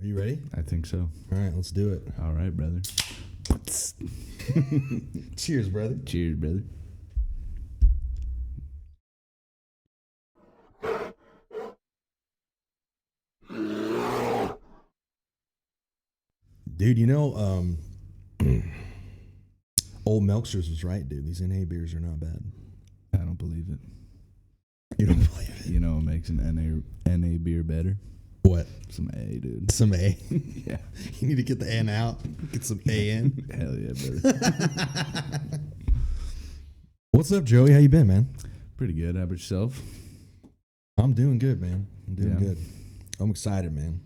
Are you ready? I think so. All right, let's do it. All right, brother. Cheers, brother. Cheers, brother. Dude, Old Melksters was right, dude. These NA beers are not bad. I don't believe it. You don't believe it? You know what makes an NA beer better? What? Some A, dude. Some A. Yeah. You need to get the N out. Get some A in. Hell yeah, brother. What's up, Joey? How you been, man? Pretty good. How about yourself? I'm doing good, man. I'm doing Yeah. good. I'm excited, man.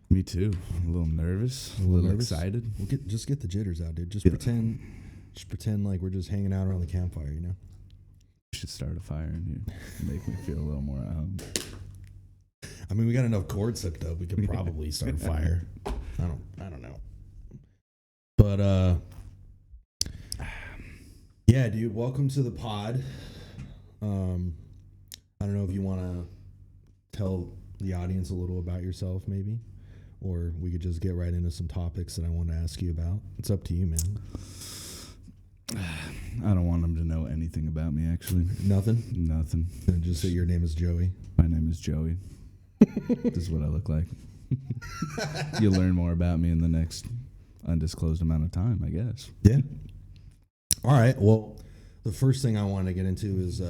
Me too. A little nervous. A little nervous? excited. We'll just get the jitters out, dude. Just Yeah. pretend like we're just hanging out around the campfire, you know? We should start a fire in here. Make me feel a little more at home. I mean, we got enough cords hooked up. We could probably start a fire. I don't know. But yeah, dude. Welcome to the pod. I don't know if you want to tell the audience a little about yourself, maybe, or we could just get right into some topics that I want to ask you about. It's up to you, man. I don't want them to know anything about me, actually. Nothing. Nothing. Just say your name is Joey. My name is Joey. This is what I look like. You'll learn more about me in the next undisclosed amount of time, I guess. Yeah. All right. Well, the first thing I want to get into is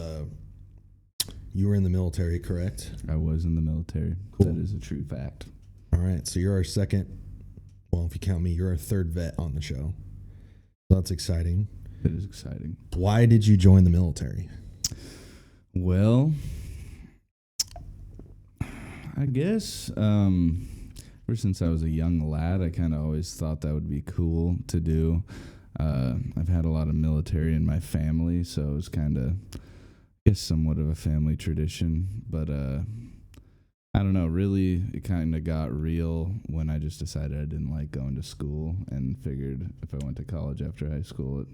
you were in the military, correct? I was in the military. Cool. That is a true fact. All right. So you're our second. Well, if you count me, you're our third vet on the show. That's exciting. It is exciting. Why did you join the military? Well, I guess ever since I was a young lad, I kind of always thought that would be cool to do. I've had a lot of military in my family, so it was kind of, I guess, somewhat of a family tradition. But I don't know, really, it kind of got real when I just decided I didn't like going to school and figured if I went to college after high school, it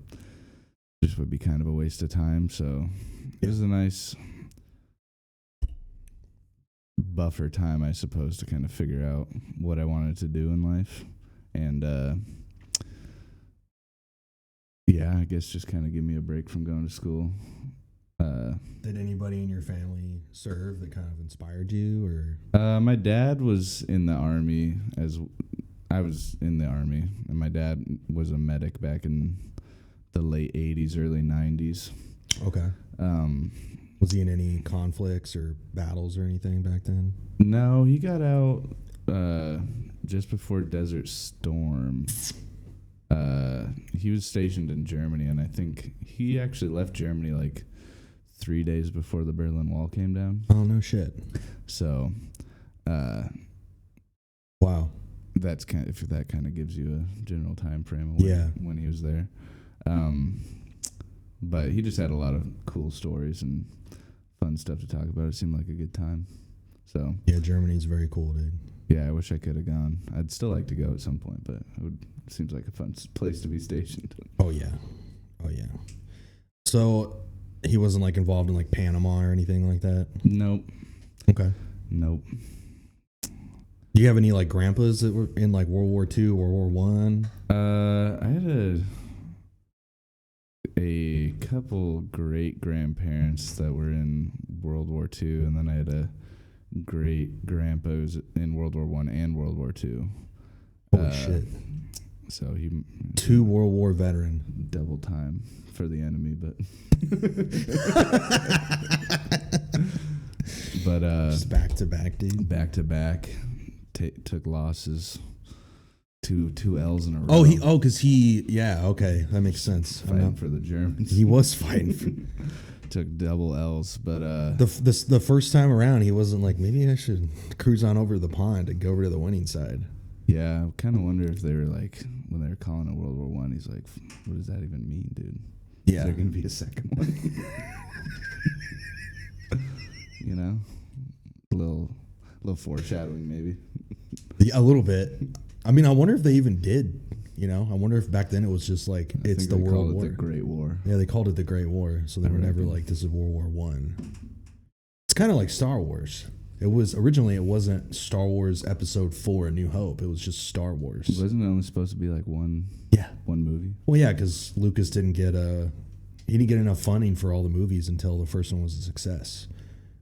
just would be kind of a waste of time. So it was a nice buffer time, I suppose, to kind of figure out what I wanted to do in life. And yeah, I guess just kind of give me a break from going to school. Did anybody in your family serve that kind of inspired you, or? My dad was in the Army, as I was in the Army, and my dad was a medic back in the late 80s, early 90s. Okay. Was he in any conflicts or battles or anything back then? No, he got out just before Desert Storm. He was stationed in Germany, and I think he actually left Germany like 3 days before the Berlin Wall came down. Oh, no shit. So, wow. That's kind of, if that kind of gives you a general time frame of when he was there. But he just had a lot of cool stories and fun stuff to talk about. It seemed like a good time. So yeah, Germany's very cool, dude. Yeah, I wish I could have gone. I'd still like to go at some point, but it seems like a fun place to be stationed. Oh yeah. So he wasn't like involved in like Panama or anything like that? Nope. Okay. Nope. Do you have any like grandpas that were in like World War II, World War One? I had a couple great grandparents that were in World War II, and then I had a great grandpa who was in World War One and World War II. Holy shit! So he 2 World War veteran, double time for the enemy, but just back to back, dude. Back to back, took losses. Two L's in a row. Okay, that makes sense. Fighting for the Germans. He was fighting. Took double L's, but the first time around, he wasn't like, maybe I should cruise on over the pond and go over to the winning side. Yeah, I kind of wonder if they were like, when they were calling it World War One, he's like, what does that even mean, dude? Yeah, is there gonna be a second one? You know, a little foreshadowing, maybe. Yeah, a little bit. I mean, I wonder if they even did. You know, I wonder if back then it was just like it's the World War. The Great War. Yeah, they called it the Great War, so they were never like this is World War One. It's kind of like Star Wars. It was originally, it wasn't Star Wars Episode 4: A New Hope. It was just Star Wars. Wasn't it only supposed to be like one movie? Well, yeah, because Lucas didn't get enough funding for all the movies until the first one was a success.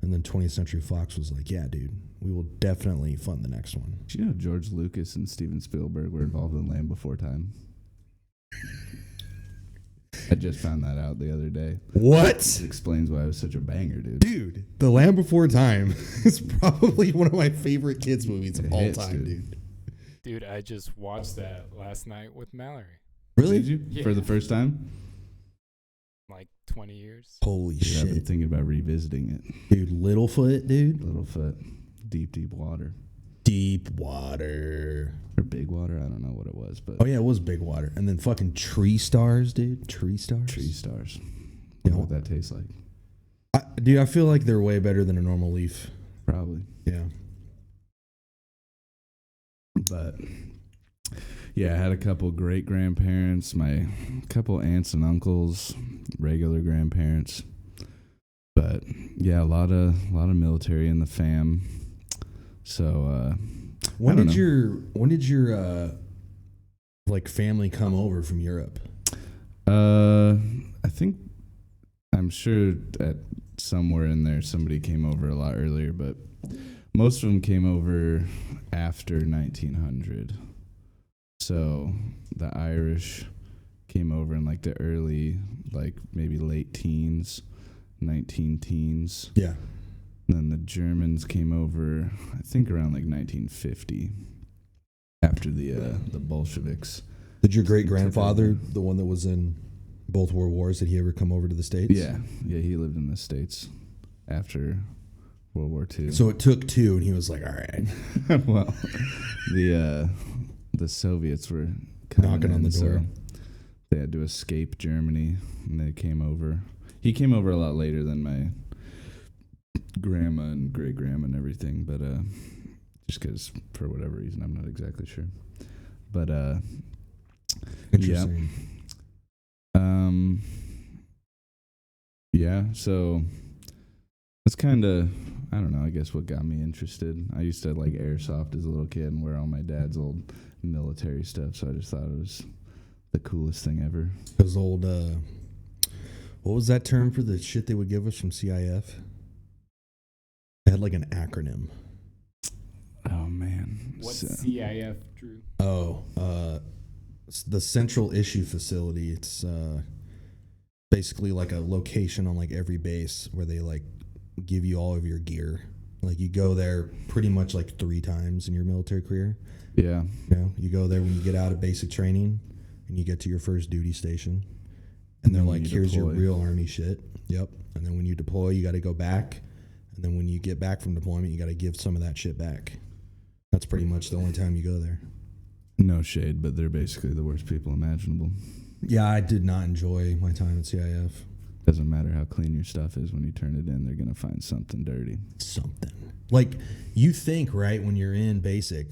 And then 20th Century Fox was like, yeah, dude, we will definitely fund the next one. Did you know George Lucas and Steven Spielberg were involved in Land Before Time? I just found that out the other day. What? It explains why it was such a banger, dude. Dude, The Land Before Time is probably one of my favorite kids' movies of all time, dude. Dude, I just watched that last night with Mallory. Really? Did you? Yeah. For the first time? Like 20 years. Holy Dude, shit. I've been thinking about revisiting it. Dude, Littlefoot, dude. Littlefoot. Deep, deep water. Deep water. Or big water? I don't know what it was, but... Oh, yeah, it was big water. And then fucking tree stars, dude. Tree stars? Tree stars. You Know know what that tastes like? Dude, I feel like they're way better than a normal leaf. Probably. Yeah. But... yeah, I had a couple great-grandparents, my couple aunts and uncles, regular grandparents. But, yeah, a lot of military in the fam. So, when did your like family come over from Europe? I think I'm sure that somewhere in there somebody came over a lot earlier, but most of them came over after 1900. So the Irish came over in like the early, like maybe late teens, 19 teens. Yeah. And then the Germans came over, I think around like 1950, after the Bolsheviks. Did your great grandfather, the one that was in both world wars, did he ever come over to the States? Yeah, he lived in the States after World War II. So it took two, and he was like, all right. Well, the Soviets were knocking on the door. So they had to escape Germany, and they came over. He came over a lot later than my grandma and great grandma and everything, but just because for whatever reason, I'm not exactly sure. But interesting. Yeah, so that's kind of, I don't know, I guess what got me interested. I used to like airsoft as a little kid and wear all my dad's old military stuff, so I just thought it was the coolest thing ever. Those old, what was that term for the shit they would give us from CIF? It had like an acronym. Oh, man. What's CIF, Drew? Oh, it's the Central Issue Facility. It's basically like a location on like every base where they like give you all of your gear. Like you go there pretty much like 3 times in your military career. Yeah. You know, you go there when you get out of basic training and you get to your first duty station. And they're like, here's your real Army shit. Yep. And then when you deploy, you got to go back. And then when you get back from deployment, you got to give some of that shit back. That's pretty much the only time you go there. No shade, but they're basically the worst people imaginable. Yeah, I did not enjoy my time at CIF. Doesn't matter how clean your stuff is, when you turn it in, they're going to find something dirty. Something. Like, you think, right, when you're in basic,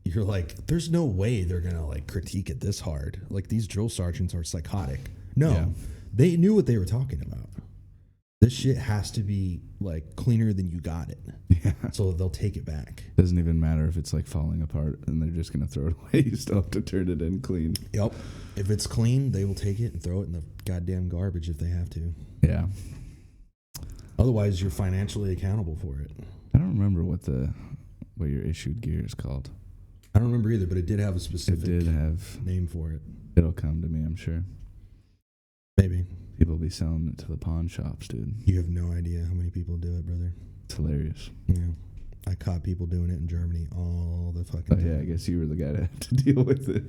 you're like, there's no way they're going to, like, critique it this hard. Like, these drill sergeants are psychotic. No, They knew what they were talking about. This shit has to be, like, cleaner than you got it. Yeah. So they'll take it back. Doesn't even matter if it's, like, falling apart and they're just going to throw it away. You still have to turn it in clean. Yep. If it's clean, they will take it and throw it in the goddamn garbage if they have to. Yeah. Otherwise, you're financially accountable for it. I don't remember what your issued gear is called. I don't remember either, but it did have a specific name for it. It'll come to me, I'm sure. Maybe. People be selling it to the pawn shops, dude. You have no idea how many people do it, brother. It's hilarious. Yeah. I caught people doing it in Germany all the fucking time. Yeah, I guess you were the guy to have to deal with it.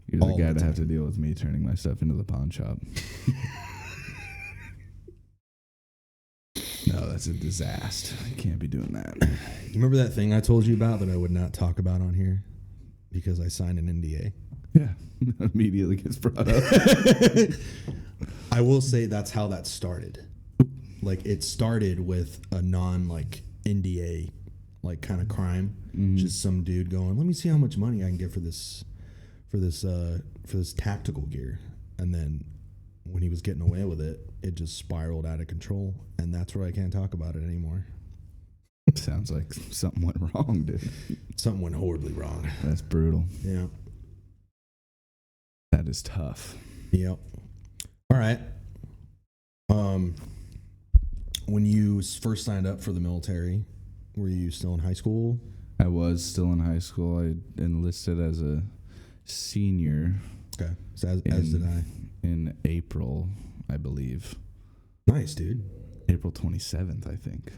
You're the guy to have to deal with me turning my stuff into the pawn shop. No, that's a disaster. You can't be doing that. You remember that thing I told you about that I would not talk about on here because I signed an NDA? Yeah. Immediately gets brought up. I will say that's how that started. Like, it started with a non-like NDA like kind of crime. Mm-hmm. Just some dude going, let me see how much money I can get for this tactical gear. And then when he was getting away with it, it just spiraled out of control, and that's where I can't talk about it anymore. Sounds like something went wrong, dude. Something went horribly wrong. That's brutal. Yeah. That is tough. Yep. All right. When you first signed up for the military, were you still in high school? I was still in high school. I enlisted as a senior. Okay. So as did I. In April, I believe. Nice, dude. April 27th, I think.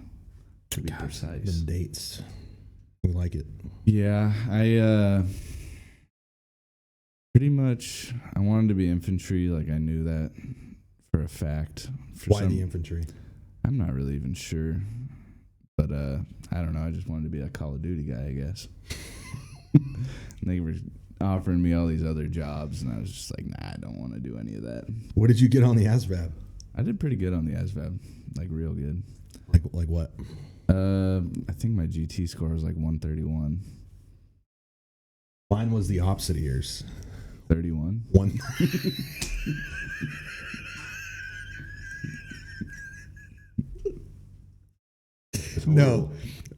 To be precise. The dates. We like it. Yeah, I pretty much I wanted to be infantry. Like I knew that for a fact. Why the infantry? I'm not really even sure, but I don't know. I just wanted to be a Call of Duty guy, I guess. And they were offering me all these other jobs, and I was just like, nah, I don't want to do any of that. What did you get on the ASVAB? I did pretty good on the ASVAB, like real good. Like what? I think my GT score was like 131. Mine was the opposite of yours. 31. One. No,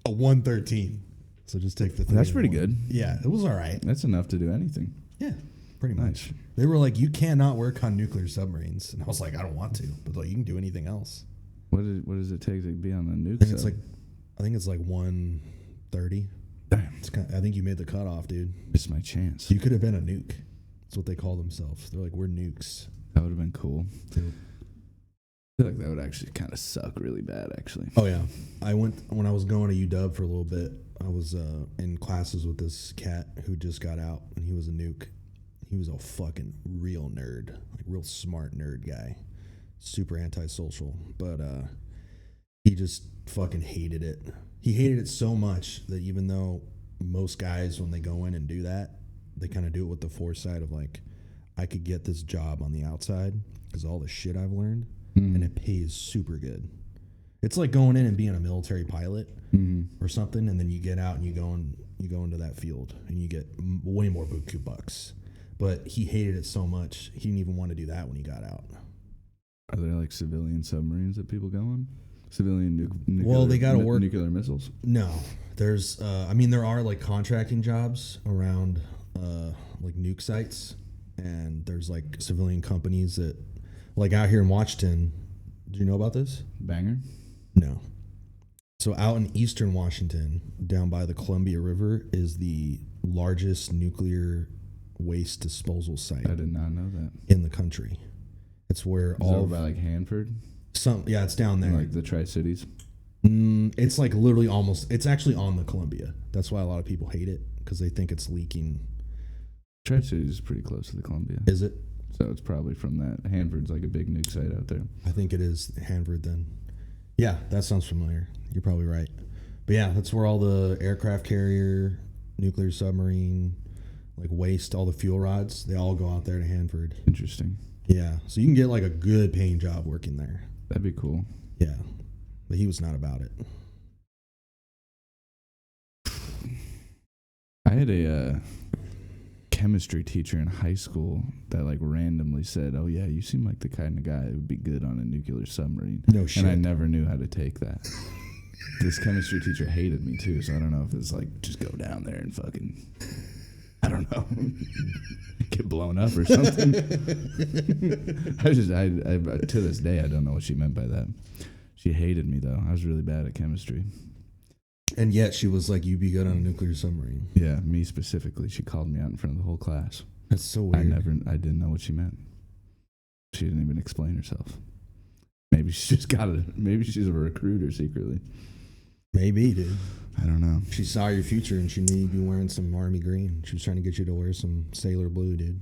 a 113. So just take the 31. That's pretty good. Yeah, it was all right. That's enough to do anything. Yeah, pretty much. Nice. They were like, you cannot work on nuclear submarines. And I was like, I don't want to. But like, you can do anything else. What does it take to be on a nuke? I think it's like 130. Damn. I think you made the cutoff, dude. It's my chance. You could have been a nuke. That's what they call themselves. They're like, we're nukes. That would have been cool. Dude. I feel like that would actually kind of suck really bad, actually. Oh, yeah. When I was going to UW for a little bit, I was in classes with this cat who just got out, and he was a nuke. He was a fucking real nerd, like real smart nerd guy. Super antisocial. But he just fucking hated it. He hated it so much that even though most guys, when they go in and do that, they kind of do it with the foresight of like, I could get this job on the outside because all the shit I've learned, and it pays super good. It's like going in and being a military pilot or something, and then you get out and you go into that field and you get way more buku bucks. But he hated it so much, he didn't even want to do that when he got out. Are there like civilian submarines that people go on? Civilian nuclear, well, they got to work nuclear missiles. No, there's. There are like contracting jobs around like nuke sites, and there's like civilian companies that, like out here in Washington. Do you know about this? Banger? No. So out in eastern Washington, down by the Columbia River, is the largest nuclear waste disposal site. I did not know that. In the country. It's where all by like Hanford. It's down there, like the Tri-Cities. It's like literally almost. It's actually on the Columbia. That's why a lot of people hate it, because they think it's leaking. Tri-Cities is pretty close to the Columbia. Is it? So it's probably from that. Hanford's like a big nuke site out there. I think it is Hanford then. Yeah, that sounds familiar. You're probably right. But yeah, that's where all the aircraft carrier, nuclear submarine, like waste, all the fuel rods, they all go out there to Hanford. Interesting. Yeah, so you can get like a good paying job working there. That'd be cool. Yeah, but he was not about it. I had a chemistry teacher in high school that like randomly said, "Oh yeah, you seem like the kind of guy that would be good on a nuclear submarine." No shit. And I never knew how to take that. This chemistry teacher hated me too, so I don't know if it's like just go down there and fucking, I don't know, get blown up or something. I to this day I don't know what she meant by that. She hated me though. I was really bad at chemistry. And yet she was like, "You'd be good on a nuclear submarine." Yeah, me specifically. She called me out in front of the whole class. That's so weird. I didn't know what she meant. She didn't even explain herself. Maybe she just got it. Maybe she's a recruiter secretly. Maybe, dude. I don't know. She saw your future and she knew you'd be wearing some army green. She was trying to get you to wear some sailor blue, dude.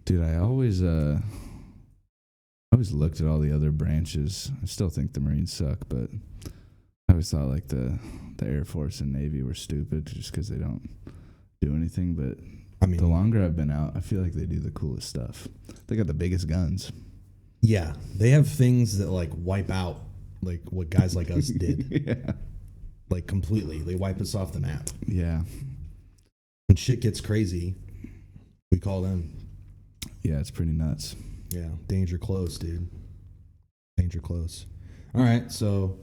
Dude, I always looked at all the other branches. I still think the Marines suck, but I always thought like the Air Force and Navy were stupid just because they don't do anything. But I mean, the longer I've been out, I feel like they do the coolest stuff. They got the biggest guns. Yeah, they have things that like wipe out like what guys like us did. Yeah. Like completely. They wipe us off the map. Yeah. When shit gets crazy, we call them. Yeah, it's pretty nuts. Yeah, danger close, dude. Danger close. All right, so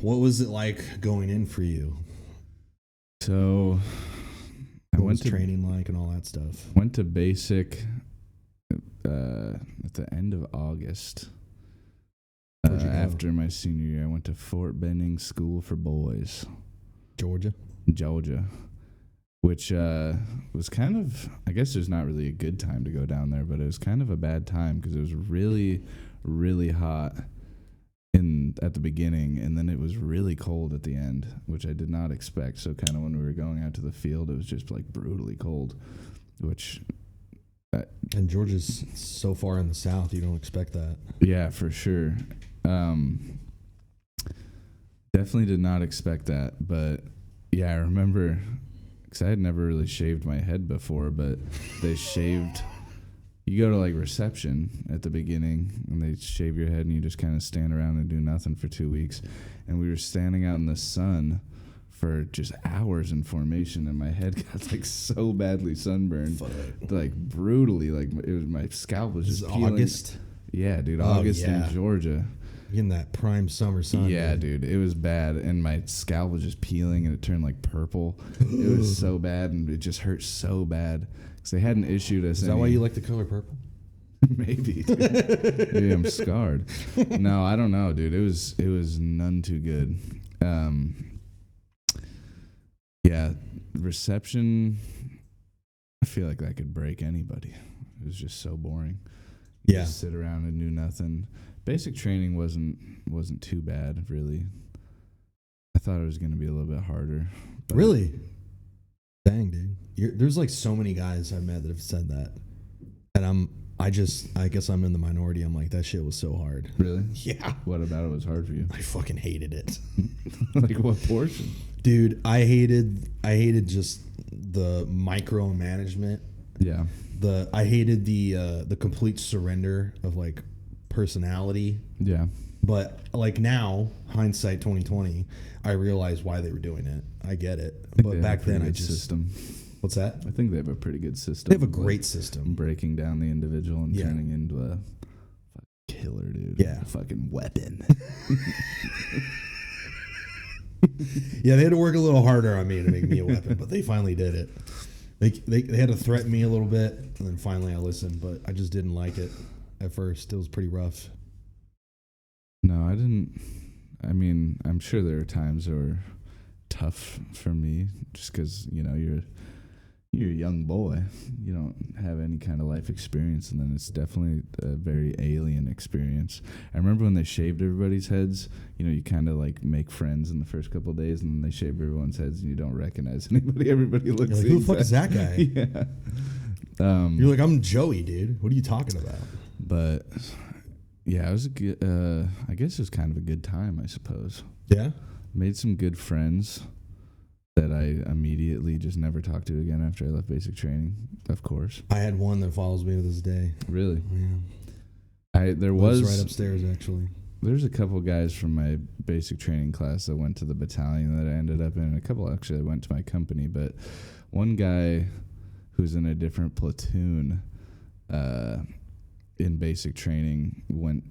What was it like going in for you? So I What went was to training like and all that stuff? went to basic at the end of August. Where'd you go? After my senior year, I went to Fort Benning School for Boys, Georgia? Georgia, which was kind of, I guess there's not really a good time to go down there, but it was kind of a bad time because it was really, really hot at the beginning, and then it was really cold at the end, which I did not expect. So kind of when we were going out to the field, it was just like brutally cold, which... And Georgia's so far in the south, you don't expect that. Yeah, for sure. Definitely did not expect that, but yeah, I remember because I had never really shaved my head before, but they shaved. You go to like reception at the beginning, and they shave your head, and you just kind of stand around and do nothing for 2 weeks. And we were standing out in the sun for just hours in formation, and my head got like so badly sunburned, like brutally, like it was, my scalp was just peeling. August. Yeah, dude, August in Georgia. In that prime summer sun. Yeah, dude, it was bad, and my scalp was just peeling, and it turned like purple. It was so bad, and it just hurt so bad because they hadn't issued us. Is that why you like the color purple? Maybe. Dude. Maybe I'm scarred. No, I don't know, dude. It was none too good. Yeah, reception, I feel like that could break anybody. It was just so boring. You just sit around and do nothing. Basic training wasn't too bad, really. I thought it was going to be a little bit harder. Really? Dang, dude. There's like so many guys I've met that have said that. And I guess I'm in the minority. I'm like, that shit was so hard. Really? Yeah. What about it was hard for you? I fucking hated it. Like what portion? Dude, I hated just the micromanagement. Yeah. I hated the complete surrender of like personality. Yeah. But like now, hindsight 2020, I realize why they were doing it. I get it. But back then I just system. What's that? I think they have a pretty good system. They have a great system. Breaking down the individual and turning into a killer, dude. Yeah. A fucking weapon. Yeah, they had to work a little harder on me to make me a weapon, but they finally did it. They had to threaten me a little bit, and then finally I listened, but I just didn't like it at first. It was pretty rough. No, I didn't. I mean, I'm sure there are times that were tough for me just because, you know, you're a young boy. You don't have any kind of life experience, and then it's definitely a very alien experience. I remember when they shaved everybody's heads, you know, you kind of like make friends in the first couple of days, and then they shave everyone's heads, and you don't recognize anybody. Everybody looks You're like, who the fuck is that guy? Yeah. You're like, I'm Joey, dude. What are you talking about? But yeah, it was a good, I guess it was kind of a good time, I suppose. Yeah? Made some good friends that I immediately just never talked to again after I left basic training, of course. I had one that follows me to this day. Really? Yeah. There was right upstairs, actually. There's a couple guys from my basic training class that went to the battalion that I ended up in, and a couple actually that went to my company, but one guy who's in a different platoon in basic training went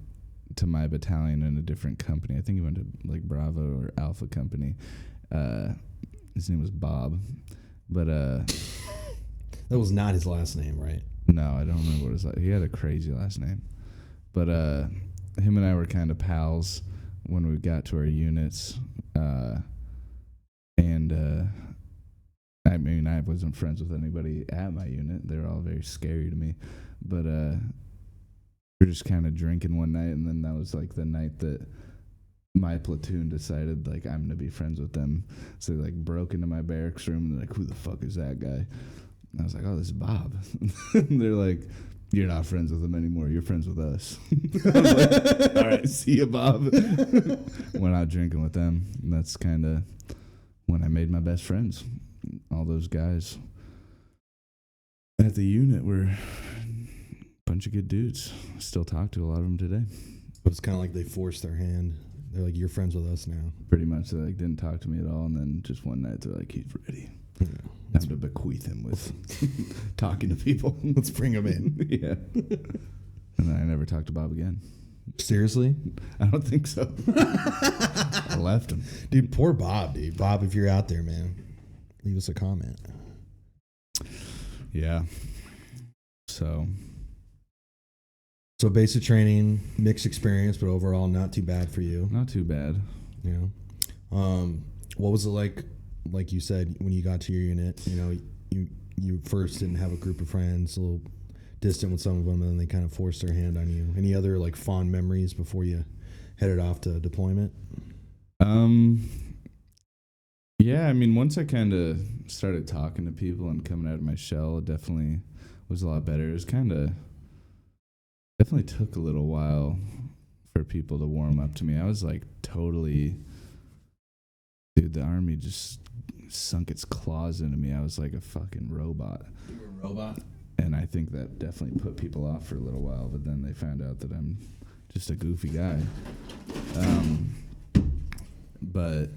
to my battalion in a different company. I think he went to like Bravo or Alpha company. His name was Bob, but that was not his last name, right? No, I don't remember what his he had a crazy last name, but him and I were kind of pals when we got to our units, and I mean, I wasn't friends with anybody at my unit. They were all very scary to me, but we were just kind of drinking one night, and then that was like the night that my platoon decided like I'm gonna be friends with them. So they like broke into my barracks room, and they're like, who the fuck is that guy? And I was like, oh, this is Bob. And they're like, you're not friends with him anymore, you're friends with us. I was like, all right, see you, Bob. Went out drinking with them, and that's kind of when I made my best friends. All those guys at the unit were a bunch of good dudes. I still talk to a lot of them today. But it's kind of like they forced their hand. They're like, you're friends with us now. Pretty much, they like didn't talk to me at all, and then just one night they're like, he's ready. Yeah. Time to bequeath him with talking to people. Let's bring him in. Yeah. And then I never talked to Bob again. Seriously? I don't think so. I left him. Dude, poor Bob, dude. Bob, if you're out there, man, leave us a comment. Yeah. So basic training, mixed experience, but overall not too bad for you. not too bad. Yeah. What was it like you said, when you got to your unit, you first didn't have a group of friends, a little distant with some of them, and then they kind of forced their hand on you. Any other like fond memories before you headed off to deployment? Yeah, I mean, once I kind of started talking to people and coming out of my shell, it definitely was a lot better. It was definitely took a little while for people to warm up to me. I was like totally, dude, the Army just sunk its claws into me. I was like a fucking robot. You were a robot? And I think that definitely put people off for a little while, but then they found out that I'm just a goofy guy. But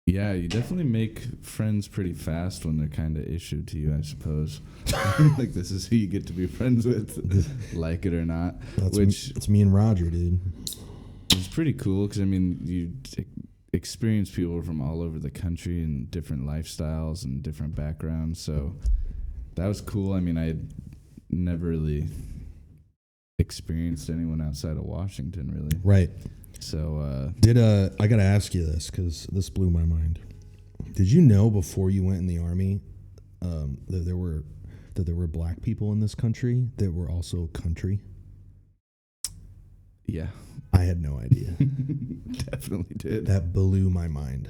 yeah, you definitely make friends pretty fast when they're kind of issued to you, I suppose. Like, this is who you get to be friends with, like it or not. It's me and Roger, dude. It's pretty cool because, I mean, you experience people from all over the country and different lifestyles and different backgrounds. So that was cool. I mean, I had never really experienced anyone outside of Washington, really. Right. So I gotta ask you this because this blew my mind. Did you know before you went in the Army that there were black people in this country that were also country? Yeah. I had no idea. Definitely did. That blew my mind.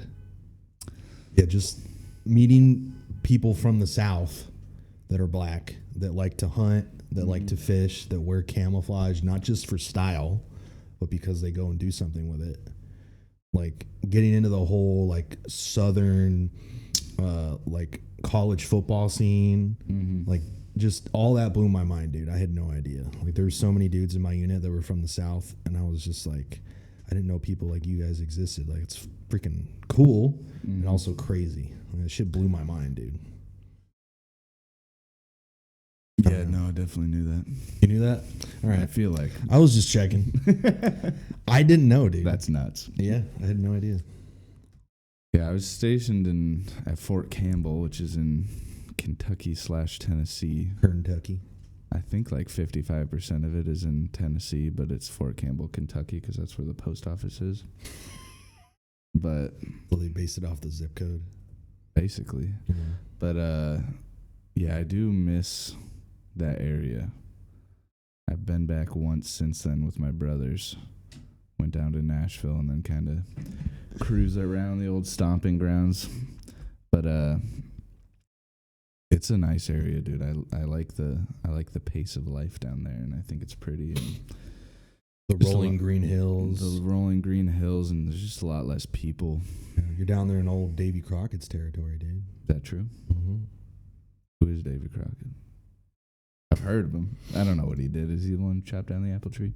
Yeah, just meeting people from the South that are black, that like to hunt, that like to fish, that wear camouflage, not just for style, but because they go and do something with it. Like getting into the whole like Southern like college football scene, like just all that blew my mind, dude. I had no idea. Like there were so many dudes in my unit that were from the South, and I was just like, I didn't know people like you guys existed. Like it's freaking cool and also crazy. Like, that shit blew my mind, dude. Yeah, no, I definitely knew that. You knew that? All right. I feel like. I was just checking. I didn't know, dude. That's nuts. Yeah, I had no idea. Yeah, I was stationed at Fort Campbell, which is in Kentucky/Tennessee. Kentucky. I think like 55% of it is in Tennessee, but it's Fort Campbell, Kentucky, because that's where the post office is. But Well, they based it off the zip code. basically. Yeah. But yeah, I do miss that area. I've been back once since then with my brothers. Went down to Nashville and then kind of cruised around the old stomping grounds. But it's a nice area, dude. I like the pace of life down there, and I think it's pretty. And The rolling green hills. The rolling green hills, and there's just a lot less people. Yeah, you're down there in old Davy Crockett's territory, dude. Is that true? Mm-hmm. Who is Davy Crockett? I've heard of him. I don't know what he did. Is he the one who chopped down the apple tree?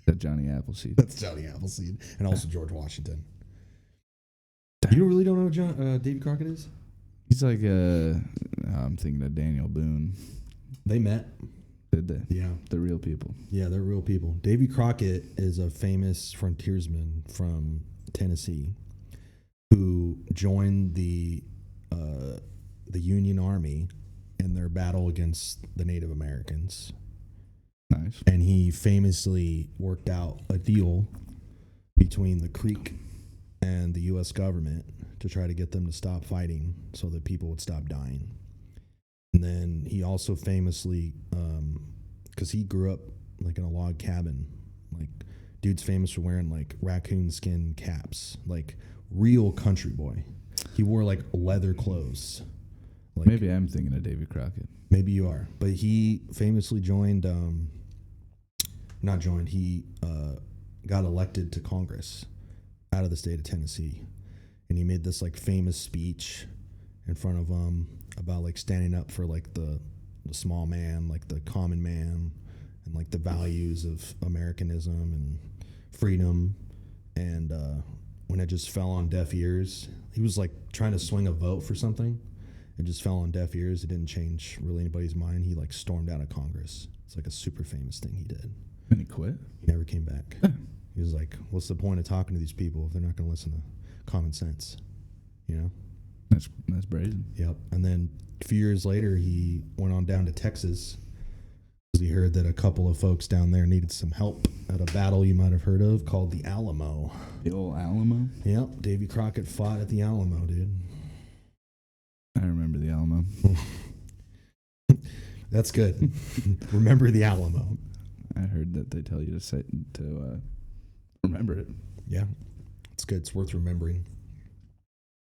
That Johnny Appleseed. That's Johnny Appleseed. And also George Washington. You really don't know who Davy Crockett is? He's like I'm thinking of Daniel Boone. They met. Did they? Yeah. The real people. Yeah, they're real people. Davy Crockett is a famous frontiersman from Tennessee who joined the Union Army in their battle against the Native Americans. Nice. And he famously worked out a deal between the Creek and the U.S. government to try to get them to stop fighting so that people would stop dying. And then he also famously, because he grew up like in a log cabin, like dude's famous for wearing like raccoon skin caps, like real country boy. He wore like leather clothes. Like, maybe I'm thinking of Davy Crockett. Maybe you are. But he famously he got elected to Congress out of the state of Tennessee. And he made this like famous speech in front of about like standing up for like the small man, like the common man, and like the values of Americanism and freedom. And when it just fell on deaf ears, he was like trying to swing a vote for something. It just fell on deaf ears. It didn't change really anybody's mind. He like stormed out of Congress. It's like a super famous thing he did. And he quit? He never came back. He was like, what's the point of talking to these people if they're not going to listen to common sense? You know? That's brazen. Yep. And then a few years later, he went on down to Texas because he heard that a couple of folks down there needed some help at a battle you might have heard of called the Alamo. The old Alamo? Yep. Davy Crockett fought at the Alamo, dude. I remember the Alamo. That's good. Remember the Alamo. I heard that they tell you to remember it. Yeah. It's good. It's worth remembering.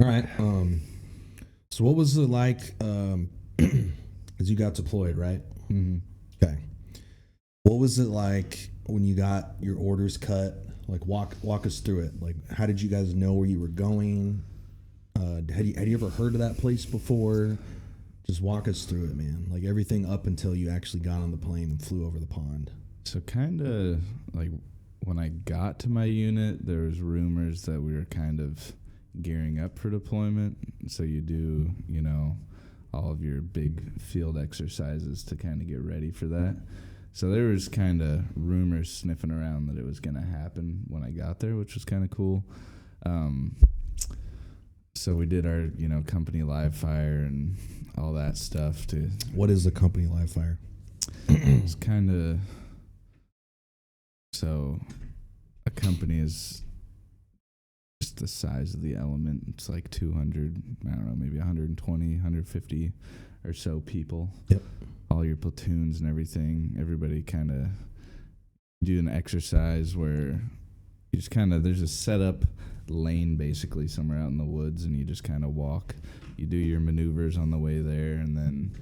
All right. So what was it like as you got deployed, right? Mm-hmm. Okay. What was it like when you got your orders cut? Like walk us through it. Like how did you guys know where you were going? Had you ever heard of that place before? Just walk us through it, man. Like everything up until you actually got on the plane and flew over the pond. So kind of like when I got to my unit, there was rumors that we were kind of gearing up for deployment. So you do, all of your big field exercises to kind of get ready for that. So there was kind of rumors sniffing around that it was going to happen when I got there, which was kind of cool. So we did our, company live fire and all that stuff to. What is the company live fire? It's kind of. So a company is just the size of the element. It's like 200, I don't know, maybe 120, 150 or so people. Yep. All your platoons and everything. Everybody kind of do an exercise where you just kind of, there's a setup lane basically somewhere out in the woods, and you just kind of walk. You do your maneuvers on the way there, and then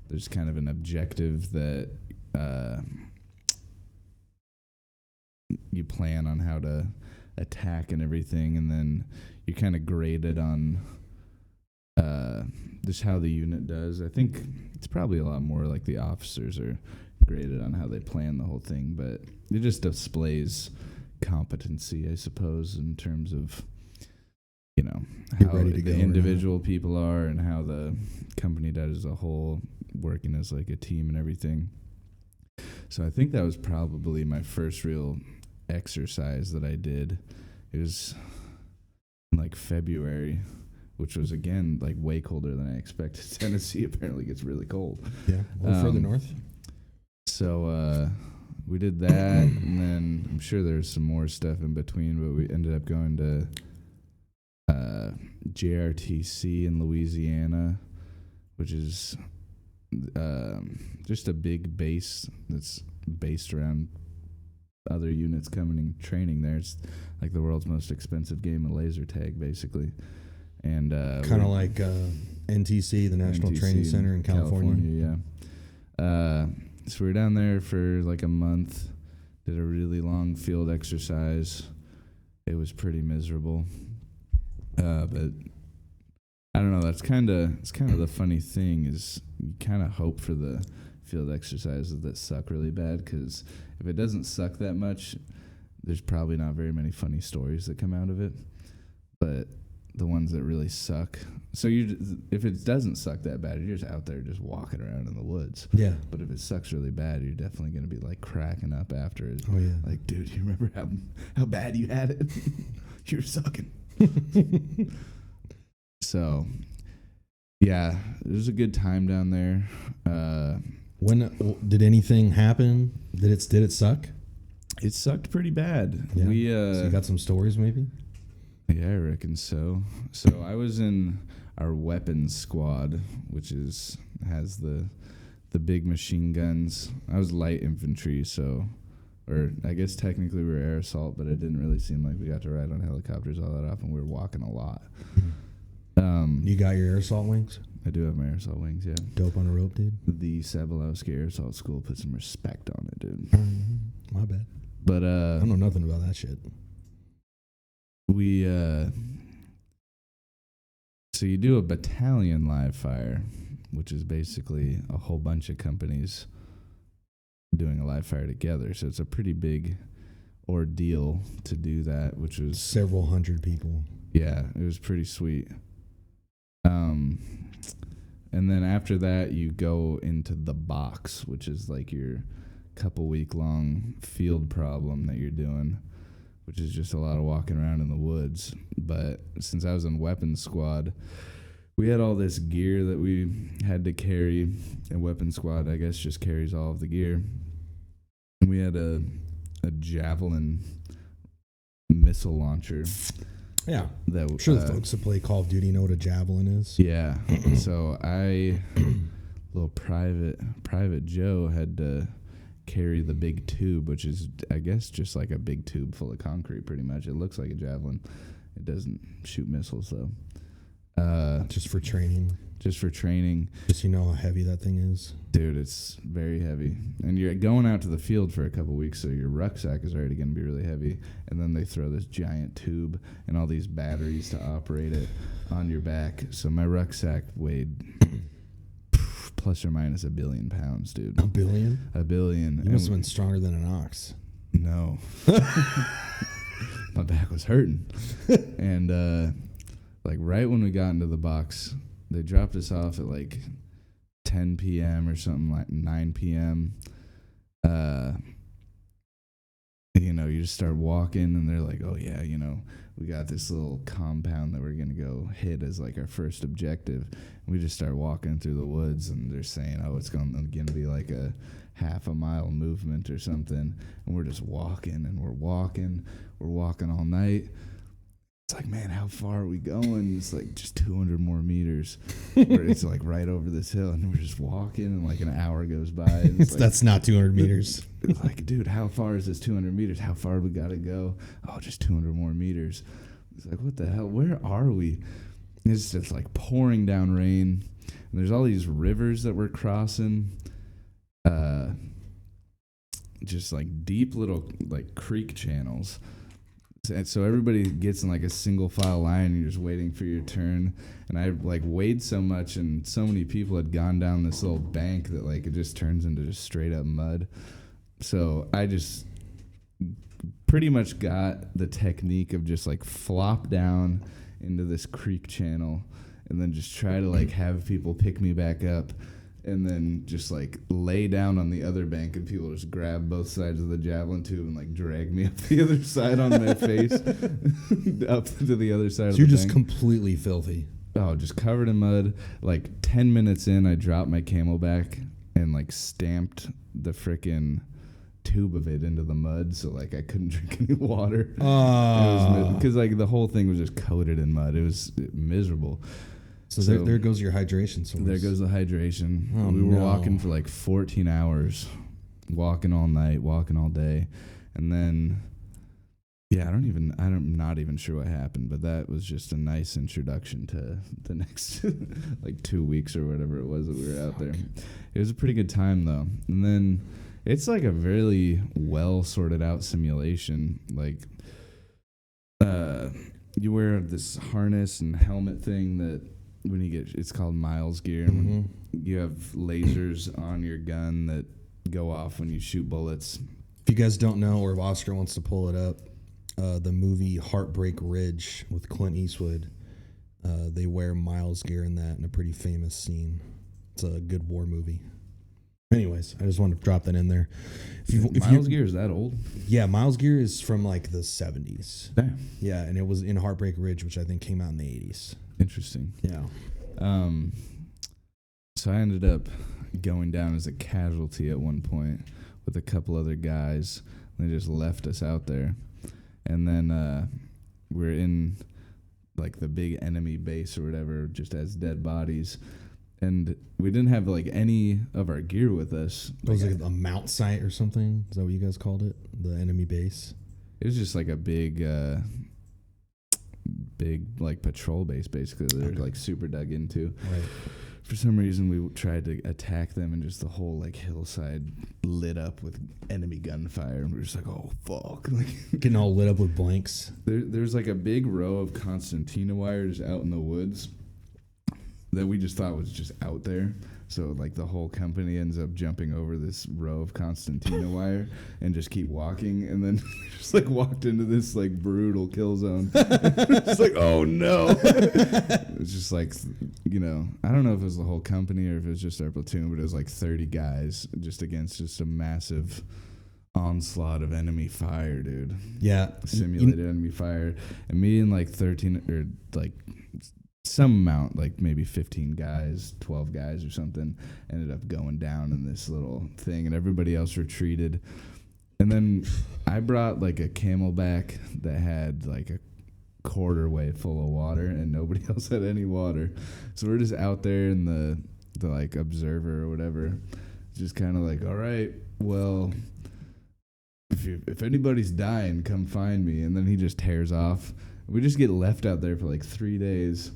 there's kind of an objective that you plan on how to attack and everything, and then you kind of graded on just how the unit does. I think it's probably a lot more like the officers are graded on how they plan the whole thing, but it just displays competency, I suppose, in terms of how the individual people are and how the company does as a whole, working as like a team and everything. So I think that was probably my first real exercise that I did. It was in like February, which was again like way colder than I expected. Tennessee apparently gets really cold. Yeah, a little further north. So we did that, and then I'm sure there's some more stuff in between, but we ended up going to JRTC in Louisiana, which is just a big base that's based around other units coming and training there. It's like the world's most expensive game of laser tag, basically. And kind of like NTC, the National Training Center in California. Yeah. So we were down there for like a month, did a really long field exercise. It was pretty miserable. But I don't know, it's kind of the funny thing is you kind of hope for the field exercises that suck really bad, because if it doesn't suck that much, there's probably not very many funny stories that come out of it. But the ones that really suck, so if it doesn't suck that bad, you're just out there just walking around in the woods. Yeah. But if it sucks really bad, you're definitely going to be like cracking up after it. Oh yeah. Like, dude, you remember how bad you had it? You're sucking. So, yeah, it was a good time down there. When did anything happen? Did it suck? It sucked pretty bad. Yeah. We so you got some stories, maybe? Yeah, I reckon so. So I was in our weapons squad, which has the big machine guns. I was light infantry, or I guess technically we were air assault, but it didn't really seem like we got to ride on helicopters all that often. We were walking a lot. You got your air assault wings? I do have my air assault wings, yeah. Dope on a rope, dude. The Sabalowski Air Assault School put some respect on it, dude. My bad. But I don't know nothing about that shit. We so you do a battalion live fire, which is basically a whole bunch of companies doing a live fire together. So it's a pretty big ordeal to do that, which was several hundred people. Yeah, it was pretty sweet. And then after that, you go into the box, which is like your couple week long field problem that you're doing, which is just a lot of walking around in the woods. But since I was in weapons squad, we had all this gear that we had to carry, and weapons squad, I guess, just carries all of the gear. And we had a javelin missile launcher. Yeah. That, I'm sure the folks that play Call of Duty know what a javelin is. Yeah. So little private Joe had to carry the big tube, which is, I guess, just like a big tube full of concrete, pretty much. It looks like a javelin. It doesn't shoot missiles, though. Just for training. Just for training. Just you know how heavy that thing is. Dude, it's very heavy. And you're going out to the field for a couple weeks, so your rucksack is already going to be really heavy. And then they throw this giant tube and all these batteries to operate it on your back. So my rucksack weighed plus or minus 1 billion pounds, dude. 1 billion? 1 billion. You must have been stronger than an ox. No. My back was hurting. And like right when we got into the box, they dropped us off at like 10 p.m. or something, like 9 p.m. You know, you just start walking and they're like, oh yeah, you know, we got this little compound that we're going to go hit as like our first objective. And we just start walking through the woods and they're saying, oh, it's going to be like a half a mile movement or something. And we're just walking and we're walking all night. It's like, man, how far are we going? It's like just 200 more meters. Where it's like right over this hill, and we're just walking, and like an hour goes by. And it's like, that's not 200 meters. It's like, dude, how far is this 200 meters? How far we got to go? Oh, just 200 more meters. It's like, what the hell? Where are we? And it's just like pouring down rain. And there's all these rivers that we're crossing. Just like deep little like creek channels. And so everybody gets in like a single file line and you're just waiting for your turn. And I like weighed so much and so many people had gone down this little bank that like it just turns into just straight up mud. So I just pretty much got the technique of just like flop down into this creek channel and then just try to like have people pick me back up. And then just like lay down on the other bank and people just grab both sides of the javelin tube and like drag me up the other side on my face up to the other side of the bank. You're just completely filthy. Oh, just covered in mud. Like 10 minutes in, I dropped my camelback and like stamped the frickin' tube of it into the mud, so like I couldn't drink any water. Because like the whole thing was just coated in mud. It was miserable. So there goes your hydration source. There goes the hydration. Oh, we were walking for like 14 hours, walking all night, walking all day. And then, yeah, I'm not even sure what happened, but that was just a nice introduction to the next like 2 weeks or whatever it was that we were out there. It was a pretty good time though. And then it's like a really well sorted out simulation. Like, you wear this harness and helmet thing that, when you get, it's called Miles gear. And you have lasers on your gun that go off when you shoot bullets. If you guys don't know, or if Oscar wants to pull it up, the movie Heartbreak Ridge with Clint Eastwood, they wear Miles gear in that in a pretty famous scene. It's a good war movie. Anyways, I just wanted to drop that in there. Miles gear, is that old? Yeah, Miles gear is from like the 70s. Damn. Yeah, and it was in Heartbreak Ridge, which I think came out in the 80s. Interesting. Yeah. So I ended up going down as a casualty at one point with a couple other guys. They just left us out there. And then we're in like the big enemy base or whatever, just as dead bodies. And we didn't have like any of our gear with us. It was like a mount site or something. Is that what you guys called it? The enemy base? It was just like a big like patrol base, basically. They're like super dug into. Right. For some reason, we tried to attack them, and just the whole like hillside lit up with enemy gunfire, and we're just like, oh fuck, like getting all lit up with blanks. There's like a big row of concertina wires out in the woods that we just thought was just out there. So like the whole company ends up jumping over this row of concertina wire and just keep walking, and then just like walked into this like brutal kill zone. It's like, oh no. It's just like, I don't know if it was the whole company or if it was just our platoon, but it was like 30 guys just against just a massive onslaught of enemy fire, dude. Yeah. Simulated enemy fire. And me and like 13 or like some amount, like maybe 15 guys, 12 guys or something, ended up going down in this little thing, and everybody else retreated. And then I brought like a Camelback that had like a quarter weight full of water, and nobody else had any water. So we're just out there in the like observer or whatever, just kind of like, all right, well, if anybody's dying, come find me. And then he just tears off. We just get left out there for like 3 days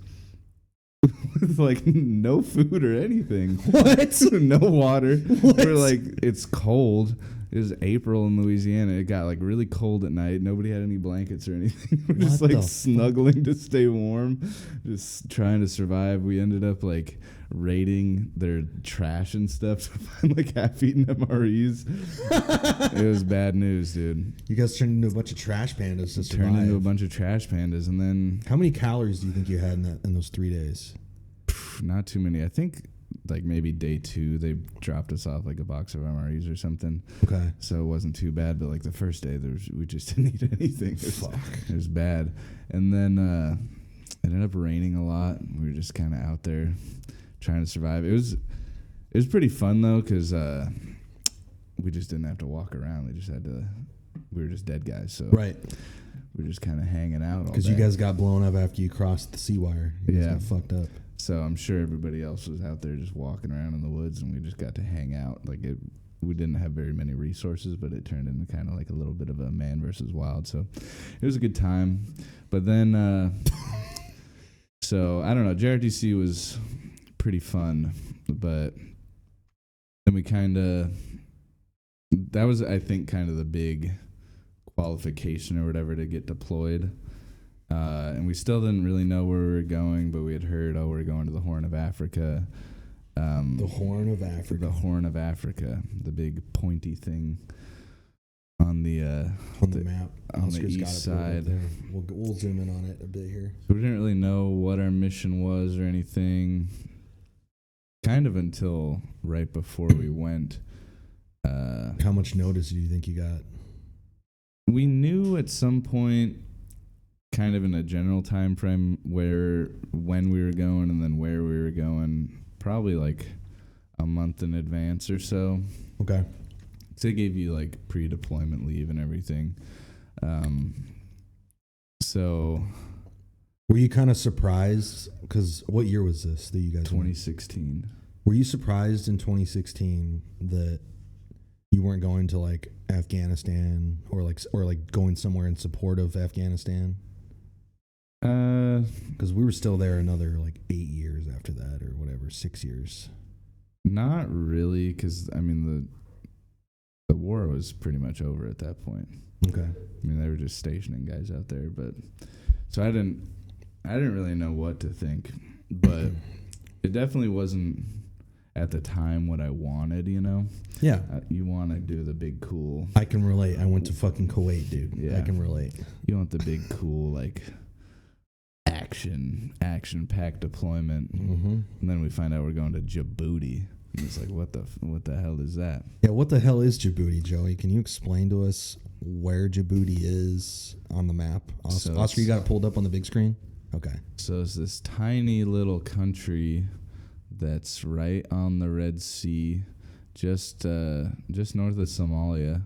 with like no food or anything. What? No water. What? We're like, it's cold. It was April in Louisiana. It got like really cold at night. Nobody had any blankets or anything. We're just What like the snuggling to stay warm, just trying to survive. We ended up like raiding their trash and stuff to find like half-eaten MREs. It was bad news, dude. You guys turned into a bunch of trash pandas to survive. Turned into a bunch of trash pandas, and then How many calories do you think you had in those 3 days? not too many. I think like maybe day 2 they dropped us off like a box of MREs or something. Okay. So it wasn't too bad, but like the first day we just didn't eat anything. It was bad. And then it ended up raining a lot. We were just kind of out there trying to survive. It was pretty fun though, because we just didn't have to walk around. We were just dead guys, so Right. we were just kind of hanging out all Because day. you guys got blown up after you crossed the sea wire. You guys Yeah. got fucked up. So I'm sure everybody else was out there just walking around in the woods, and we just got to hang out. Like we didn't have very many resources, but it turned into kind of like a little bit of a man versus wild. So it was a good time. But then, so I don't know. JRTC was pretty fun, but then we that was, I think, kind of the big qualification or whatever to get deployed. And we still didn't really know where we were going, but we had heard, we're going to the Horn of Africa. The Horn of Africa. The Horn of Africa, the big pointy thing on the map. on the Oscar's got east it pulled up side. there. We'll zoom in on it a bit here. So we didn't really know what our mission was or anything, kind of until right before we went. How much notice do you think you got? We knew at some point, kind of in a general time frame, when we were going and then where we were going, probably like a month in advance or so. Okay. So they gave you like pre-deployment leave and everything. So Were you kind of surprised? Because what year was this that you guys went? 2016. Were you surprised in 2016 that you weren't going to like Afghanistan or like going somewhere in support of Afghanistan? Because we were still there another like 8 years after that or whatever, 6 years. Not really, because I mean the war was pretty much over at that point. Okay. I mean, they were just stationing guys out there, but so I didn't really know what to think, but it definitely wasn't at the time what I wanted, you know? Yeah. You want to do the big cool. I can relate. I went to fucking Kuwait, dude. Yeah. I can relate. You want the big cool, like, action-packed deployment. Mm-hmm. And then we find out we're going to Djibouti. And it's like, what the hell is that? Yeah, what the hell is Djibouti, Joey? Can you explain to us where Djibouti is on the map? Oscar, you got it pulled up on the big screen? Okay. So it's this tiny little country that's right on the Red Sea, just north of Somalia,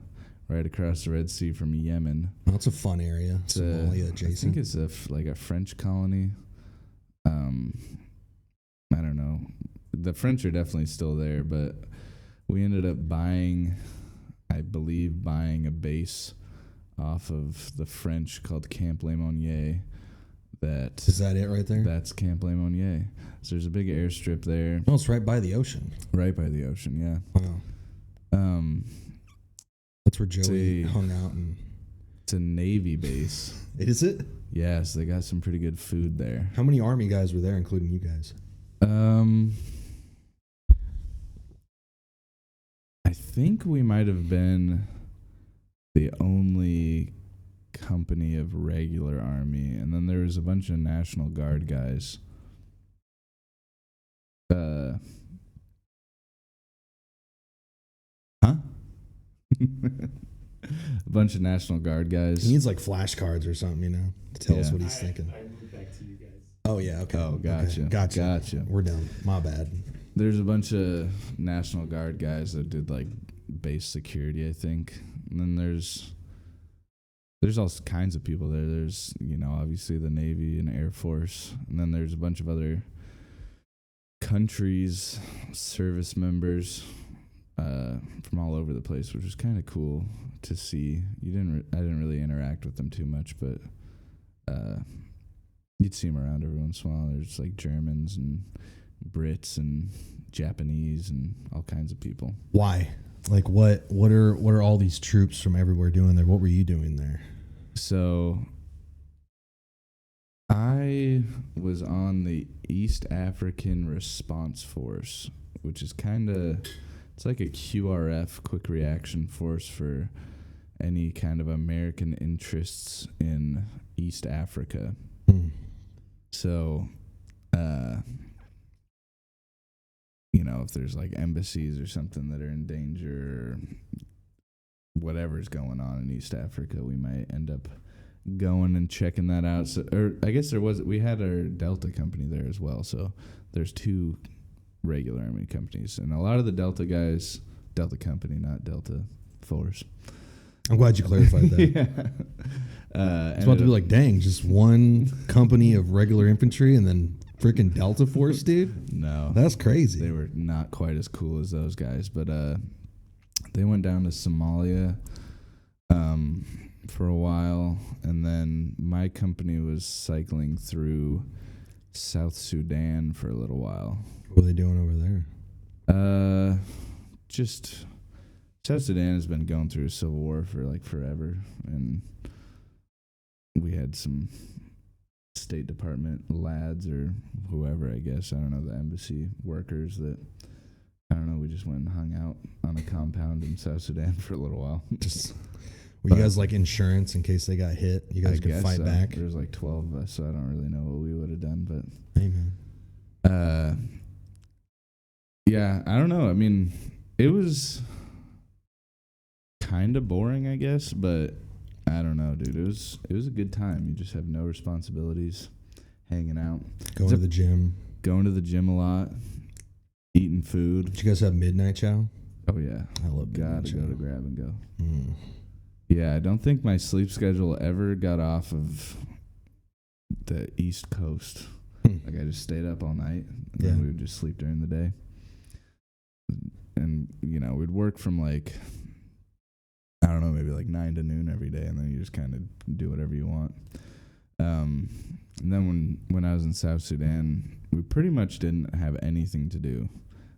right across the Red Sea from Yemen. Well, that's a fun area. Somalia adjacent. I think it's like a French colony. I don't know. The French are definitely still there, but we ended up buying a base off of the French called Camp Lemonnier. Is that it right there? That's Camp Lemonnier. So there's a big airstrip there. No, it's right by the ocean. Right by the ocean, yeah. Wow. That's where Joey hung out. It's a Navy base. Is it? Yes, they got some pretty good food there. How many Army guys were there, including you guys? think we might have been the only company of regular Army, and then there was a bunch of National Guard guys. Huh? A bunch of National Guard guys. He needs like flashcards or something, to tell us what he's thinking. I moved back to you guys. Oh, yeah, okay. Oh, gotcha. Okay. Gotcha. We're done. My bad. There's a bunch of National Guard guys that did like base security, I think. And then there's all kinds of people there. There's, obviously the Navy and Air Force. And then there's a bunch of other countries, service members from all over the place, which was kind of cool to see. I didn't really interact with them too much, but you'd see them around every once in a while. There's like Germans and Brits and Japanese and all kinds of people. Why? Like what are all these troops from everywhere doing there? What were you doing there? So I was on the East African Response Force, which is it's like a QRF, quick reaction force for any kind of American interests in East Africa. So, if there's like embassies or something that are in danger or whatever's going on in East Africa, we might end up going and checking that out. So, or I guess we had our Delta company there as well. So there's two regular Army companies, and a lot of the Delta guys, Delta company, not Delta Force. I'm glad you clarified that. Yeah. It's about to be like, dang, just one company of regular infantry and then freaking Delta Force, dude? No. That's crazy. They were not quite as cool as those guys, but they went down to Somalia for a while, and then my company was cycling through South Sudan for a little while. What are they doing over there? Just South Sudan has been going through a civil war for like forever, and we had some State Department lads or whoever, I guess, I don't know, the embassy workers that, I don't know, we just went and hung out on a compound in South Sudan for a little while. Were you guys like insurance in case they got hit? You guys could fight back? There's like 12 of us, so I don't really know what we would have done, but hey, man. Yeah, I don't know. I mean, it was kind of boring, I guess, but I don't know, dude. It was a good time. You just have no responsibilities, hanging out, Going to the gym a lot, eating food. Did you guys have midnight chow? Oh yeah, I love midnight gotta chow. go to grab and go. Mm. Yeah, I don't think my sleep schedule ever got off of the East Coast. Like I just stayed up all night, and then we would just sleep during the day. And we'd work from like, I don't know, maybe like 9 to noon every day, and then you just kind of do whatever you want. And then when I was in South Sudan, we pretty much didn't have anything to do,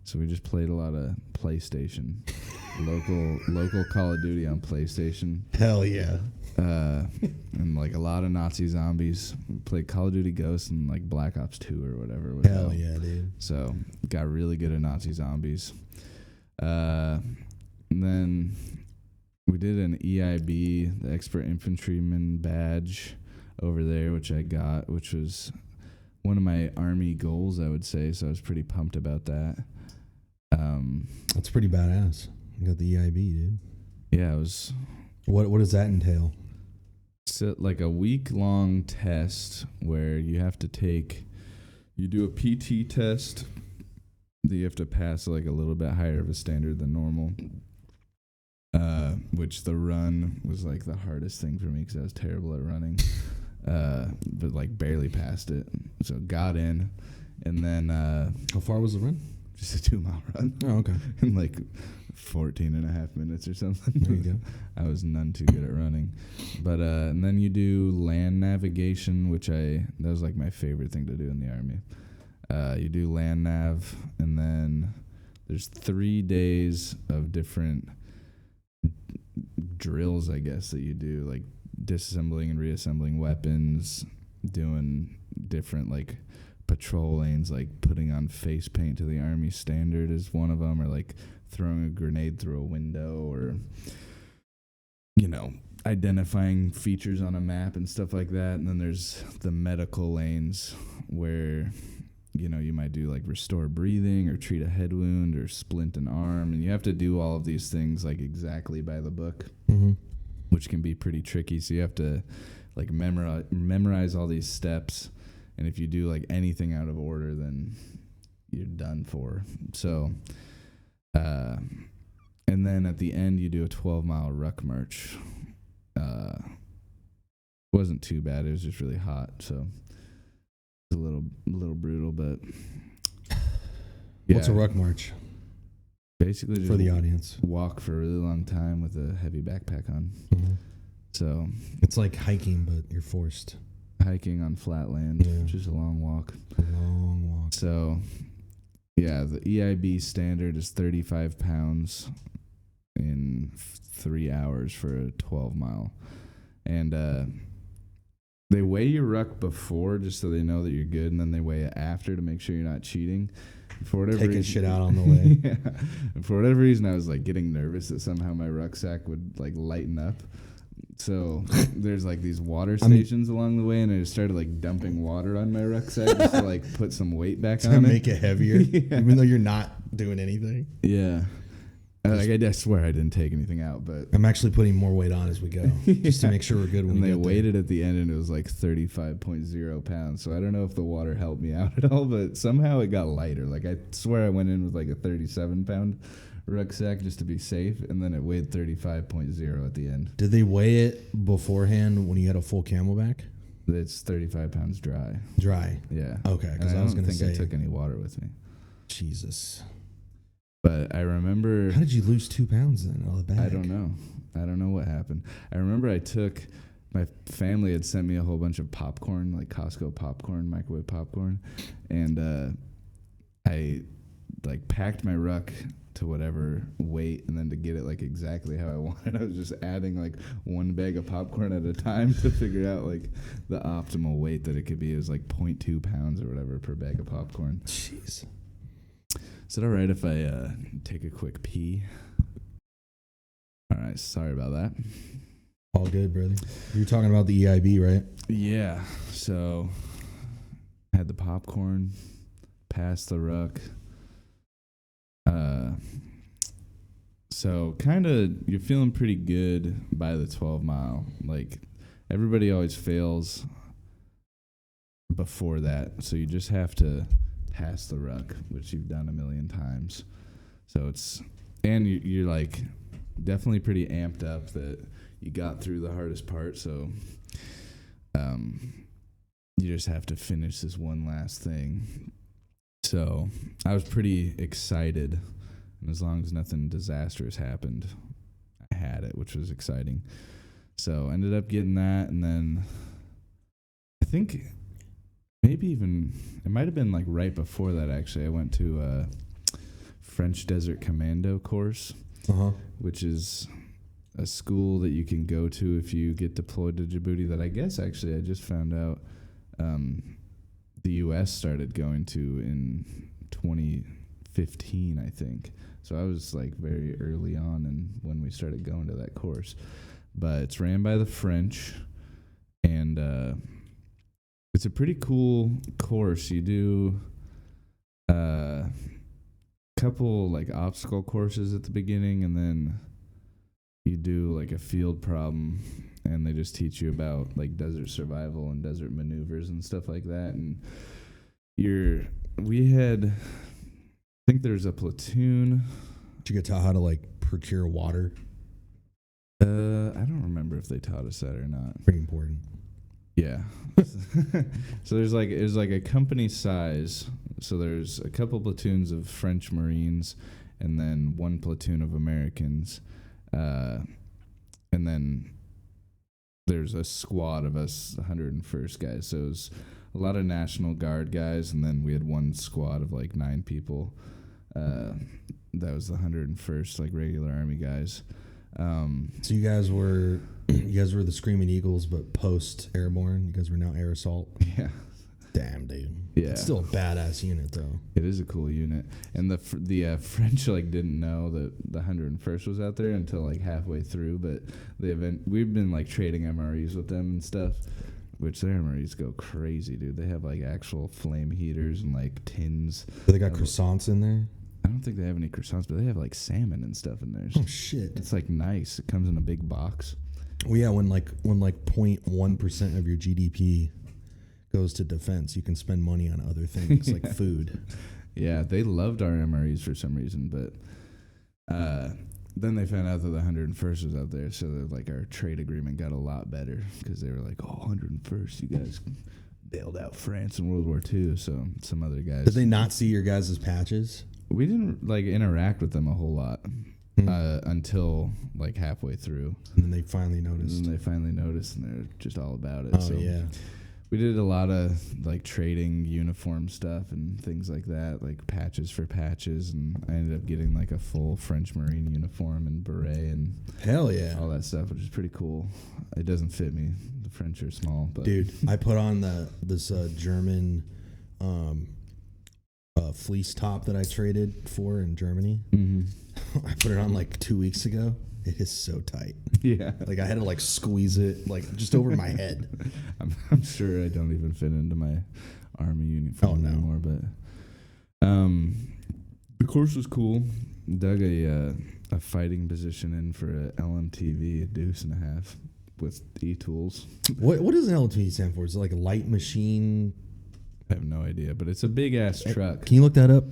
so we just played a lot of PlayStation, local Call of Duty on PlayStation. Hell yeah. And like a lot of Nazi zombies. We played Call of Duty Ghosts and like Black Ops 2 or whatever. Hell yeah, dude. So got really good at Nazi zombies. And then we did an EIB, the Expert Infantryman badge over there, which I got, which was one of my Army goals, I would say. So I was pretty pumped about that. That's pretty badass. You got the EIB, dude. Yeah, it was. What does that entail? It's like a week-long test where you have to you do a PT test that you have to pass like a little bit higher of a standard than normal. Which the run was like the hardest thing for me because I was terrible at running. But like barely passed it. So got in, and then How far was the run? just a 2-mile run. Oh, okay. In like 14 and a half minutes or something. There you go. I was none too good at running. But and then you do land navigation, which that was like my favorite thing to do in the Army. You do land nav, and then there's 3 days of different drills, I guess, that you do, like disassembling and reassembling weapons, doing different like patrol lanes, like putting on face paint to the Army standard is one of them, or like throwing a grenade through a window, or, you know, identifying features on a map and stuff like that. And then there's the medical lanes where, you know, you might do like restore breathing or treat a head wound or splint an arm. And you have to do all of these things like exactly by the book, which can be pretty tricky. So you have to like memorize all these steps. And if you do like anything out of order, then you're done for. So, and then at the end, you do a 12-mile ruck march. Wasn't too bad. It was just really hot, so it's a little brutal. But yeah. What's a ruck march? Basically, just for the audience, walk for a really long time with a heavy backpack on. So it's like hiking, but you're forced. Hiking on flat land, just a long walk. So, yeah, the EIB standard is 35 pounds in 3 hours for a 12-mile. And they weigh your ruck before just so they know that you're good, and then they weigh it after to make sure you're not cheating. For whatever Taking reason, shit out on the way. Yeah. And for whatever reason, I was like getting nervous that somehow my rucksack would like lighten up. So there's like these water stations along the way, and I just started like dumping water on my rucksack just to like put some weight back on it. To make it heavier, even though you're not doing anything. Yeah. Like I swear I didn't take anything out, but I'm actually putting more weight on as we go, just to make sure we're good when and we they get weighed it at the end, and it was like 35.0 pounds. So I don't know if the water helped me out at all, but somehow it got lighter. Like I swear I went in with like a 37-pound rucksack just to be safe, and then it weighed 35.0 at the end. Did they weigh it beforehand when you had a full Camelback? It's 35 pounds dry. Dry. Yeah. Okay, because I was don't going to think say I took any water with me. Jesus. But I remember. How did you lose 2 pounds then out of the bag? I don't know what happened. I remember my family had sent me a whole bunch of popcorn, like Costco popcorn, microwave popcorn, and I like packed my ruck to whatever weight, and then to get it like exactly how I wanted, I was just adding like one bag of popcorn at a time to figure out like the optimal weight that it could be. It was like 0.2 pounds or whatever per bag of popcorn. Jeez. Is it all right if I take a quick pee? All right, sorry about that. All good, brother. You were talking about the EIB, right? Yeah, so had the popcorn, passed the ruck. So kind of you're feeling pretty good by the 12-mile. Like everybody always fails before that, so you just have to pass the ruck, which you've done a million times. So it's, and you're like definitely pretty amped up that you got through the hardest part. So you just have to finish this one last thing. So I was pretty excited, and as long as nothing disastrous happened, I had it, which was exciting. So I ended up getting that, and then I think maybe even, it might have been like right before that actually, I went to a French Desert Commando course, which is a school that you can go to if you get deployed to Djibouti that I guess actually I just found out the U.S. started going to in 2015, I think. So I was like very early on and when we started going to that course. But it's ran by the French, and it's a pretty cool course. You do a couple like obstacle courses at the beginning, and then you do like a field problem, and they just teach you about like desert survival and desert maneuvers and stuff like that. And we had, I think there's a platoon. Did you get taught how to like procure water? I don't remember if they taught us that or not. Pretty important. Yeah. So there's like a company size. So there's a couple platoons of French Marines, and then one platoon of Americans, and then there's a squad of us, 101st guys. So it was a lot of National Guard guys, and then we had one squad of like 9 people. That was the 101st, like regular Army guys. So you guys were the Screaming Eagles, but post airborne. You guys were now air assault. Yeah. Damn, dude. Yeah. It's still a badass unit, though. It is a cool unit, and the French like didn't know that the 101st was out there until like halfway through. But we've been like trading MREs with them and stuff, which their MREs go crazy, dude. They have like actual flame heaters and like tins. They got croissants in there. I don't think they have any croissants, but they have like salmon and stuff in there. Oh shit! It's like nice. It comes in a big box. Well, yeah, when 0.1% of your GDP goes to defense, you can spend money on other things like food. Yeah, they loved our MREs for some reason, but then they found out that the 101st was out there, so like our trade agreement got a lot better because they were like, "Oh, 101st, you guys bailed out France in World War II." So some other guys. Did they not see your guys' patches? We didn't like interact with them a whole lot until like halfway through. And then they finally noticed. And then they finally noticed, and they're just all about it. Oh, so yeah. We did a lot of like trading uniform stuff and things like that, like patches for patches, and I ended up getting like a full French Marine uniform and beret and hell yeah, all that stuff, which is pretty cool. It doesn't fit me. The French are small, but dude, I put on this German fleece top that I traded for in Germany. Mm-hmm. I put it on like 2 weeks ago. It is so tight. Yeah, like I had to like squeeze it like just over my head. I'm sure I don't even fit into my army uniform anymore. But the course was cool. Dug a fighting position in for a LMTV, a deuce and a half with e-tools. What does an LMTV stand for? Is it like a light machine? I have no idea, but it's a big ass truck. Can you look that up?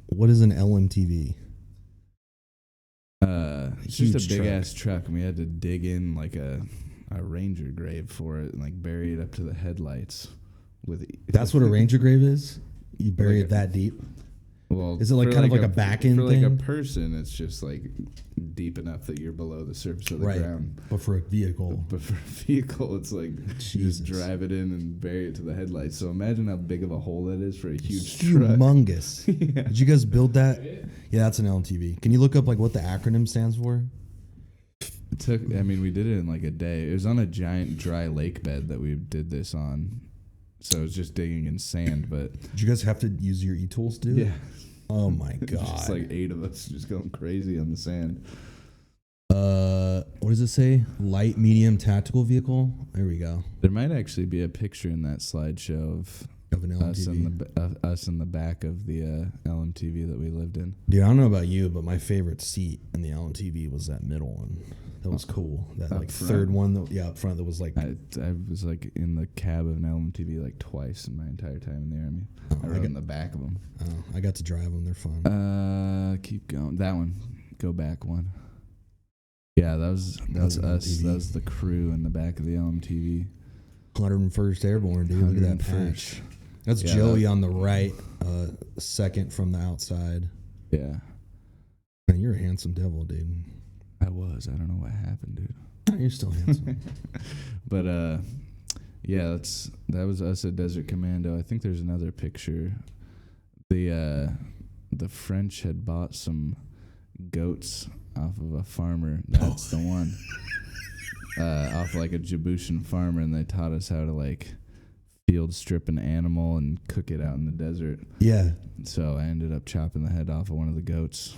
What is an LMTV? It's just a big ass truck, and we had to dig in like a ranger grave for it and like bury it up to the headlights. That's what a ranger grave is. You bury like it that deep. Well, is it like kind of like a back end thing? For like a person, it's just like deep enough that you're below the surface of the ground. But for a vehicle, it's like you just drive it in and bury it to the headlights. So imagine how big of a hole that is for a huge truck. Humongous. Yeah. Did you guys build that? Yeah, that's an LMTV. Can you look up like what the acronym stands for? We did it in like a day. It was on a giant dry lake bed that we did this on. So it was just digging in sand, but... Did you guys have to use your e-tools to do it? Yeah. Oh, my God. Just like 8 of us just going crazy on the sand. What does it say? Light, medium, tactical vehicle? There we go. There might actually be a picture in that slideshow of an LMTV. Us in the back of the LMTV that we lived in. Dude, I don't know about you, but my favorite seat in the LMTV was that middle one. That was cool. That like front. Third one, up front. That was like I was like in the cab of an LMTV like twice in my entire time in the army. I rode in the back of them. Oh, I got to drive them. They're fun. Keep going. That one. Go back one. Yeah, that was us. That was the crew in the back of the LMTV. 101st Airborne, dude. Look at that patch. That's Joey on the right, second from the outside. Yeah. Man, you're a handsome devil, dude. I was. I don't know what happened, dude. You're still handsome. But yeah, that was us at Desert Commando. I think there's another picture. The French had bought some goats off of a farmer. That's the one. Off like a Djiboutian farmer, and they taught us how to like field strip an animal and cook it out in the desert. Yeah. So I ended up chopping the head off of one of the goats.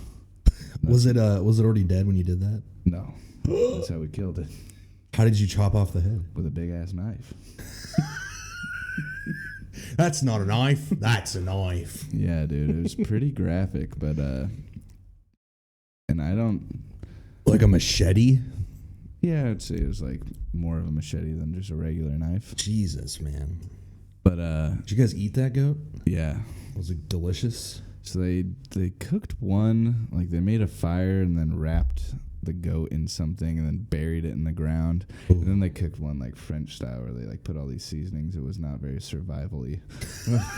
Was it already dead when you did that? No. That's how we killed it. How did you chop off the head? With a big ass knife. That's not a knife. That's a knife. Yeah, dude. It was pretty graphic, but and I don't like a machete? Yeah, I'd say it was like more of a machete than just a regular knife. Jesus, man. But did you guys eat that goat? Yeah. Was it delicious? So they cooked one, like they made a fire and then wrapped the goat in something and then buried it in the ground. Ooh. And then they cooked one like French style where they like put all these seasonings. It was not very survival-y.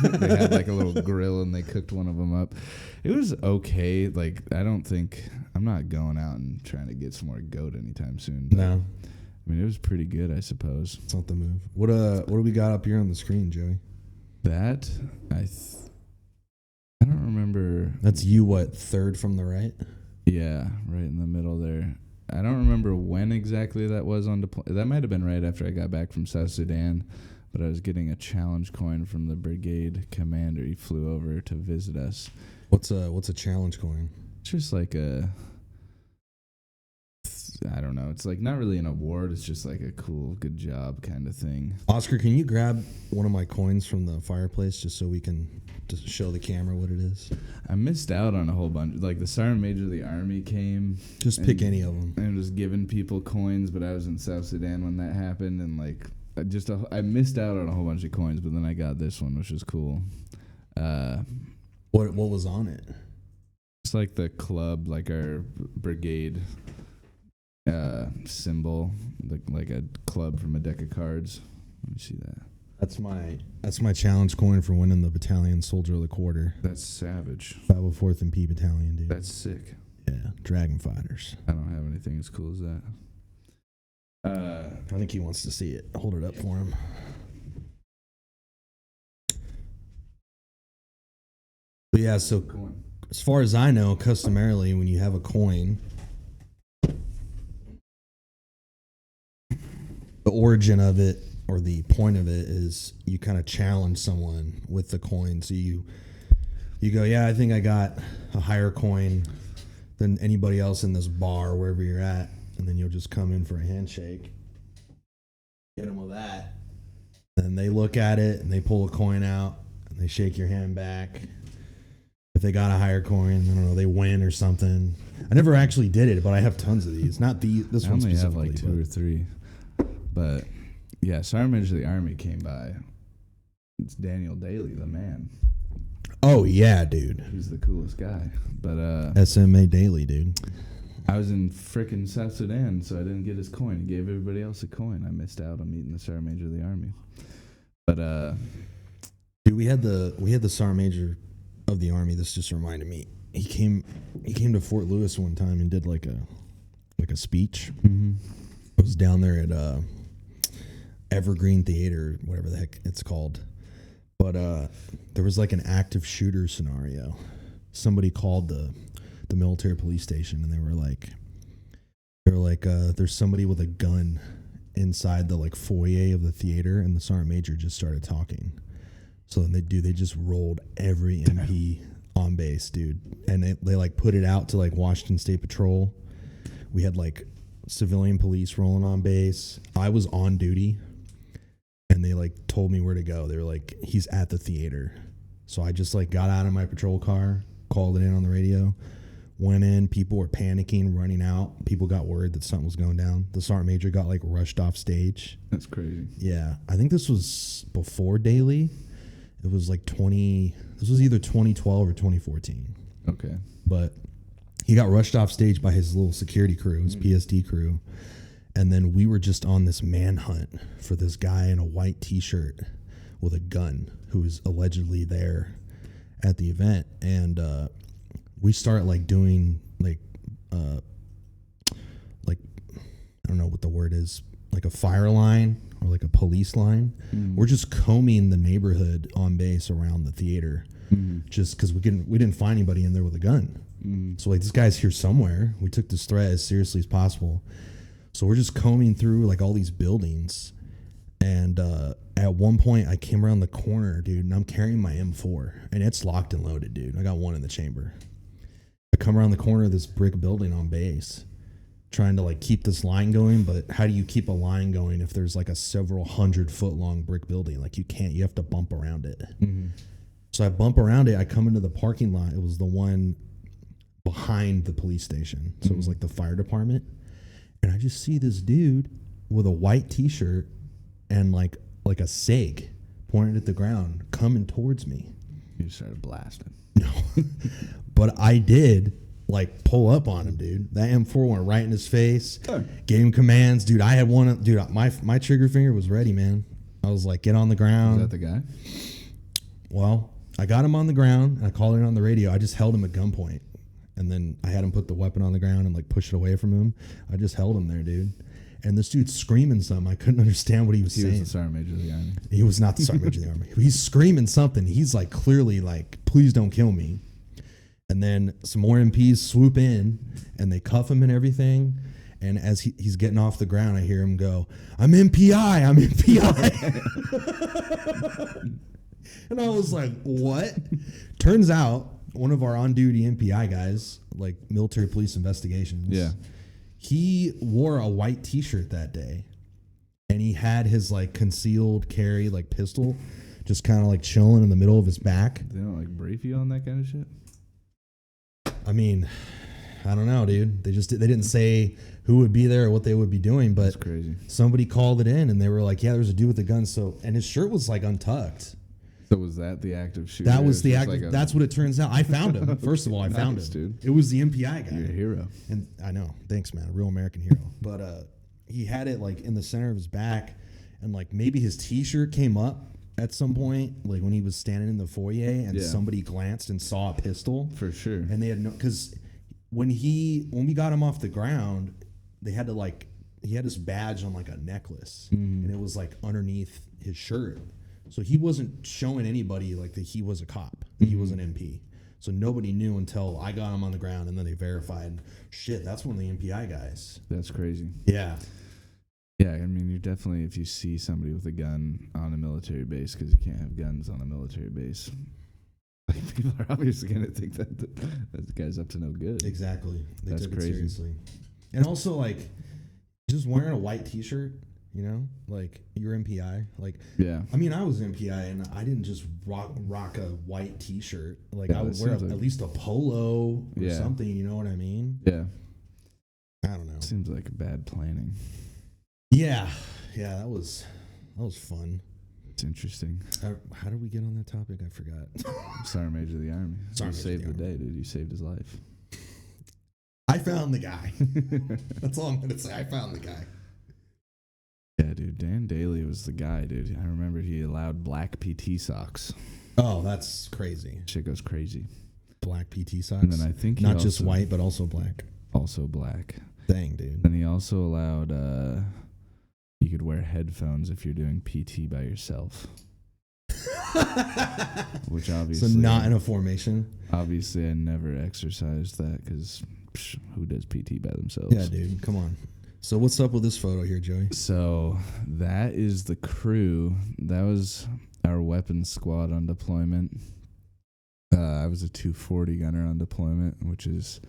They had like a little grill and they cooked one of them up. It was okay. Like I'm not going out and trying to get some more goat anytime soon. No. I mean, it was pretty good, I suppose. It's not the move. What do we got up here on the screen, Joey? That I don't remember. That's you, what, third from the right? Yeah, right in the middle there. I don't remember when exactly that was on deployment. That might have been right after I got back from South Sudan. but I was getting a challenge coin from the brigade commander. He flew over to visit us. What's a challenge coin? It's just like I don't know. It's like not really an award. It's just like a cool, good job kind of thing. Oscar, can you grab one of my coins from the fireplace just so we can just show the camera what it is? I missed out on a whole bunch. Like the Sergeant Major of the Army came. Just pick any of them. And was giving people coins, but I was in South Sudan when that happened, and like I missed out on a whole bunch of coins, but then I got this one, which was cool. What was on it? It's like the club, like our brigade symbol, like a club from a deck of cards. Let me see that. That's my challenge coin for winning the battalion soldier of the quarter. That's savage. 504th and P battalion, dude. That's sick. Yeah, Dragon Fighters. I don't have anything as cool as that. I think he wants to see it. Hold it up for him. But yeah, so as far as I know, customarily when you have a coin, the origin of it or the point of it is you kind of challenge someone with the coin. So you go, yeah, I think I got a higher coin than anybody else in this bar, wherever you're at. And then you'll just come in for a handshake. Get them with that. And they look at it and they pull a coin out and they shake your hand back. If they got a higher coin, I don't know, they win or something. I never actually did it, but I have tons of these. Not this one specifically. I only have like 2 or 3. But yeah, Sergeant Major of the Army came by. It's Daniel Daly, the man. Oh yeah, dude. He's the coolest guy. But SMA Daly, dude. I was in frickin' South Sudan, so I didn't get his coin. He gave everybody else a coin. I missed out on meeting the Sergeant Major of the Army. But dude, we had the Sergeant Major of the Army. This just reminded me. He came to Fort Lewis one time and did like a speech. Mm-hmm. I was down there at Evergreen Theater, whatever the heck it's called. But there was like an active shooter scenario. Somebody called the military police station, and they were like, there's somebody with a gun inside the like foyer of the theater, and the Sergeant Major just started talking. So then they just rolled every MP on base, dude, and they like put it out to like Washington State Patrol. We had like civilian police rolling on base. I was on duty, and they like told me where to go. They were like, he's at the theater. So I just like got out of my patrol car, called it in on the radio, went in. People were panicking, running out. People got word that something was going down. The Sergeant Major got like rushed off stage. That's crazy. Yeah, I think this was before Daly. It was like this was either 2012 or 2014. Okay. But he got rushed off stage by his little security crew, his PSD crew. And then we were just on this manhunt for this guy in a white T-shirt with a gun who was allegedly there at the event. And we start like doing like I don't know what the word is, like a fire line or like a police line. We're just combing the neighborhood on base around the theater, just because we didn't find anybody in there with a gun. So like, this guy's here somewhere. We took this threat as seriously as possible. So we're just combing through like all these buildings. And at one point I came around the corner, dude, and I'm carrying my M4 and it's locked and loaded, dude. I got one in the chamber. I come around the corner of this brick building on base, trying to like keep this line going. But how do you keep a line going if there's like a several 100-foot long brick building? Like you have to bump around it. So I bump around it. I come into the parking lot. It was the one behind the police station. So it was like the fire department. And I just see this dude with a white T-shirt and like a SIG pointed at the ground coming towards me. You started blasting. No. But I did like pull up on him, dude. That M4 went right in his face. Gave him commands. Dude, I had one. Dude, my trigger finger was ready, man. I was like, get on the ground. Was that the guy? Well, I got him on the ground. And I called it on the radio. I just held him at gunpoint. And then I had him put the weapon on the ground and like push it away from him. I just held him there, dude. And this dude's screaming something. I couldn't understand what he was saying. He was the Sergeant Major of the Army. He was not the Sergeant Major of the Army. He's screaming something. He's like clearly like, please don't kill me. And then some more MPs swoop in and they cuff him and everything. And as he's getting off the ground, I hear him go, I'm MPI. And I was like, what? Turns out one of our on-duty MPI guys, like military police investigations, he wore a white T-shirt that day. And he had his like concealed carry like pistol just kind of like chilling in the middle of his back. They don't like brief you on that kind of shit? I mean, I don't know, dude. They didn't say who would be there or what they would be doing, but that's crazy. Somebody called it in and they were like, yeah, there's a dude with a gun. So, and his shirt was like untucked. So was that the active shooter? That was the active. Like that's what it turns out. I found him. First of all, I found him. Dude. It was the MPI guy. You're a hero. And I know. Thanks, man. A real American hero. But he had it like in the center of his back, and like maybe his T-shirt came up at some point, like when he was standing in the foyer, and somebody glanced and saw a pistol. For sure. And they had no, because when we got him off the ground, they had to like, he had this badge on like a necklace, and it was like underneath his shirt. So he wasn't showing anybody like that he was a cop, that he was an MP. So nobody knew until I got him on the ground, and then they verified, shit, that's one of the MPI guys. That's crazy. Yeah. Yeah, I mean, you definitely, if you see somebody with a gun on a military base, because you can't have guns on a military base, like, people are obviously going to think that the guy's up to no good. Exactly. They That's took crazy. it seriously. And also, like, just wearing a white T-shirt, you know, like, you're MPI. Like, yeah. I mean, I was MPI, and I didn't just rock a white T-shirt. Like, I would wear at least a polo or something, you know what I mean? Yeah. I don't know. Seems like bad planning. Yeah, that was fun. It's interesting. How did we get on that topic? I forgot. Sergeant Major of the Army. You saved the day, dude. You saved his life. I found the guy. That's all I'm gonna say. I found the guy. Yeah, dude. Dan Daly was the guy, dude. I remember he allowed black PT socks. Oh, that's crazy. Shit goes crazy. Black PT socks. And then I think not just white, but also black. Also black. Dang, dude. And he also allowed you could wear headphones if you're doing PT by yourself. Which obviously... So not in a formation? Obviously, I never exercised that because who does PT by themselves? Yeah, dude. Come on. So what's up with this photo here, Joey? So that is the crew. That was our weapons squad on deployment. I was a 240 gunner on deployment, which is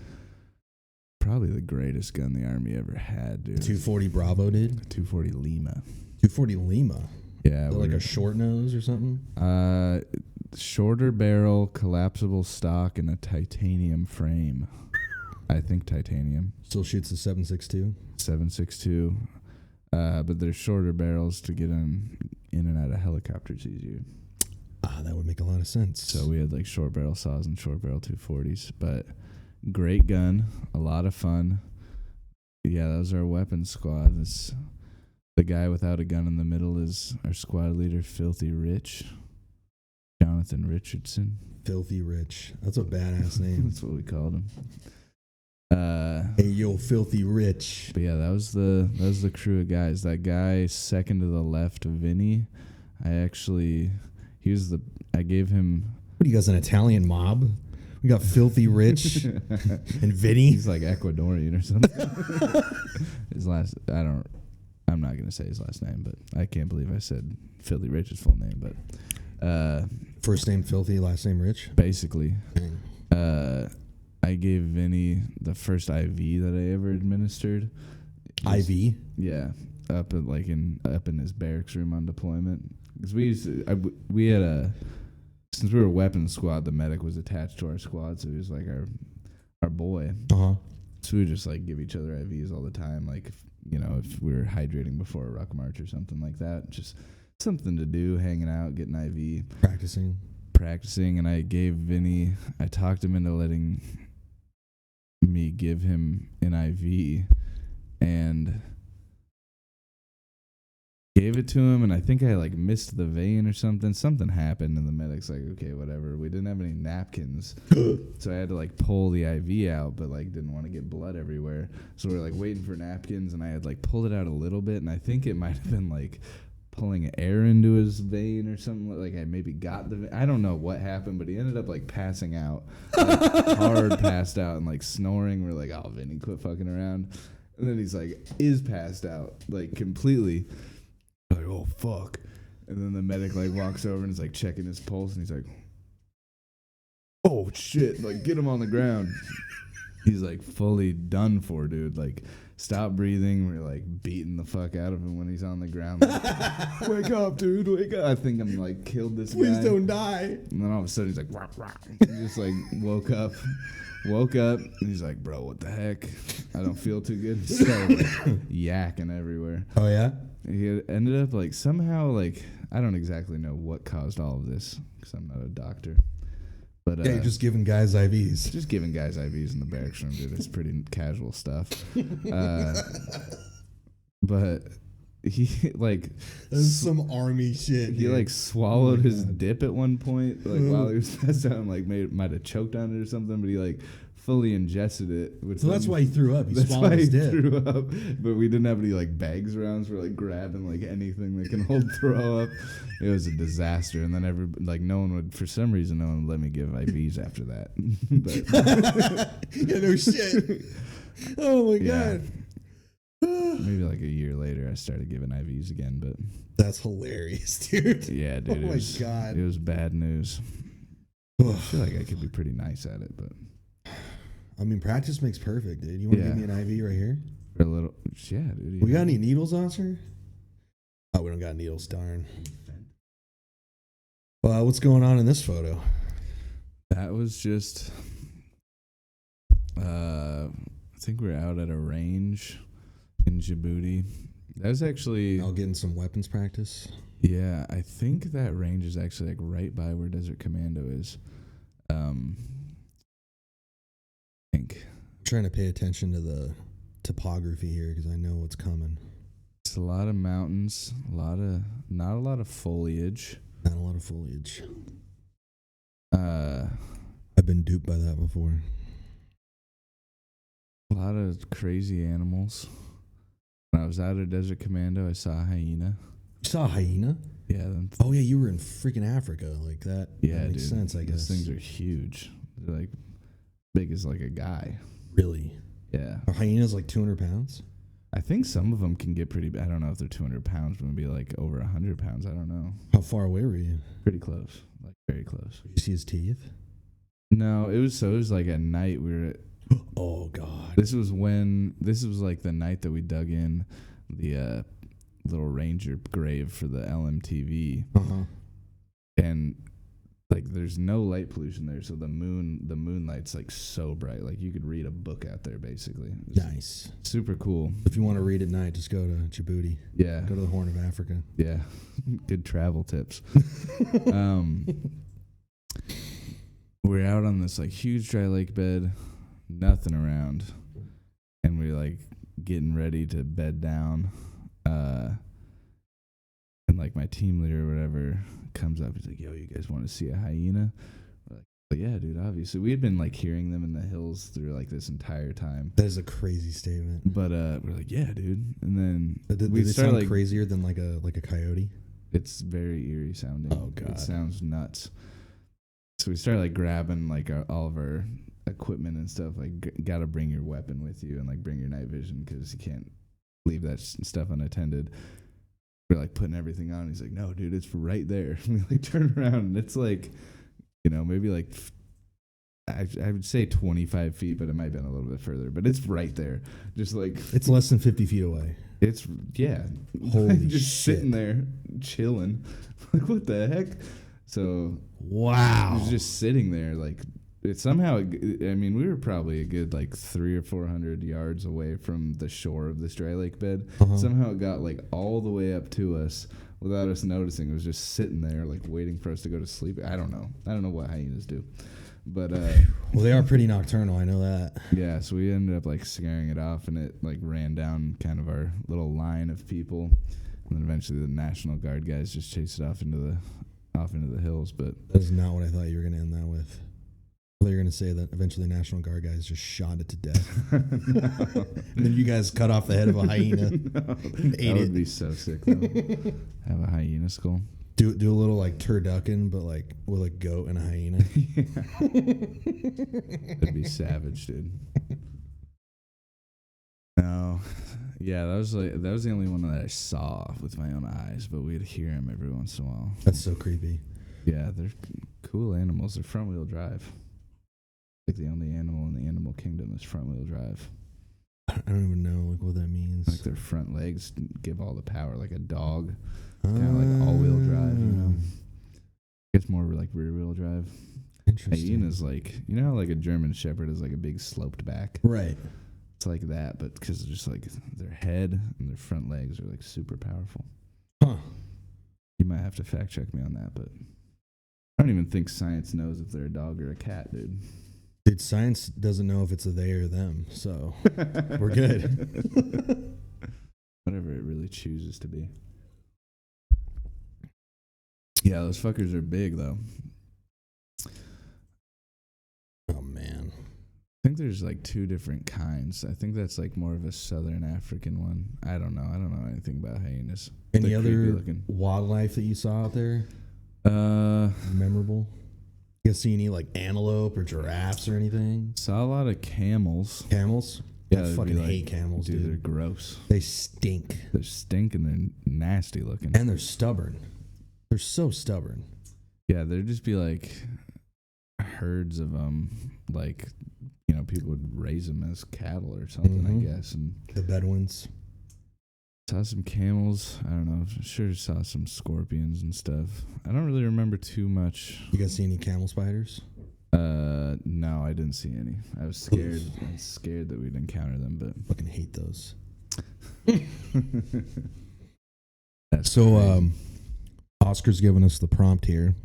probably the greatest gun the Army ever had, dude. 240 Bravo, dude? 240 Lima. 240 Lima? Yeah. Like a short nose or something? Shorter barrel, collapsible stock, and a titanium frame. I think titanium. Still shoots the 7.62? 7.62. But they're shorter barrels to get in and out of helicopters easier. That would make a lot of sense. So we had like short barrel saws and short barrel 240s. But great gun. A lot of fun. Yeah, that was our weapons squad. It's the guy without a gun in the middle is our squad leader, Filthy Rich. Jonathan Richardson. Filthy Rich. That's a badass name. That's what we called him. Hey, yo, Filthy Rich. But yeah, that was the crew of guys. That guy second to the left, Vinny. I gave him. What are you guys, an Italian mob? We got Filthy Rich and Vinny. He's like Ecuadorian or something. I'm not gonna say his last name, but I can't believe I said Filthy Rich's full name. But first name Filthy, last name Rich. Basically, I gave Vinny the first IV that I ever administered. IV? Yeah, up in his barracks room on deployment. Because we had since we were a weapons squad, the medic was attached to our squad, so he was like our boy. Uh-huh. So we would just like give each other IVs all the time, like if we were hydrating before a ruck march or something like that, just something to do, hanging out, getting IV, practicing. And I talked him into letting me give him an IV, and gave it to him, and I think I like missed the vein or something. Something happened, and the medic's like, okay, whatever. We didn't have any napkins, so I had to like pull the IV out, but like didn't want to get blood everywhere. So we were like waiting for napkins, and I had like pulled it out a little bit, and I think it might have been like pulling air into his vein or something. Like I maybe got the vein. I don't know what happened, but he ended up like passing out, like, hard passed out, and like snoring. We're like, oh, Vinny, quit fucking around. And then he's like, is passed out, like completely. Like, oh fuck. And then the medic like walks over and is like checking his pulse, and he's like, oh shit, like get him on the ground. He's like fully done for, dude. Like, stop breathing. We're like beating the fuck out of him when he's on the ground. Like, wake up, dude, wake up. I think I'm like killed this guy. Please don't die. And then all of a sudden he's like, wah, wah. He just like woke up, and he's like, bro, what the heck? I don't feel too good. He started like yakking everywhere. Oh yeah. He had ended up like somehow like, I don't exactly know what caused all of this because I'm not a doctor. But Yeah, you're just giving guys IVs. just giving guys IVs in the barracks room, dude. It's pretty casual stuff. But he like This is some army shit. he dude. like swallowed his God. dip at one point, like while he was passed out, and like might have choked on it or something. But he like fully ingested it. Which So that's then- why he threw up. He That's swallowed why he his dip. threw up. But we didn't have any like bags around, so we're like grabbing like anything that can hold throw up. It was a disaster. And then no one would let me give IVs after that. But Yeah, no shit. Oh my Yeah. god. maybe like a year later I started giving IVs again, but That's hilarious, dude. yeah, dude. Oh my God. It was bad news. I feel like I could be pretty nice at it, but I mean, practice makes perfect, dude. You want to Yeah. give me an IV right here? for a little, yeah, dude. We got any needles, Oscar? Oh, we don't got needles, darn. Well, what's going on in this photo? That was just, I think we were out at a range in Djibouti. That was actually, I'll get in some weapons practice. yeah, I think that range is actually like right by where Desert Commando is. I think I'm trying to pay attention to the topography here because I know what's coming. it's a lot of mountains, not a lot of foliage. Not a lot of foliage. I've been duped by that before. A lot of crazy animals. When I was out at Desert Commando, I saw a hyena. You saw a hyena? Yeah, Oh yeah, you were in freaking Africa like that. yeah, that makes dude. sense. I guess. Those things are huge. They're like big as like a guy. Really. Yeah. Are hyenas like 200 pounds? I think some of them can get pretty bad. I don't know if they're 200 pounds, but maybe like over 100 pounds. I don't know. How far away were you? Pretty close. Like very close. Did you see his teeth? No, it was like at night we were at, Oh god. this was like the night that we dug in the little ranger grave for the LMTV, Uh-huh. and like there's no light pollution there, so the moonlight's like so bright, like you could read a book out there basically. It's Nice. super cool. If you want to read at night, just go to Djibouti. Yeah, Go to the Horn of Africa. yeah. Good travel tips. We're out on this like huge dry lake bed, nothing around, and we're like getting ready to bed down, and like my team leader or whatever comes up. He's like, yo, you guys want to see a hyena? We're like, well, yeah, dude, obviously. We had been like hearing them in the hills through like this entire time. That is a crazy statement. But we're like, yeah, dude. And then Did we they start sound like, crazier than like a coyote? it's very eerie sounding. Oh, God. It sounds nuts. So we started like grabbing like all of our equipment and stuff. Like, gotta bring your weapon with you and like bring your night vision because you can't leave that stuff unattended. We're like putting everything on. He's like, no, dude, it's right there. We like turn around and it's like, you know, maybe like I would say 25 feet, but it might have been a little bit further. But it's right there, just like It's less than 50 feet away. it's Holy just shit. sitting there chilling. Like, what the heck? So Wow. it was just sitting there, like it somehow. I mean, we were probably a good like 300 or 400 yards away from the shore of this dry lake bed. Uh-huh. Somehow it got like all the way up to us without us noticing. It was just sitting there, like waiting for us to go to sleep. I don't know what hyenas do, but Well, they are pretty nocturnal. I know that. yeah. So we ended up like scaring it off, and it like ran down kind of our little line of people, and then eventually the National Guard guys just chased it off into the hills. But That is not what I thought you were going to end that with. I thought you were going to say that eventually National Guard guys just shot it to death. No. And then you guys cut off the head of a hyena No, and ate that would it. be so sick though. Have a hyena skull. Do a little like turducken, but like with a goat and a hyena. That'd be savage, dude. No, No. Yeah, that was the only one that I saw with my own eyes, but we'd hear them every once in a while. That's so creepy. Yeah, they're cool animals. They're front wheel drive. Like the only animal in the animal kingdom is front wheel drive. I don't even know like what that means. Like their front legs give all the power, like a dog. Kind of like all wheel drive, you know. It's more like rear wheel drive. Interesting. Hyena's like, you know how like a German Shepherd is like a big sloped back? Right. It's like that, but because just like their head and their front legs are like super powerful. Huh. You might have to fact check me on that, but I don't even think science knows if they're a dog or a cat, dude. Dude, science doesn't know if it's a they or them, so we're good. Whatever it really chooses to be. Yeah, those fuckers are big, though. Oh, man. I think there's like 2 different kinds. I think that's like more of a southern African one. I don't know anything about hyenas. Any other wildlife that you saw out there? Memorable? You guys see any like antelope or giraffes or anything? Saw a lot of camels. Camels? Yeah, I fucking hate camels, dude. They're gross. They stink. They're stinking. They're nasty looking. And they're stubborn. They're so stubborn. Yeah, there'd just be like herds of them. Like, you know, people would raise them as cattle or something, I guess. And the Bedouins. Saw some camels. I don't know. Sure saw some scorpions and stuff. I don't really remember too much. You guys see any camel spiders? No, I didn't see any. I was scared. I was scared that we'd encounter them, but fucking hate those. That's so, crazy. Oscar's giving us the prompt here.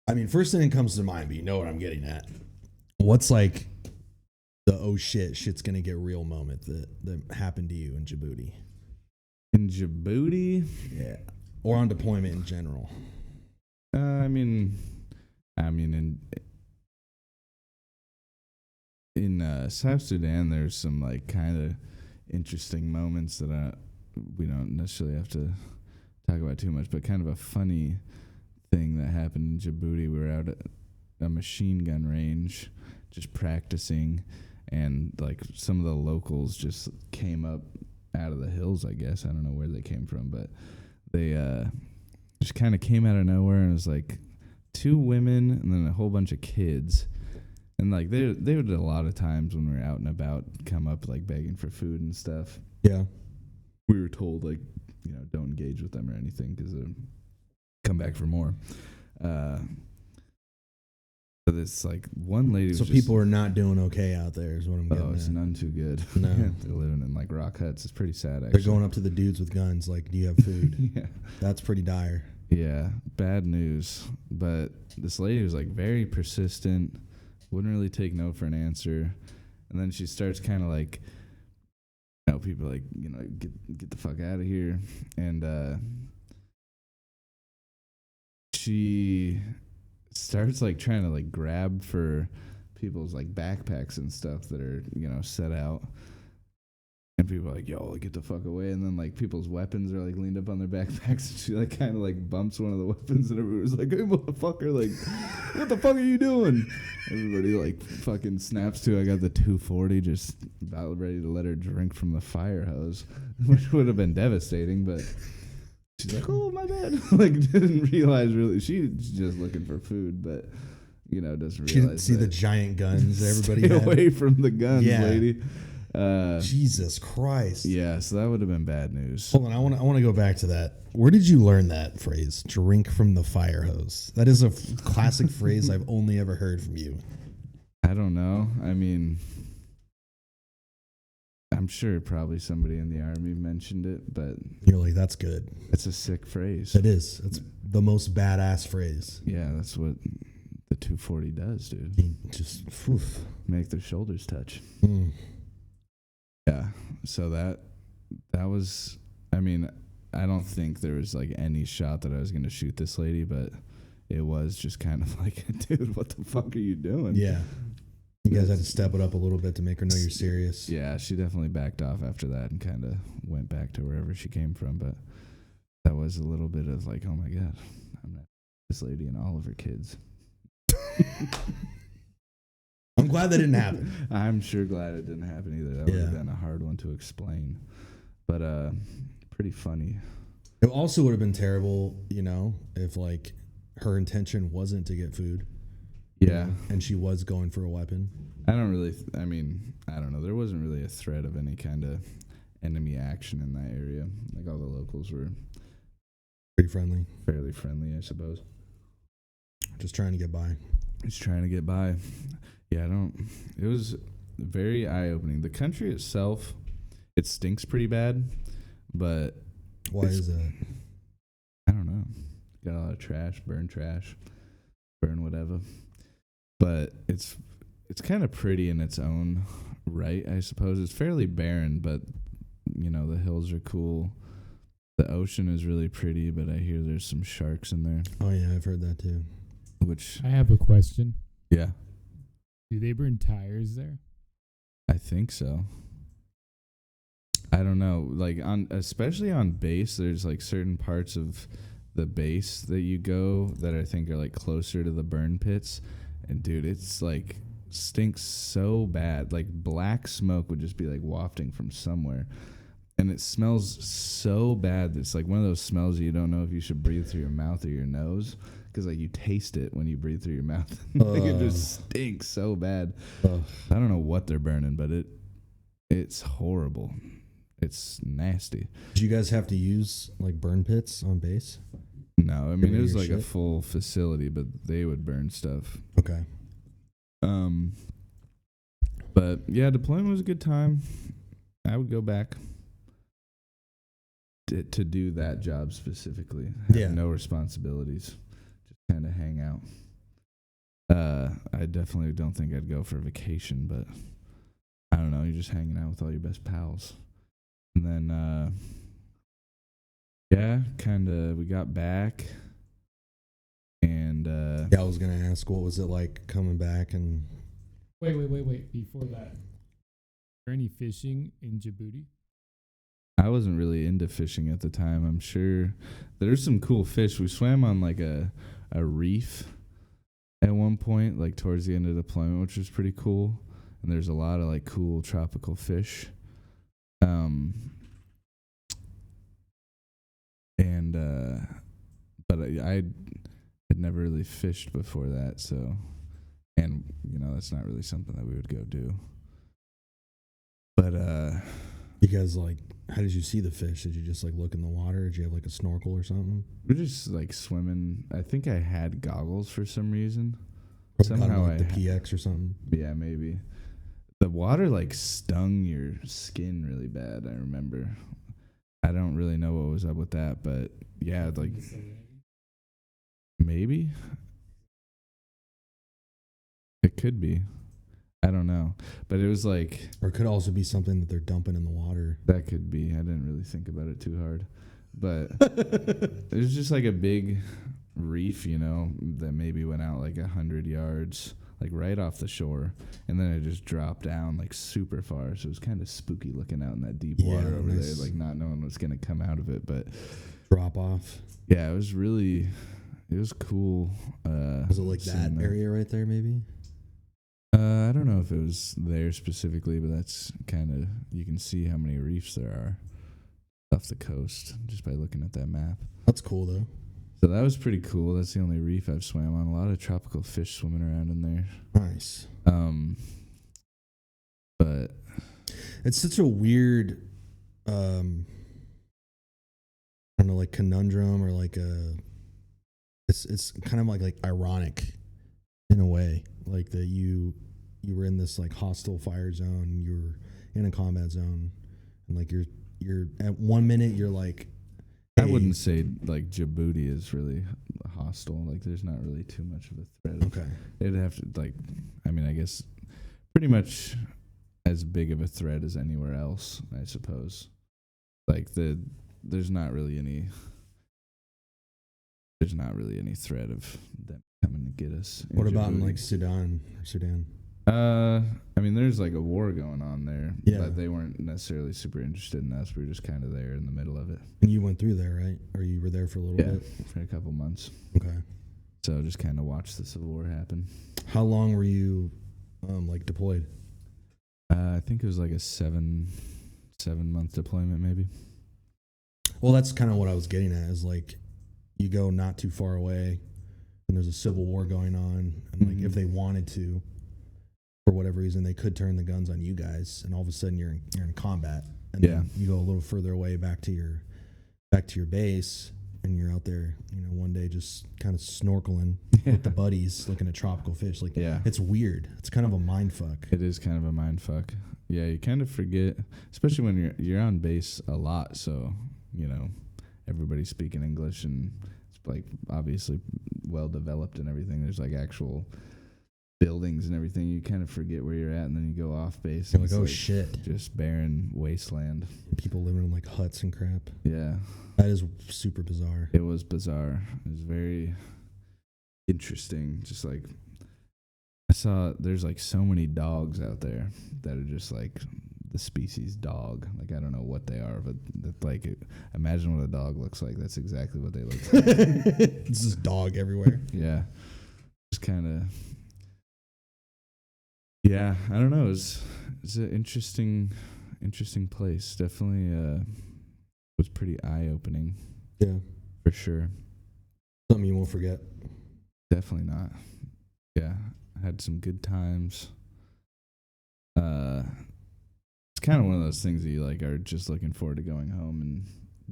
I mean, first thing that comes to mind, but you know what I'm getting at. What's like the oh shit's gonna get real moment that happened to you in Djibouti? In Djibouti? Yeah. Or on deployment in general. I mean, in South Sudan, there's some like kind of interesting moments that we don't necessarily have to talk about too much, but kind of a funny thing that happened in Djibouti. We were out at a machine gun range just practicing, and like some of the locals just came up out of the hills, I guess. I don't know where they came from, but they just kind of came out of nowhere, and it was like 2 women and then a whole bunch of kids. And like they would a lot of times when we were out and about come up like begging for food and stuff. Yeah. We were told like, you know, don't engage with them or anything because they'll come back for more. But it's like one lady. So people are not doing okay out there is what I'm getting at. It's none too good. No. They're living in like rock huts. It's pretty sad, actually. They're going up to the dudes with guns like, do you have food? Yeah. That's pretty dire. Yeah, bad news. But this lady was like very persistent, wouldn't really take no for an answer. And then she starts kind of like, you know, people like, you know, get the fuck out of here. And she starts like trying to like grab for people's like backpacks and stuff that are, you know, set out. And people are like, yo, get the fuck away. And then like people's weapons are like leaned up on their backpacks, and she like kind of like bumps one of the weapons, and everybody's like, hey motherfucker, like what the fuck are you doing? Everybody like fucking snaps to. I got the 240 just about ready to let her drink from the fire hose, which would have been devastating, but she's like, oh my bad. Like didn't realize really she's just looking for food, but you know, doesn't realize. She didn't see the giant guns everybody Stay had. away from the guns, Yeah. lady. Jesus Christ. Yeah, so that would have been bad news. Hold on, I want to go back to that. Where did you learn that phrase? Drink from the fire hose. That is a classic phrase I've only ever heard from you. I don't know. I mean, I'm sure probably somebody in the army mentioned it, but You're like, that's good. it's a sick phrase. It is. It's the most badass phrase. Yeah, that's what the 240 does, dude. You just oof. Make their shoulders touch. Mm. Yeah. So that was, I mean, I don't think there was like any shot that I was going to shoot this lady, but it was just kind of like, dude, what the fuck are you doing? Yeah. You guys had to step it up a little bit to make her know you're serious. Yeah, she definitely backed off after that and kind of went back to wherever she came from. But that was a little bit of like, oh my God, I'm not this lady and all of her kids. I'm glad that didn't happen. I'm sure glad it didn't happen either. That would have Yeah. been a hard one to explain. But pretty funny. It also would have been terrible, if like her intention wasn't to get food. Yeah. And she was going for a weapon. I don't really, I don't know. There wasn't really a threat of any kind of enemy action in that area. Like all the locals were Pretty friendly. fairly friendly, I suppose. Just trying to get by. Just trying to get by. Yeah, it was very eye-opening. The country itself, it stinks pretty bad, but Why is that? I don't know. Got a lot of trash, burn whatever. But it's kind of pretty in its own right, I suppose. It's fairly barren, but the hills are cool. The ocean is really pretty, but I hear there's some sharks in there. Oh yeah, I've heard that too. Which I have a question. yeah, Do they burn tires there? I think so. I don't know. Like especially on base, there's like certain parts of the base that you go that I think are like closer to the burn pits. And dude, it's like stinks so bad. Like black smoke would just be like wafting from somewhere. And it smells so bad that it's like one of those smells you don't know if you should breathe through your mouth or your nose. Because like you taste it when you breathe through your mouth. Like it just stinks so bad. I don't know what they're burning, but it's horrible. It's nasty. Did you guys have to use like burn pits on base? No, I mean it was like a shit? full facility, but they would burn stuff. Okay. But yeah, deployment was a good time. I would go back to do that job specifically. Have no responsibilities. Just kind of hang out. I definitely don't think I'd go for a vacation, but I don't know. You're just hanging out with all your best pals. And then, we got back. And, I was going to ask, what was it like coming back? And Wait. Before that, is there any fishing in Djibouti? I wasn't really into fishing at the time. I'm sure there's some cool fish. We swam on like a reef at one point, like towards the end of deployment, which was pretty cool. And there's a lot of like cool tropical fish. But I had never really fished before that, so, and that's not really something that we would go do. But you guys how did you see the fish? Did you just like look in the water? Did you have like a snorkel or something? we're just like swimming. I think I had goggles for some reason. Somehow like the PX or something. Yeah, maybe. The water like stung your skin really bad, I remember. I don't really know what was up with that, but yeah, like maybe it could be. I don't know, but it was like, or it could also be something that they're dumping in the water. That could be. I didn't really think about it too hard, but it was just like a big reef, that maybe went out like 100 yards, like right off the shore, and then it just dropped down like super far. So it was kind of spooky looking out in that deep water over there, like not knowing what's gonna come out of it. But drop off. Yeah, it was cool. Was it like that area right there, maybe? I don't know if it was there specifically, but that's kind of, you can see how many reefs there are off the coast just by looking at that map. That's cool though. So that was pretty cool. That's the only reef I've swam on. A lot of tropical fish swimming around in there. Nice. But it's such a weird, I don't know, like conundrum or like it's kind of like ironic in a way, like that you were in this like hostile fire zone, you were in a combat zone, and like you're at 1 minute you're like, I wouldn't say like Djibouti is really hostile. Like there's not really too much of a threat. Okay. It'd have to I guess pretty much as big of a threat as anywhere else, I suppose. Like there's not really any threat of them coming to get us. What about in Djibouti. like Sudan? There's like a war going on there, yeah, but they weren't necessarily super interested in us. We were just kind of there in the middle of it. And you went through there, right? Or you were there for a little bit? For a couple months. Okay. So just kind of watched the Civil War happen. How long were you like deployed? I think it was like a 7-month deployment, maybe. Well, that's kind of what I was getting at. Is like you go not too far away, and there's a civil war going on, and like if they wanted to, for whatever reason, they could turn the guns on you guys, and all of a sudden you're in combat, and then you go a little further away back to your base, and you're out there, one day just kind of snorkeling with the buddies, looking at tropical fish. Like, it's weird. It's kind of a mind fuck. It is kind of a mind fuck. Yeah, you kind of forget, especially when you're on base a lot. So everybody's speaking English, and it's like obviously well developed and everything. There's like actual buildings and everything. You kind of forget where you're at, and then you go off base. You're like, oh shit, just barren wasteland. People living in like huts and crap. Yeah, that is super bizarre. It was bizarre. It was very interesting. Just like I saw, there's like so many dogs out there that are just like the species dog. Like I don't know what they are, but like imagine what a dog looks like. That's exactly what they look like. It's just dog everywhere. Yeah, just kind of. Yeah, I don't know. It's an interesting place. Definitely was pretty eye-opening. Yeah. For sure. Something you won't forget. Definitely not. Yeah, I had some good times. It's kind of one of those things that you like are just looking forward to going home and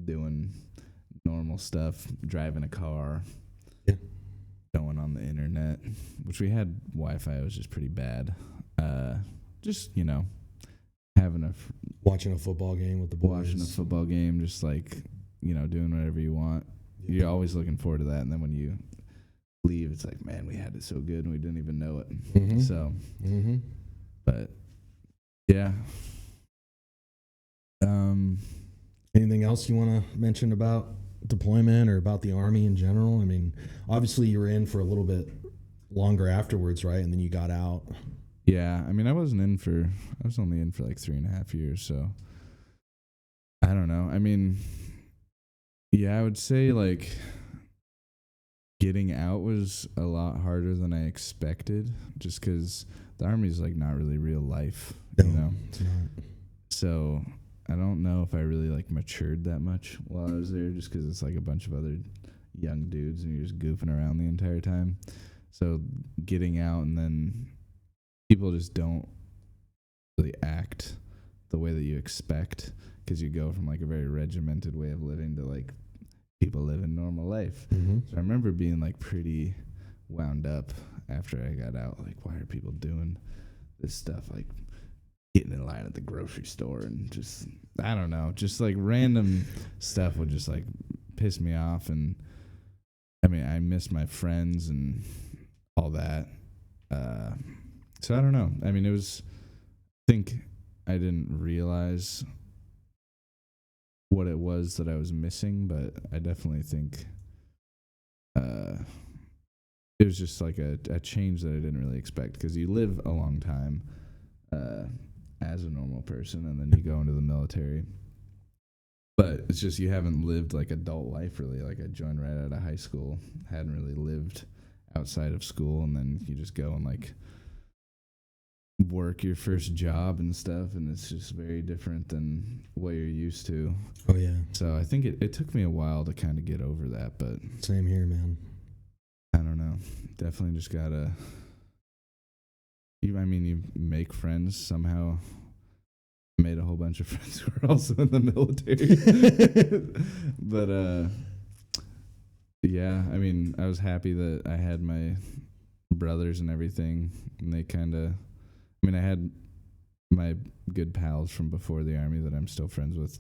doing normal stuff, driving a car. Yeah. Going on the internet, which we had Wi-Fi. It was just pretty bad. Just having watching a football game with the boys. Watching a football game, just like doing whatever you want. Yeah. You're always looking forward to that, and then when you leave, it's like, man, we had it so good and we didn't even know it. Mm-hmm. So, but yeah. Anything else you want to mention about deployment or about the Army in general? I mean, obviously you were in for a little bit longer afterwards, right? And then you got out. Yeah, I mean, I was only in for like 3.5 years, so I don't know. I mean, yeah, I would say like getting out was a lot harder than I expected, just because the Army is like not really real life, No, it's not. So I don't know if I really like matured that much while I was there, just because it's like a bunch of other young dudes and you're just goofing around the entire time. So getting out, and then people just don't really act the way that you expect, because you go from like a very regimented way of living to like people living normal life. Mm-hmm. So I remember being like pretty wound up after I got out. Like, why are people doing this stuff? Like getting in line at the grocery store and just, I don't know, just like random stuff would just like piss me off. And I mean, I miss my friends and all that. So I don't know. I mean, I think I didn't realize what it was that I was missing, but I definitely think it was just like a change that I didn't really expect, because you live a long time as a normal person, and then you go into the military. But it's just you haven't lived like adult life really. Like I joined right out of high school, hadn't really lived outside of school, and then you just go and like work your first job and stuff, and it's just very different than what you're used to. Oh yeah. So I think it took me a while to kind of get over that, but same here, man. I don't know. Definitely just gotta. You make friends somehow. Made a whole bunch of friends who are also in the military. But yeah, I mean, I was happy that I had my brothers and everything, and they kind of. I mean, I had my good pals from before the Army that I'm still friends with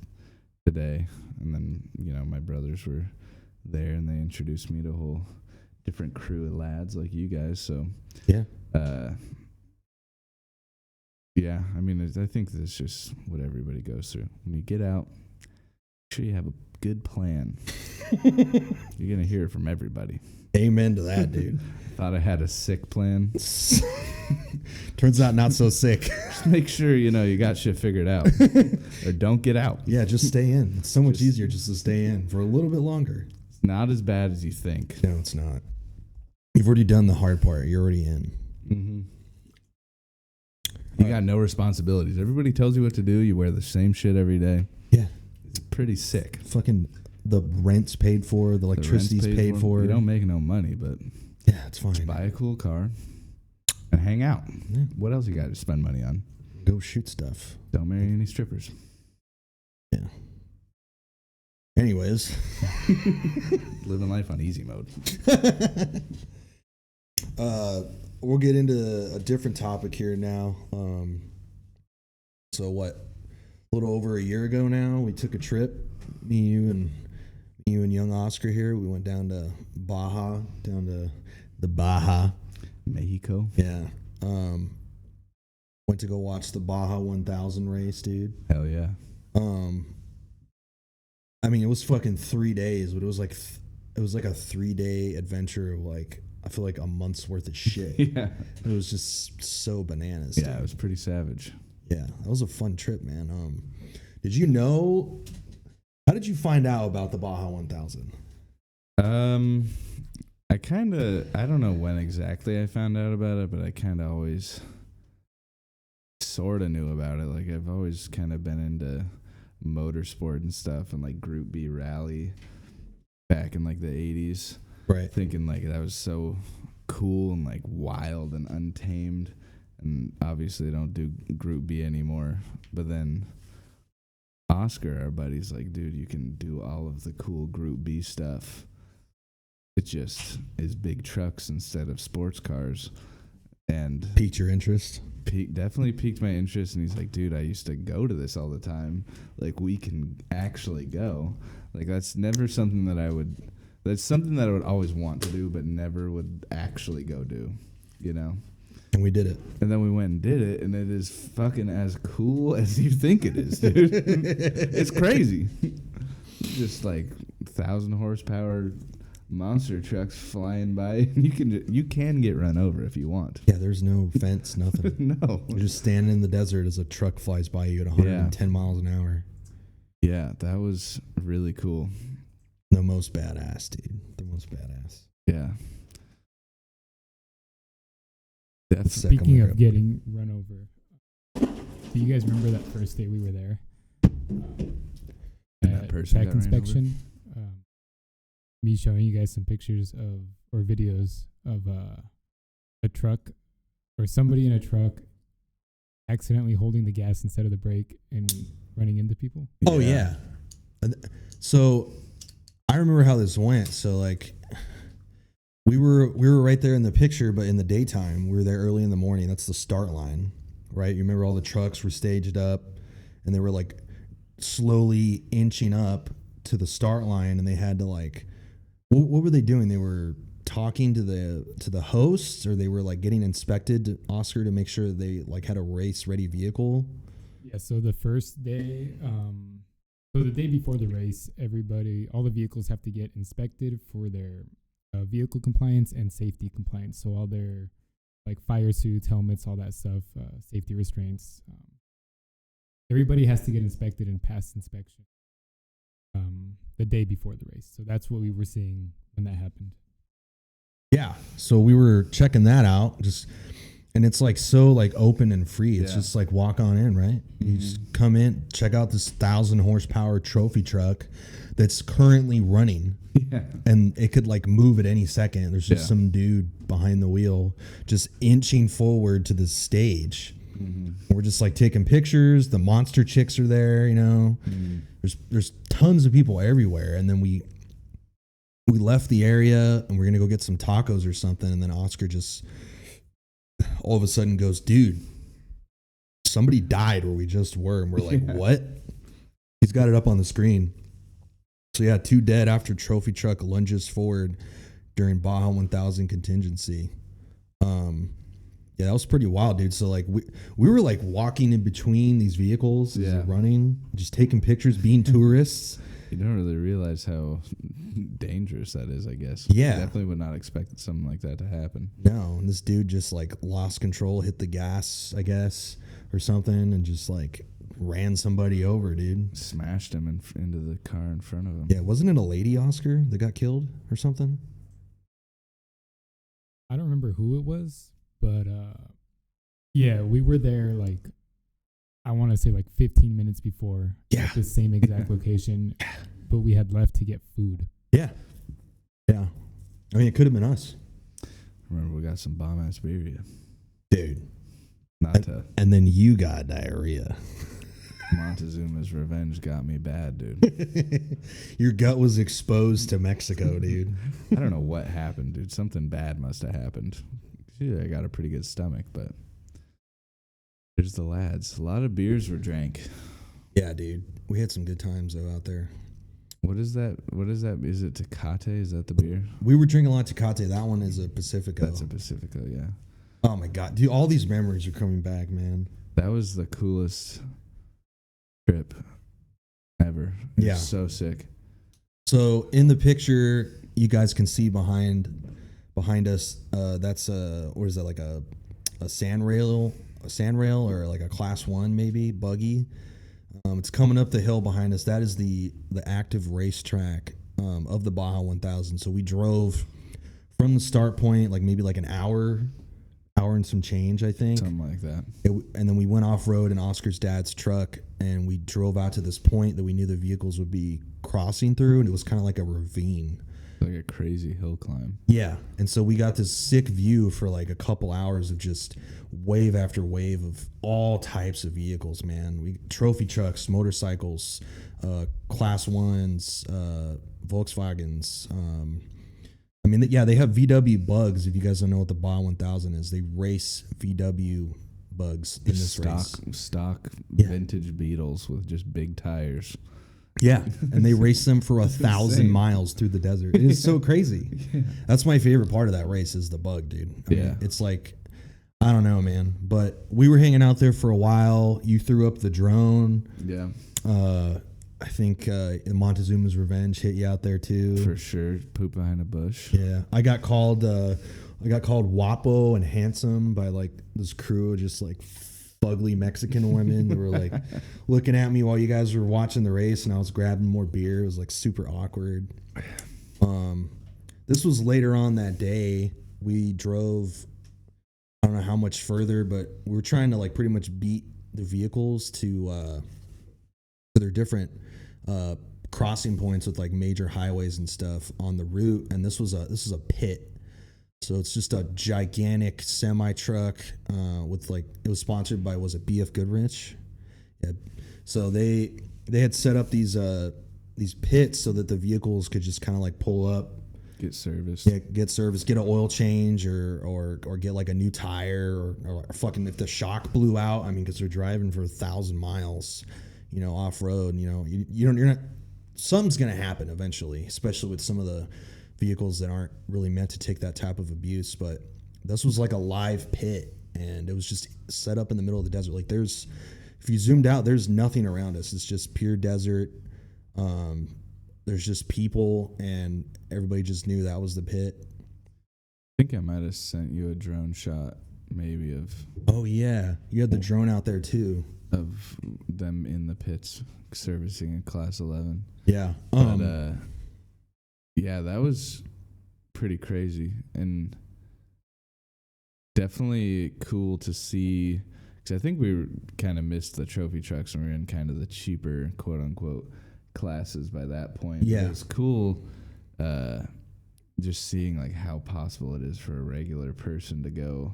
today, and then my brothers were there, and they introduced me to a whole different crew of lads like you guys. So yeah. Yeah, I mean, I think that's just what everybody goes through. When you get out, make sure you have a good plan. You're going to hear it from everybody. Amen to that, dude. Thought I had a sick plan. Turns out not so sick. Just make sure, you got shit figured out. Or don't get out. Yeah, just stay in. It's so much easier just to stay in for a little bit longer. It's not as bad as you think. No, it's not. You've already done the hard part. You're already in. Mm-hmm. You got no responsibilities. Everybody tells you what to do. You wear the same shit every day. Yeah. It's pretty sick. Fucking the rent's paid for, the electricity's paid for. You don't make no money, but yeah, it's fine. buy a cool car and hang out. Yeah. What else you got to spend money on? Go shoot stuff. Don't marry any strippers. Yeah. Anyways. Living life on easy mode. We'll get into a different topic here now. So what? A little over a year ago now, we took a trip. Me, you, and young Oscar here. We went down to Baja, down to the Baja, Mexico. Yeah. Went to go watch the Baja 1000 race, dude. Hell yeah. I mean, it was fucking 3 days, but it was like a 3-day adventure of like, I feel like a month's worth of shit. Yeah. It was just so bananas. Yeah, dude. it was pretty savage. Yeah, that was a fun trip, man. Did you know? How did you find out about the Baja 1000? I don't know when exactly I found out about it, but I kind of always sort of knew about it. Like, I've always kind of been into motorsport and stuff, and like Group B rally back in like the 80s. Right. Thinking like that was so cool and like wild and untamed. And obviously they don't do Group B anymore. But then Oscar, our buddy's like, dude, you can do all of the cool Group B stuff. It just is big trucks instead of sports cars. And piqued your interest? Definitely piqued my interest. And he's like, dude, I used to go to this all the time. Like, we can actually go. Like, that's never something that that's something that I would always want to do, but never would actually go do, you know? And we did it. And then we went and did it, and it is fucking as cool as you think it is, dude. It's crazy. Just like 1,000 horsepower monster trucks flying by. You can get run over if you want. Yeah, there's no fence, nothing. No. You're just standing in the desert as a truck flies by you at 110 miles an hour. Yeah, that was really cool. The most badass, dude. The most badass. Yeah. Speaking of getting run over, do you guys remember that first day we were there? That person Tech got ran inspection. Me showing you guys some pictures or videos of a truck or somebody in a truck accidentally holding the gas instead of the brake and running into people. Oh yeah. So I remember how this went. So like we were right there in the picture, but in the daytime, we were there early in the morning. That's the start line, right? You remember all the trucks were staged up and they were like slowly inching up to the start line, and they had to like, what were they doing? They were talking to the hosts, or they were like getting inspected to Oscar to make sure they like had a race ready vehicle. Yeah. So the first day, so the day before the race, all the vehicles have to get inspected for their vehicle compliance and safety compliance. So all their like fire suits, helmets, all that stuff, safety restraints. Everybody has to get inspected and pass inspection the day before the race. So that's what we were seeing when that happened. Yeah. So we were checking that out, and it's like so like open and free. It's just like walk on in, right? Mm-hmm. You just come in, check out this 1,000 horsepower trophy truck that's currently running. Yeah. And it could like move at any second. There's just some dude behind the wheel just inching forward to the stage. Mm-hmm. We're just like taking pictures. The monster chicks are there, you know. Mm-hmm. There's tons of people everywhere. And then we left the area and we're gonna go get some tacos or something. And then Oscar just all of a sudden goes, dude, somebody died where we just were. And we're like, what? He's got it up on the screen. So yeah, 2 dead after trophy truck lunges forward during Baja 1000 contingency. Yeah, that was pretty wild, dude. So like we were like walking in between these vehicles, running, just taking pictures, being tourists. You don't really realize how dangerous that is, I guess. Yeah. I definitely would not expect something like that to happen. No, and this dude just like lost control, hit the gas, I guess, or something, and just like ran somebody over, dude. Smashed him into the car in front of him. Yeah, wasn't it a lady, Oscar, that got killed or something? I don't remember who it was, but Yeah, we were there like I want to say like 15 minutes before at the same exact location, but we had left to get food. Yeah. Yeah. I mean, it could have been us. Remember, we got some bomb ass beer, Dude. And then you got diarrhea. Montezuma's revenge got me bad, dude. Your gut was exposed to Mexico, dude. I don't know what happened, dude. Something bad must have happened. Yeah, I got a pretty good stomach, but there's the lads. A lot of beers were drank. Yeah, dude. We had some good times, though, out there. What is that? Is it Tecate? Is that the beer? We were drinking a lot of Tecate. That one is a Pacifico. That's a Pacifico, yeah. Oh, my God. Dude, all these memories are coming back, man. That was the coolest trip ever. It was so sick. So in the picture, you guys can see behind us, that's what is that, like a sand rail or like a class 1 maybe buggy. It's coming up the hill behind us. That is the active racetrack of the Baja 1000. So we drove from the start point, like maybe like an hour and some change, I think. Something like that. And then we went off-road in Oscar's dad's truck, and we drove out to this point that we knew the vehicles would be crossing through, and it was kind of like a ravine. Like a crazy hill climb. Yeah. And so we got this sick view for like a couple hours of just wave after wave of all types of vehicles, man. We trophy trucks, motorcycles, class 1s, Volkswagens. I mean, they have VW bugs. If you guys don't know what the Baja 1000 is, they race VW bugs in this race. Stock vintage Beetles with just big tires. Yeah, and they race them for 1,000 miles through the desert. It is so crazy. Yeah. That's my favorite part of that race is the bug, dude. I mean, it's like, I don't know, man. But we were hanging out there for a while. You threw up the drone. Yeah. I think Montezuma's revenge hit you out there too. For sure. Poop behind a bush. Yeah. I got called Wapo and handsome by like this crew of just like fugly Mexican women that were like looking at me while you guys were watching the race, and I was grabbing more beer. It was like super awkward. This was later on that day. We drove, I don't know how much further, but we were trying to like pretty much beat the vehicles to their different crossing points with like major highways and stuff on the route. And this was a pit. So it's just a gigantic semi truck with like, it was sponsored by, was it BF Goodrich? Yeah. So they had set up these pits so that the vehicles could just kind of like pull up, get service, get an oil change or get like a new tire or fucking if the shock blew out. I mean, because they're driving for 1,000 miles, you know, off road. You know, you're not. Something's gonna happen eventually, especially with some of the vehicles that aren't really meant to take that type of abuse. But this was like a live pit, and it was just set up in the middle of the desert. Like if you zoomed out, there's nothing around us. It's just pure desert. There's just people, and everybody just knew that was the pit. I think I might have sent you a drone shot, maybe of. Oh yeah, you had the drone out there too. Of them in the pits servicing in class 11. Yeah. But yeah, that was pretty crazy and definitely cool to see, because I think we kind of missed the trophy trucks and we were in kind of the cheaper quote unquote classes by that point. Yeah. It was cool just seeing like how possible it is for a regular person to go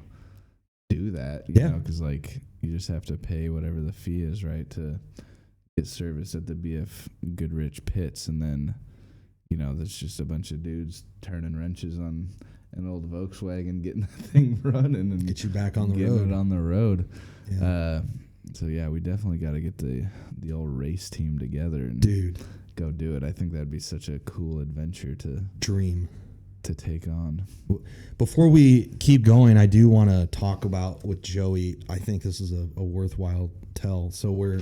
do that, you know, because like you just have to pay whatever the fee is, right, to get service at the BF Goodrich pits, and then you know there's just a bunch of dudes turning wrenches on an old Volkswagen, getting that thing running and get you back on the getting road. it on the road. Yeah. So yeah, we definitely got to get the old race team together and go do it. I think that'd be such a cool adventure to take on. Before we keep going, I do want to talk about with Joey. I think this is a worthwhile tell. So we're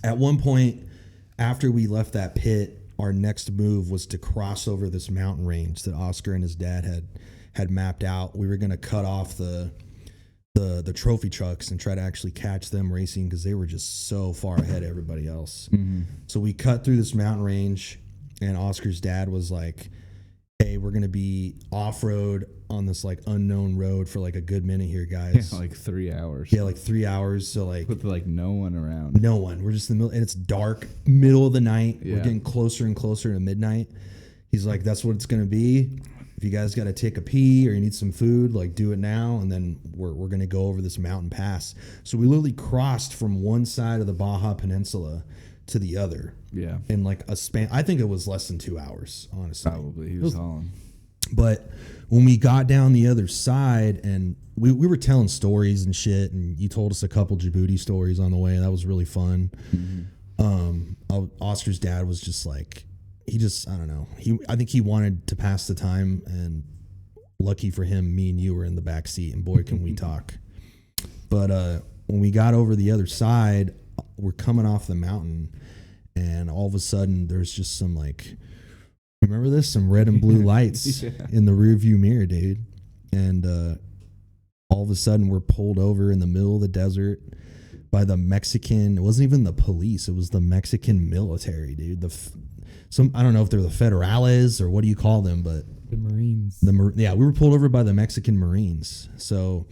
at one point after we left that pit, our next move was to cross over this mountain range that Oscar and his dad had mapped out. We were going to cut off the trophy trucks and try to actually catch them racing because they were just so far ahead of everybody else. Mm-hmm. So we cut through this mountain range, and Oscar's dad was like, hey, we're gonna be off road on this like unknown road for like a good minute here, guys. Yeah, like 3 hours. Yeah, like 3 hours. So like With like no one around. no one. We're just in the middle, and it's dark, middle of the night. Yeah. We're getting closer and closer to midnight. He's like, that's what it's gonna be. If you guys got to take a pee or you need some food, like do it now, and then we're gonna go over this mountain pass. So we literally crossed from one side of the Baja Peninsula to the other. Yeah. In like a span. I think it was less than 2 hours, honestly. Probably. He was hauling. But when we got down the other side, and we were telling stories and shit, and you told us a couple Djibouti stories on the way. That was really fun. Oscar's dad was just like, I don't know. I think he wanted to pass the time, and lucky for him, me and you were in the back seat, and boy, can we talk. But when we got over the other side, we're coming off the mountain, and all of a sudden there's just some like, remember this? Some red and blue lights in the rear view mirror, dude. And all of a sudden we're pulled over in the middle of the desert by the Mexican. It wasn't even the police. It was the Mexican military, dude. I don't know if they're the Federales or what do you call them, but The Marines. we were pulled over by the Mexican Marines. So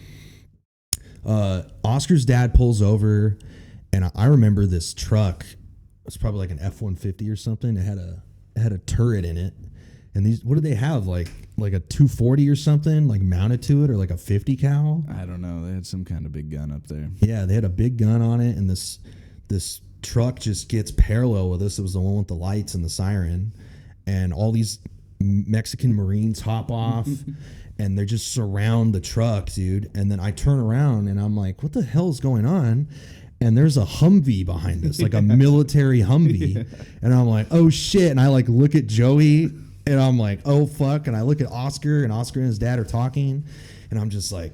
Oscar's dad pulls over, and I remember this truck. It was probably like an F-150 or something. It had a turret in it, and these, what did they have, like a 240 or something, like mounted to it, or like a 50 cal? I don't know. They had some kind of big gun up there. Yeah, they had a big gun on it, and this truck just gets parallel with us. It was the one with the lights and the siren, and all these Mexican Marines hop off and they just surround the truck, dude. And then I turn around and I'm like, what the hell is going on? And there's a Humvee behind us, like a military Humvee. Yeah. And I'm like, oh shit. And I like look at Joey and I'm like, oh fuck. And I look at Oscar, and Oscar and his dad are talking, and I'm just like,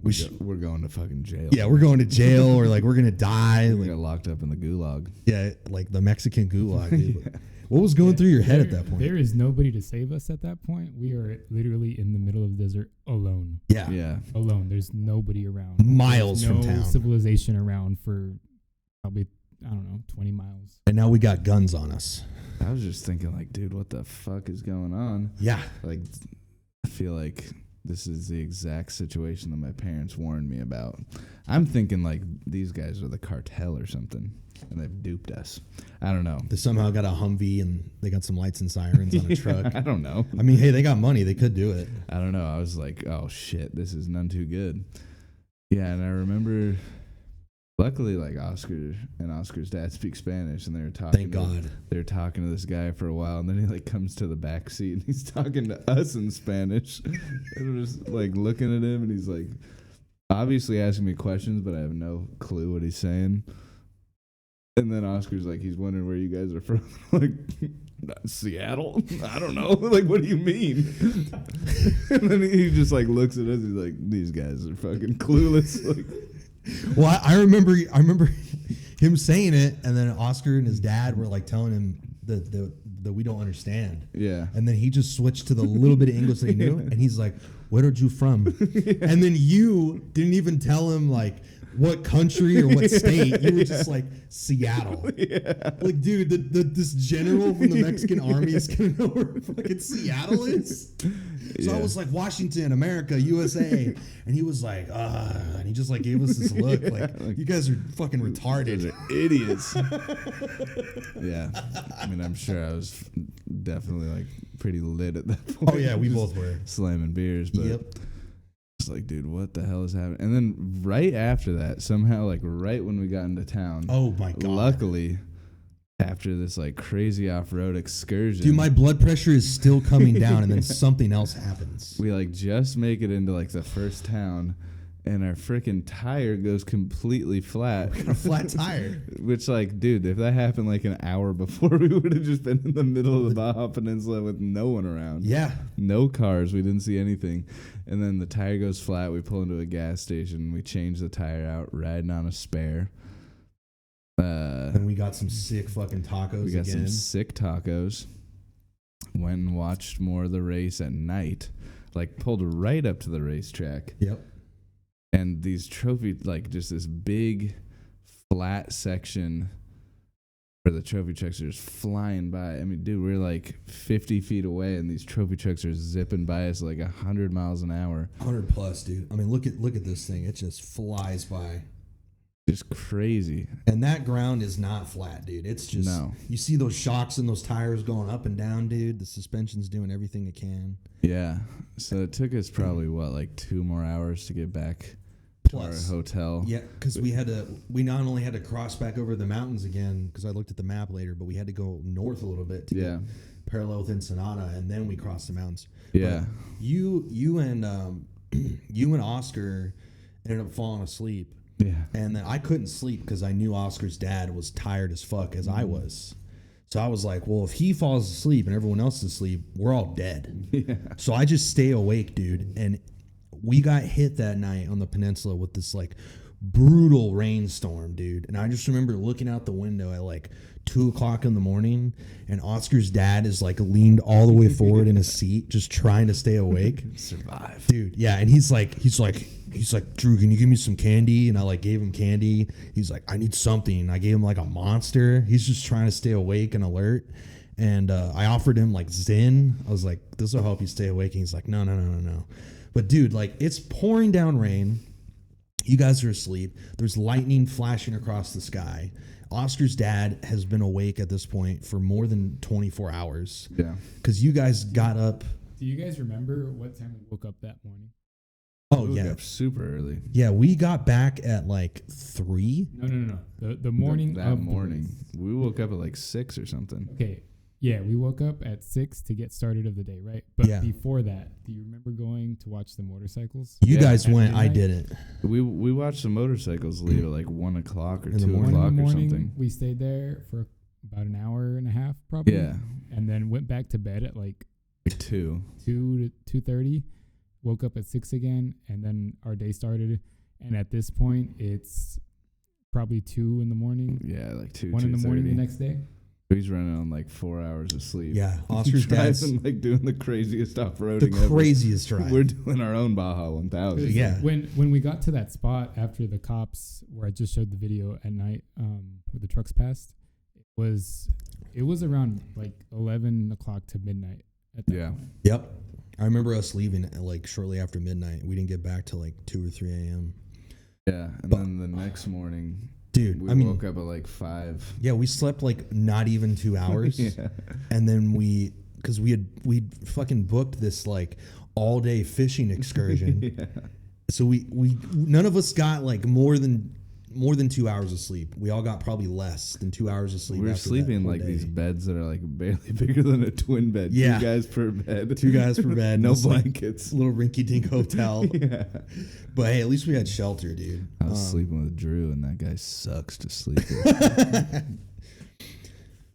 we're going to fucking jail. Yeah, we're going to jail, or like we're gonna die. We like, got locked up in the gulag. Yeah, like the Mexican gulag. Dude. Yeah. What was going through your head at that point? There is nobody to save us at that point. We are literally in the middle of the desert alone. Yeah. Alone. There's nobody around. Miles from town. No civilization around for probably, I don't know, 20 miles. And now we got guns on us. I was just thinking, like, dude, what the fuck is going on? Yeah. Like, I feel like this is the exact situation that my parents warned me about. I'm thinking, like, these guys are the cartel or something, and they've duped us. I don't know. They somehow got a Humvee, and they got some lights and sirens on a truck. I don't know. I mean, hey, they got money. They could do it. I don't know. I was like, oh, shit, this is none too good. Yeah, and I remember, luckily, like, Oscar and Oscar's dad speak Spanish, and they were talking. Thank God. They were talking to this guy for a while, and then he, like, comes to the back seat, and he's talking to us in Spanish. And we're just, like, looking at him, and he's, like, obviously asking me questions, but I have no clue what he's saying. And then Oscar's like, he's wondering where you guys are from. Like, Seattle? I don't know. Like, what do you mean? And then he just, like, looks at us. He's like, these guys are fucking clueless. Like, well, I remember him saying it, and then Oscar and his dad were, like, telling him that we don't understand. Yeah. And then he just switched to the little bit of English that he knew, and he's like, where are you from? Yeah. And then you didn't even tell him, like, what country or what state. You were just like, Seattle. Yeah. Like, dude, this general from the Mexican army is gonna know where fucking Seattle is. So I was like, Washington, America, USA. And he was like, and he just like gave us this look like, you guys are fucking retarded. Those are idiots. Yeah. I mean, I'm sure I was definitely like pretty lit at that point. Oh yeah, we both were. Slamming beers, but yep. It's like, dude, what the hell is happening? And then right after that, somehow, like right when we got into town, oh my God, luckily, after this like crazy off-road excursion, dude, my blood pressure is still coming down, and then something else happens. We like just make it into like the first town, and our freaking tire goes completely flat. We got a flat tire. Which, like, dude, if that happened like an hour before, we would have just been in the middle of the Baja Peninsula with no one around. Yeah. No cars. We didn't see anything. And then the tire goes flat. We pull into a gas station. We change the tire out, riding on a spare. And we got some sick fucking tacos. We got again. some sick tacos. Went and watched more of the race at night. Like, pulled right up to the racetrack. Yep. And these trophies, like, just this big, flat section where the trophy trucks are just flying by. I mean, dude, we're like 50 feet away, and these trophy trucks are zipping by us like 100 miles an hour. 100 plus, dude. I mean, look at this thing. It just flies by. Just crazy. And that ground is not flat, dude. It's just, no. You see those shocks and those tires going up and down, dude. The suspension's doing everything it can. Yeah. So it took us probably, like 2 more hours to get back to our hotel. Yeah, because we not only had to cross back over the mountains again, because I looked at the map later, but we had to go north a little bit to get parallel with Ensenada, and then we crossed the mountains. Yeah. But you and Oscar ended up falling asleep. Yeah. And then I couldn't sleep because I knew Oscar's dad was tired as fuck as I was. So I was like, well, if he falls asleep and everyone else is asleep, we're all dead. Yeah. So I just stay awake, dude. And we got hit that night on the peninsula with this like brutal rainstorm, dude. And I just remember looking out the window at like 2 o'clock in the morning, and Oscar's dad is like leaned all the way forward in his seat, just trying to stay awake. Survive. Dude, yeah. And he's like, Drew, can you give me some candy? And I like gave him candy. He's like, I need something. I gave him like a Monster. He's just trying to stay awake and alert. And I offered him like Zen. I was like, this will help you stay awake. And he's like, no. But dude, like it's pouring down rain. You guys are asleep. There's lightning flashing across the sky. Oscar's dad has been awake at this point for more than 24 hours. Yeah. Because you guys got up. Do you guys remember what time we woke up that morning? Oh, we yeah. woke up super early. Yeah, we got back at like 3. No. The morning that of morning. We woke up at like 6 or something. Okay. Yeah, we woke up at 6 to get started of the day, right? But before that, do you remember going to watch the motorcycles? You guys went. Midnight? I didn't. We watched the motorcycles leave at like 1 o'clock or In the 2 morning. o'clock In the or morning, something. we stayed there for about an hour and a half, probably. Yeah. And then went back to bed at like 2 to 2:30. Woke up at 6 again, and then our day started. And at this point, it's probably 2 in the morning. Yeah, like 2. 1 in the morning the 2:30. next day. He's running on like 4 hours of sleep. Yeah, Oscar's dad's like doing the craziest off-roading the ever. craziest drive. We're doing our own Baja 1000. Yeah. When we got to that spot after the cops, where I just showed the video at night, where the trucks passed, it was around like 11 o'clock to midnight at that point. Yep. I remember us leaving at like shortly after midnight. We didn't get back till like 2 or 3 a.m. Yeah, and then the next morning, dude, we woke up at like 5. Yeah, we slept like not even 2 hours. Yeah. And then because we'd fucking booked this like all day fishing excursion. Yeah. So we none of us got like more than 2 hours of sleep. We all got probably less than 2 hours of sleep. We were after sleeping that in whole like day. these beds that are like barely bigger than a twin bed. Yeah. 2 guys per bed. 2 guys per bed. No It's like blankets. little rinky-dink hotel. Yeah. But hey, at least we had shelter, dude. I was sleeping with Drew, and that guy sucks to sleep with.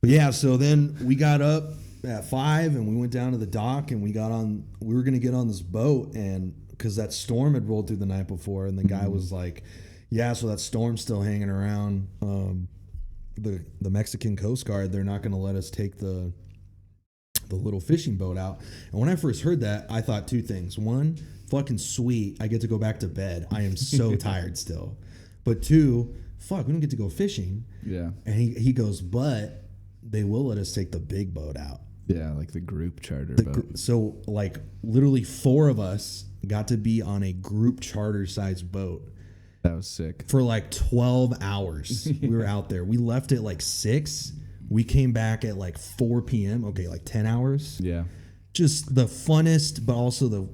But yeah, so then we got up at 5 and we went down to the dock, and we were going to get on this boat, and because that storm had rolled through the night before, and the guy was like, yeah, so that storm's still hanging around. The Mexican Coast Guard, they're not going to let us take the little fishing boat out. And when I first heard that, I thought 2 things. 1, fucking sweet, I get to go back to bed. I am so tired still. But 2, fuck, we don't get to go fishing. Yeah. And he goes, but they will let us take the big boat out. Yeah, like the group charter boat. So like literally 4 of us got to be on a group charter sized boat. That was sick. For like 12 hours. We were out there. We left at like 6. We came back at like 4 p.m. Okay, like 10 hours. Yeah. Just the funnest, but also the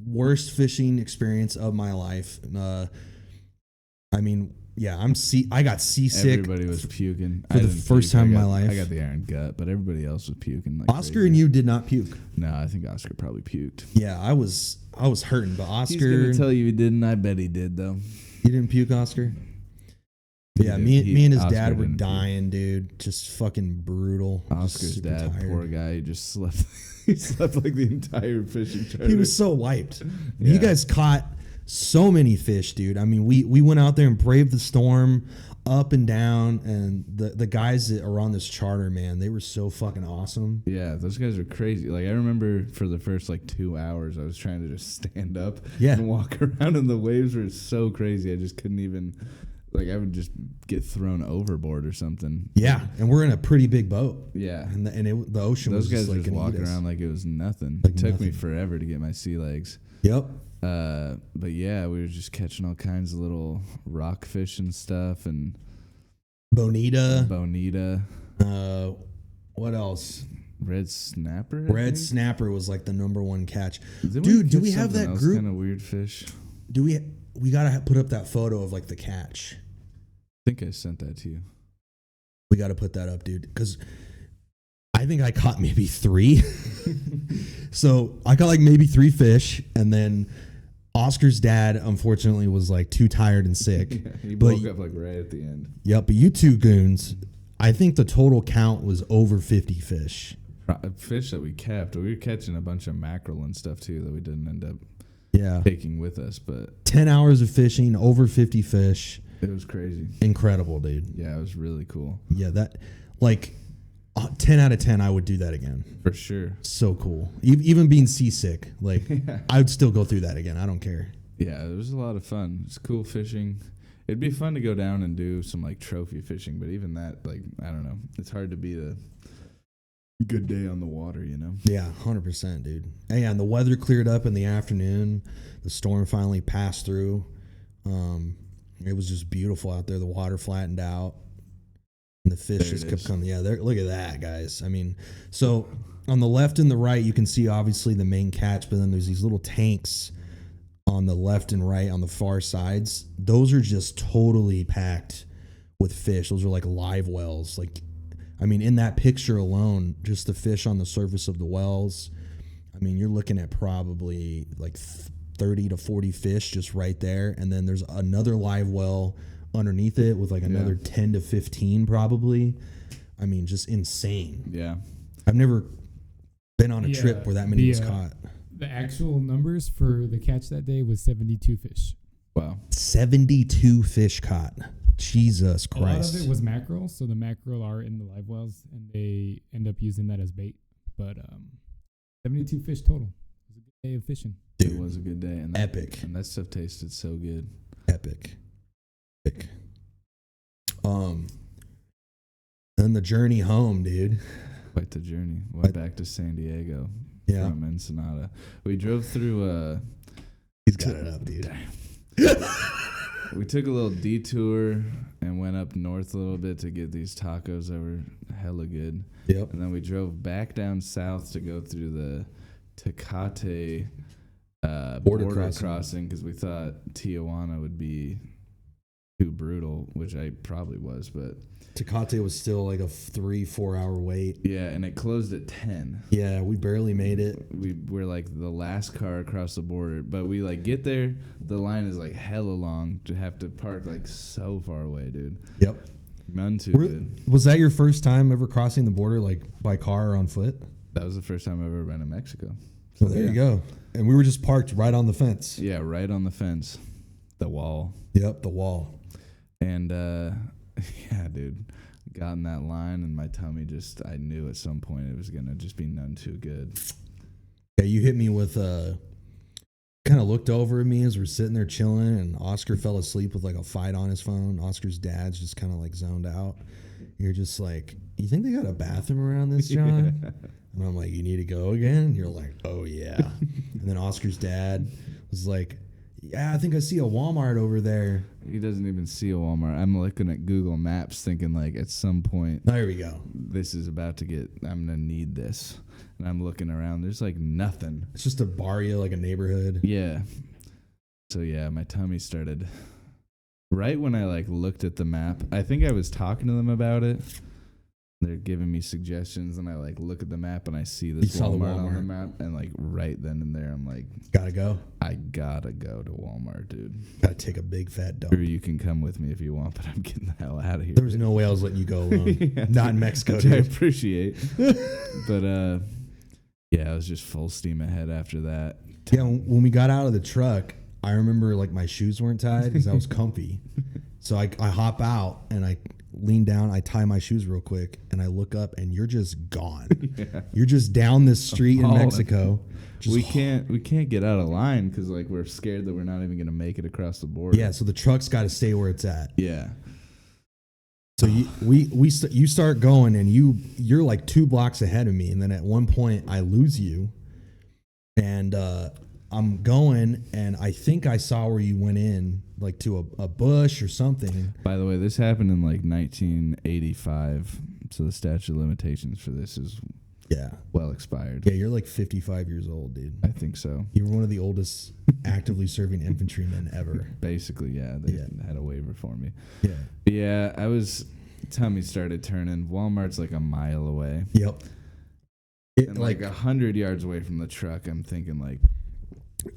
worst fishing experience of my life. I mean, yeah, I got seasick. Everybody was puking. For the first time in my life. I got the iron gut, but everybody else was puking. Like Oscar crazy. and you did not puke. No, I think Oscar probably puked. Yeah, I was hurting, but Oscar. He's gonna tell you he didn't. I bet he did though. You didn't puke, Oscar? Yeah, me and his dad were dying, dude. Just fucking brutal. Oscar's dad, tired. poor guy, he just slept. He slept like the entire fishing charter. He was so wiped. Yeah. You guys caught so many fish, dude. I mean, we went out there and braved the storm up and down, and the guys that are on this charter, man, they were so fucking awesome. Yeah, those guys are crazy. Like I remember for the first like 2 hours, I was trying to just stand up Yeah. and walk around, and the waves were so crazy. I just couldn't even Like I would just get thrown overboard or something. Yeah, and we're in a pretty big boat. Yeah. And the ocean Those was guys just like just gonna walking eat us. around like it was nothing. Like it took me nothing. forever to get my sea legs. Yep. But yeah, we were just catching all kinds of little rockfish and stuff and Bonita. What else? Red snapper. I Red think? snapper was like the number one catch. Didn't Dude, do catch we have something that else group? Kind of weird fish. Do we gotta put up that photo of like the catch? I think I sent that to you. We gotta put that up, dude, because I think I caught maybe 3. So I caught like maybe 3 fish, and then Oscar's dad unfortunately was like too tired and sick. Yeah, he But- woke up like right at the end. Yep, but you two goons, I think the total count was over 50 fish. Fish that we kept. We were catching a bunch of mackerel and stuff too that we didn't end up Yeah. taking with us, but 10 hours of fishing, over 50 fish. it was crazy. Incredible, dude. Yeah, it was really cool. Yeah, that, like, 10 out of 10, I would do that again. For sure. So cool. Even being seasick, like, Yeah. I would still go through that again. I don't care. Yeah, it was a lot of fun. It's cool fishing. It'd be fun to go down and do some like trophy fishing, but even that, like, I don't know. It's hard to beat a good day on the water, you know? Yeah, 100%, dude. And yeah, and the weather cleared up in the afternoon. The storm finally passed through. It was just beautiful out there. The water flattened out. And the fish There just it kept is. coming. Yeah, there. Look at that, guys. I mean, so on the left and the right, you can see obviously the main catch, but then there's these little tanks on the left and right on the far sides. Those are just totally packed with fish. Those are like live wells. Like, I mean, in that picture alone, just the fish on the surface of the wells, I mean, you're looking at probably like 30 to 40 fish just right there. And then there's another live well underneath it with like another 10 to 15 probably. I mean, just insane. Yeah. I've never been on a Yeah, trip where that many was the, caught. The actual numbers for the catch that day was 72 fish. Wow. 72 fish caught. Jesus A lot Christ. of it was mackerel, so the mackerel are in the live wells, and they end up using that as bait. But 72 fish total. It was a good day of fishing. It was a good day. And that, Epic. And that stuff tasted so good. Epic. Then the journey home, dude. Quite the journey. Went back to San Diego Yeah. from Ensenada. We drove through He's got it up, dude. we took a little detour and went up north a little bit to get these tacos that were hella good. Yep. And then we drove back down south to go through the Tecate border crossing because we thought Tijuana would be too brutal, which I probably was, but Tecate was still like a 3-4 hour wait. yeah, and it closed at 10. Yeah, we barely made it. We were like the last car across the border, but we like get there, the line is like hella long to have to park like so far away, dude. Yep. None too good. Was that your first time ever crossing the border, like by car or on foot? That was the first time I've ever been to Mexico. So there you go. And we were just parked right on the fence. Yeah, right on the fence, the wall. Yep, the wall. And yeah, dude, got in that line and my tummy just, I knew at some point it was going to just be none too good. Yeah, you hit me with kind of looked over at me as we're sitting there chilling, and Oscar fell asleep with like a fight on his phone. Oscar's dad's just kind of like zoned out. You're just like, you think they got a bathroom around this, John? Yeah. And I'm like, you need to go again? And you're like, oh yeah. And then Oscar's dad was like, yeah, I think I see a Walmart over there. He doesn't even see a Walmart. I'm looking at Google Maps thinking like at some point There we go. this is about to get, I'm going to need this. And I'm looking around. There's like nothing. It's just a barrio, like a neighborhood. Yeah. So yeah, my tummy started right when I like looked at the map. I think I was talking to them about it. They're giving me suggestions, and I like look at the map and I see this You saw the Walmart on the Walmart. map, and like right then and there, I'm like, Gotta go. I gotta go to Walmart, dude. Gotta take a big fat dump. Sure, you can come with me if you want, but I'm getting the hell out of here. There was no way I was letting you go alone. Yeah, Not in Mexico, which I dude. appreciate. But yeah, I was just full steam ahead after that. Yeah, when we got out of the truck, I remember like my shoes weren't tied because I was comfy. So I hop out and I lean down, I tie my shoes real quick, and I look up, and you're just gone. Yeah. You're just down this street in Mexico. We can't get out of line because like we're scared that we're not even gonna make it across the border. Yeah, so the truck's got to stay where it's at. Yeah. So you start going, and you're like 2 blocks ahead of me, and then at one point I lose you, and I'm going, and I think I saw where you went in, like to a bush or something. By the way, this happened in like 1985, so the statute of limitations for this is well expired. Yeah, you're like 55 years old, dude. I think so. You were one of the oldest actively serving infantrymen ever. Basically, yeah. They had a waiver for me. Yeah. But yeah, tummy started turning. Walmart's like a mile away. Yep. And like 100 yards away from the truck, I'm thinking like,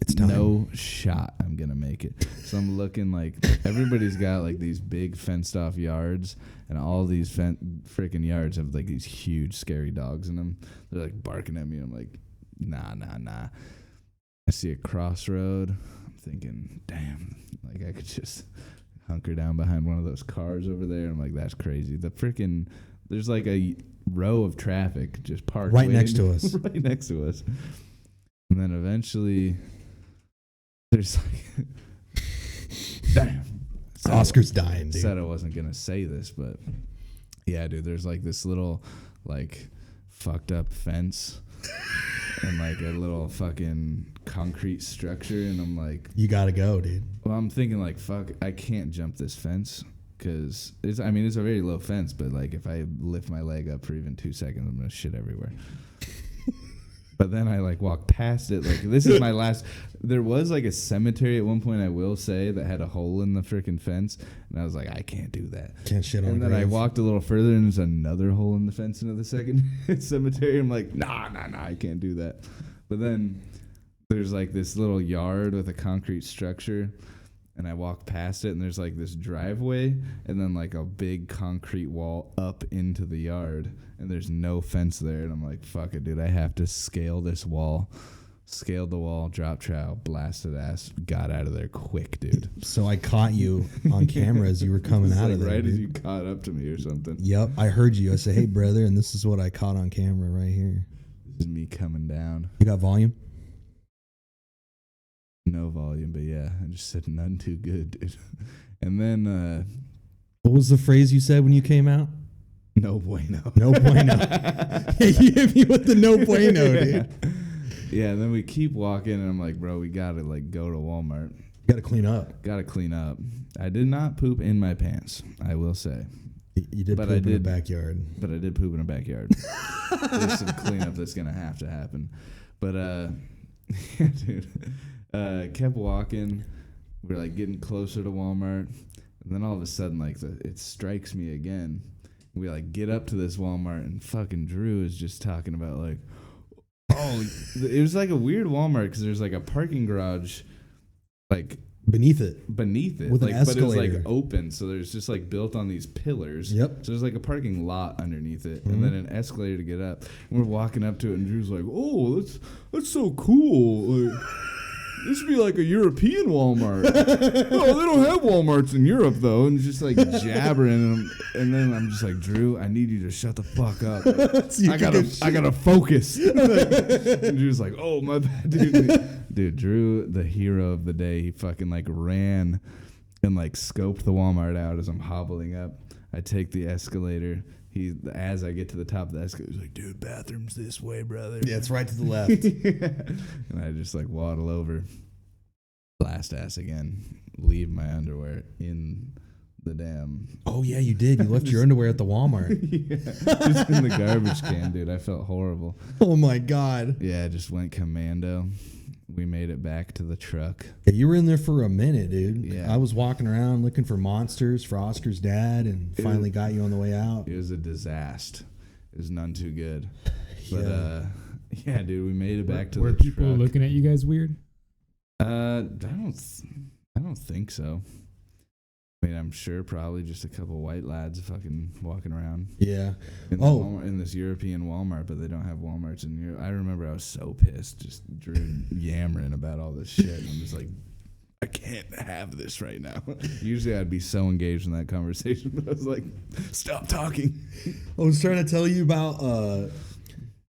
it's time. No shot I'm going to make it. So I'm looking like everybody's got like these big fenced off yards, and all these freaking yards have like these huge scary dogs in them. They're like barking at me. I'm like, nah. I see a crossroad. I'm thinking, damn, like I could just hunker down behind one of those cars over there. I'm like, that's crazy. There's like a row of traffic just parked right next to us. Right next to us. And then eventually there's like damn. Oscar's dying, dude. Said I wasn't gonna say this, but yeah, dude, there's like this little like fucked up fence and like a little fucking concrete structure, and I'm like, you gotta go, dude. Well, I'm thinking like, fuck, I can't jump this fence because it's a very low fence, but like if I lift my leg up for even 2 seconds, I'm gonna shit everywhere. But then I like walked past it. Like this is my last. There was like a cemetery at one point, I will say, that had a hole in the freaking fence, and I was like, I can't do that. Can't shit on. And then I walked a little further, and there's another hole in the fence into the second cemetery. I'm like, nah, I can't do that. But then there's like this little yard with a concrete structure, and I walked past it, and there's like this driveway, and then like a big concrete wall up into the yard, and there's no fence there. And I'm like, fuck it, dude, I have to scale this wall. Scaled the wall, dropped trowel, blasted ass, got out of there quick, dude. So I caught you on camera as you were coming out of there. Right dude. as you caught up to me or something. Yep, I heard you. I said, hey, brother, and this is what I caught on camera right here. This is me coming down. You got volume? No volume, but yeah, I just said none too good, dude. And then what was the phrase you said when you came out? No bueno. No bueno. You hit me with the no bueno, dude. Yeah, and then we keep walking, and I'm like, bro, we gotta like go to Walmart. Gotta clean up. Gotta clean up. I did not poop in my pants, I will say. You did poop in the backyard. But I did poop in a backyard. There's some cleanup that's gonna have to happen. But yeah, dude. Kept walking. We're like getting closer to Walmart, and then all of a sudden, like it strikes me again. We like get up to this Walmart, and fucking Drew is just talking about like, oh, it was like a weird Walmart because there's like a parking garage, like beneath it like, with an escalator, but it's like open, so there's just like built on these pillars. Yep. So there's like a parking lot underneath it, and then an escalator to get up. And we're walking up to it, and Drew's like, "Oh, that's so cool! Like, this should be like a European Walmart." Oh, they don't have Walmarts in Europe though, and just like jabbering. And then I'm just like, Drew, I need you to shut the fuck up. I gotta focus. And Drew's like, oh my bad, dude. Dude, Drew, the hero of the day, he fucking like ran and like scoped the Walmart out as I'm hobbling up. I take the escalator. As I get to the top of the escalator, he's like, dude, bathroom's this way, brother. Yeah, it's right to the left. And I just like waddle over, blast ass again, leave my underwear in the damn. Oh yeah, you did. You left your underwear at the Walmart. Yeah, just in the garbage can, dude. I felt horrible. Oh my god. Yeah, I just went commando. We made it back to the truck. Yeah, you were in there for a minute, dude. Yeah. I was walking around looking for monsters for Oscar's dad, and finally got you on the way out. It was a disaster. It was none too good. But Yeah. Dude, we made it back to the Were truck. people looking at you guys weird? I don't think so. I mean, I'm sure probably just a couple white lads fucking walking around. Yeah. In this European Walmart, but they don't have Walmarts in Europe. I remember I was so pissed, just Drew yammering about all this shit. And I'm just like, I can't have this right now. Usually I'd be so engaged in that conversation, but I was like, stop talking. I was trying to tell you about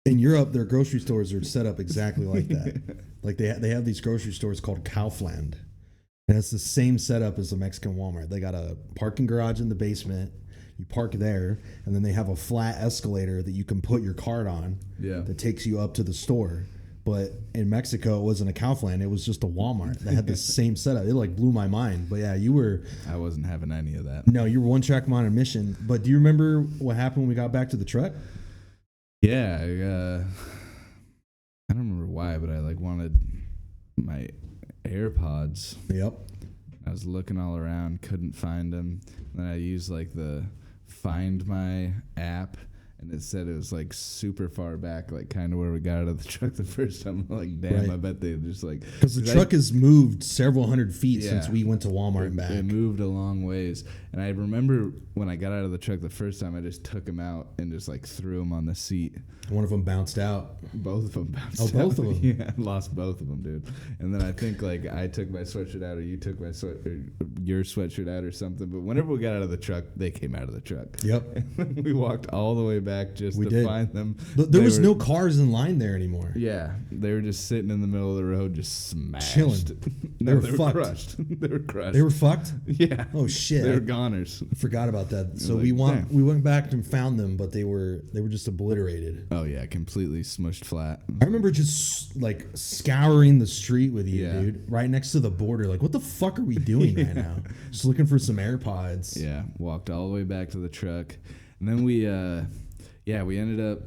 in Europe, their grocery stores are set up exactly like that. Like they have these grocery stores called Kaufland, and it's the same setup as a Mexican Walmart. They got a parking garage in the basement. You park there, and then they have a flat escalator that you can put your card on. Yeah. That takes you up to the store. But in Mexico, it wasn't a Kaufland. It was just a Walmart that had the same setup. It like blew my mind. But yeah, I wasn't having any of that. No, you were one track mind on mission. But do you remember what happened when we got back to the truck? Yeah, I don't remember why, but I like wanted my AirPods. Yep. I was looking all around, couldn't find them. Then I used like the Find My app, and it said it was like super far back, like kind of where we got out of the truck the first time. I'm like, damn, Right. I bet they just like... Because the truck has moved several hundred feet since Yeah. we went to Walmart and back. It moved a long ways. And I remember when I got out of the truck the first time, I just took them out and just like threw them on the seat. One of them bounced out. Both of them bounced Oh, out. both of them? Yeah, I lost both of them, dude. And then I think like I took my sweatshirt out, or you took your sweatshirt out or something. But whenever we got out of the truck, they came out of the truck. Yep. We walked all the way back just We to did. find them. There was no cars in line there anymore. Yeah, they were just sitting in the middle of the road, just smashed. Chilling. No, They were fucked. crushed. They were crushed. They were fucked? Yeah. Oh, shit. They were goners. I forgot about that. So like, we damn. went back and found them, but they were just obliterated. Oh yeah, completely smushed flat. I remember just like scouring the street with you, Yeah. dude, right next to the border. Like, what the fuck are we doing right now? Just looking for some AirPods. Yeah, walked all the way back to the truck, and then we ended up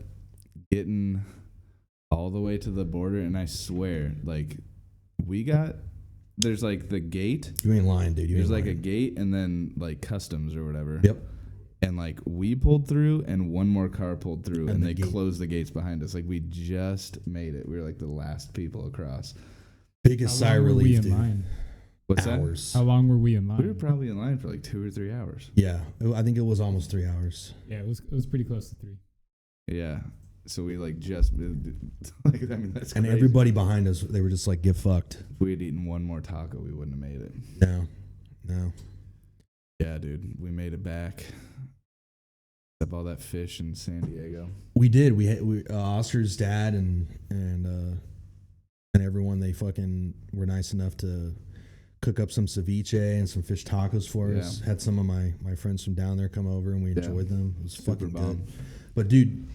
getting all the way to the border, and I swear, like, there's like the gate. You ain't lying, dude. There's like a gate, and then like customs or whatever. Yep. And like we pulled through, and one more car pulled through, and the they gate. closed the gates behind us. Like we just made it. We were like the last people across. Biggest How sigh long of were we relief, in dude. line? What's Hours. How long were we in line? that? We were probably in line for like 2 or 3 hours. Yeah, I think it was almost 3 hours. Yeah, it was pretty close to 3. Yeah. So we like just like I mean that's And crazy. everybody behind us, they were just like, get fucked. If we had eaten one more taco, we wouldn't have made it. No. Yeah, dude, we made it back. Up all that fish in San Diego. We did. We Oscar's dad and everyone, they fucking were nice enough to cook up some ceviche and some fish tacos for us. Yeah. Had some of my friends from down there come over and we enjoyed them. It was Super fucking bomb. good. But dude,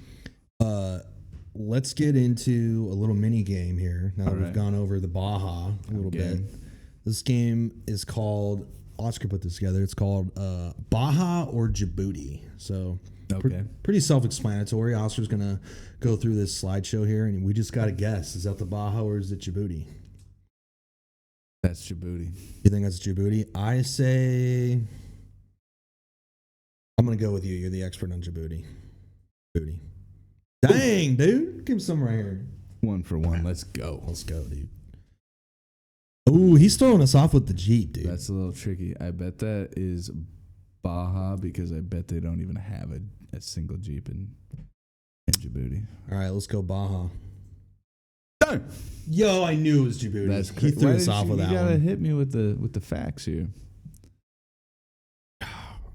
let's get into a little mini game here. Now that we've Alright. gone over the Baja a little bit. This game is called, Oscar put this together. It's called Baja or Djibouti. So Okay. pretty self-explanatory. Oscar's gonna go through this slideshow here, and we just got to guess: is that the Baja or is it Djibouti? That's Djibouti. You think that's Djibouti? I say I'm gonna go with you. You're the expert on Djibouti. Djibouti. Dang, dude, give him some right here. 1 for 1. Let's go. Let's go, dude. Ooh, he's throwing us off with the Jeep, dude. That's a little tricky. I bet that is Baja because I bet they don't even have a single Jeep in Djibouti. All right, let's go Baja. Yo, I knew it was Djibouti. That's He crazy. threw us off with that You gotta one. hit me with the facts here.